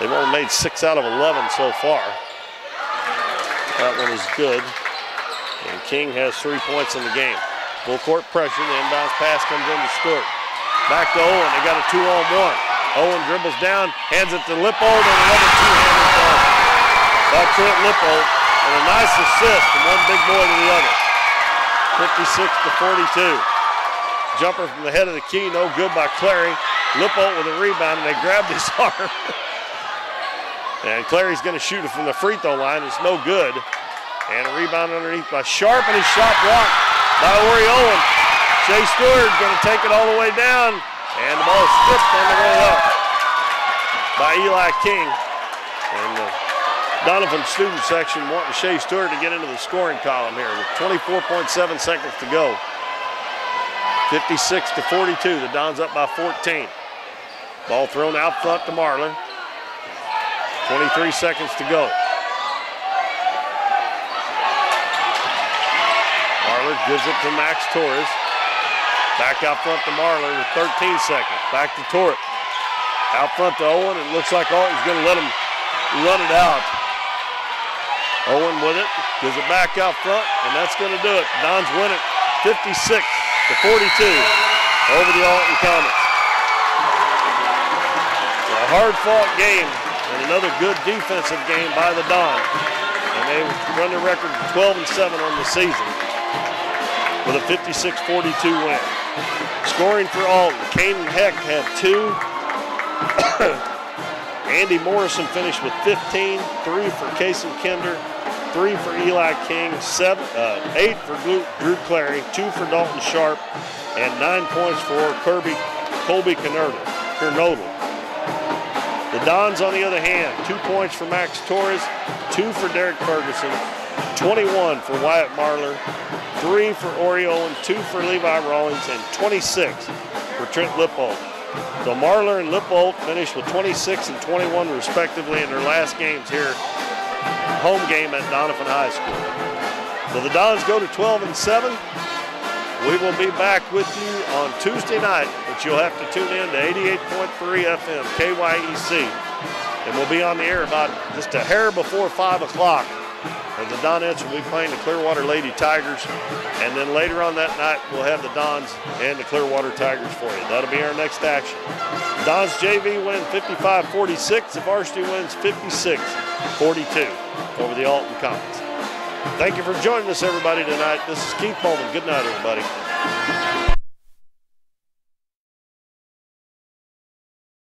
They've only made 6 out of 11 so far. That one is good. And King has 3 points in the game. Full court pressure, the inbounds pass comes in to Stewart. Back to Owen, they got a 2-on-1. Owen dribbles down, hands it to Lippold, and another two-handed ball by Trent Lippold. And a nice assist from one big boy to the other. 56-42. Jumper from the head of the key, no good by Clary. Lippold with a rebound, and they grabbed his arm. And Clary's going to shoot it from the free throw line. It's no good. And a rebound underneath by Sharp, and his shot blocked by Ori Owen. Shea Stewart going to take it all the way down, and the ball is stripped on the way up by Eli King. And the Doniphan student section wanting Shea Stewart to get into the scoring column here with 24.7 seconds to go. 56-42, the Dons up by 14. Ball thrown out front to Marler. 23 seconds to go. Marler gives it to Max Torres. Back out front to Marler with 13 seconds. Back to Torres. Out front to Owen. It looks like Alton's going to let him run it out. Owen with it. Gives it back out front, and that's going to do it. Dons win it 56-42 over the Alton Comets. A hard-fought game and another good defensive game by the Dons. And they run the record 12-7 on the season with a 56-42 win. Scoring for Alton, Caden Heck had 2. Andy Morrison finished with 15, 3 for Kason Kinder, 3 for Eli King, 8 for Drew Clary, 2 for Dalton Sharp, and 9 points for Colby Kernodle. The Dons, on the other hand, 2 points for Max Torres, 2 for Derek Ferguson, 21 for Wyatt Marler, 3 for Ori Owen, 2 for Levi Rawlings, and 26 for Trent Lippold. So Marler and Lippold finished with 26 and 21 respectively in their last games here, home game at Doniphan High School. So the Dons go to 12-7. We will be back with you on Tuesday night, but you'll have to tune in to 88.3 FM, KYEC. And we'll be on the air about just a hair before 5 o'clock. And the Donettes will be playing the Clearwater Lady Tigers. And then later on that night, we'll have the Dons and the Clearwater Tigers for you. That'll be our next action. Dons JV win 55-46. The varsity wins 56-42 over the Alton Comets. Thank you for joining us, everybody, tonight. This is Keith Bowman. Good night, everybody.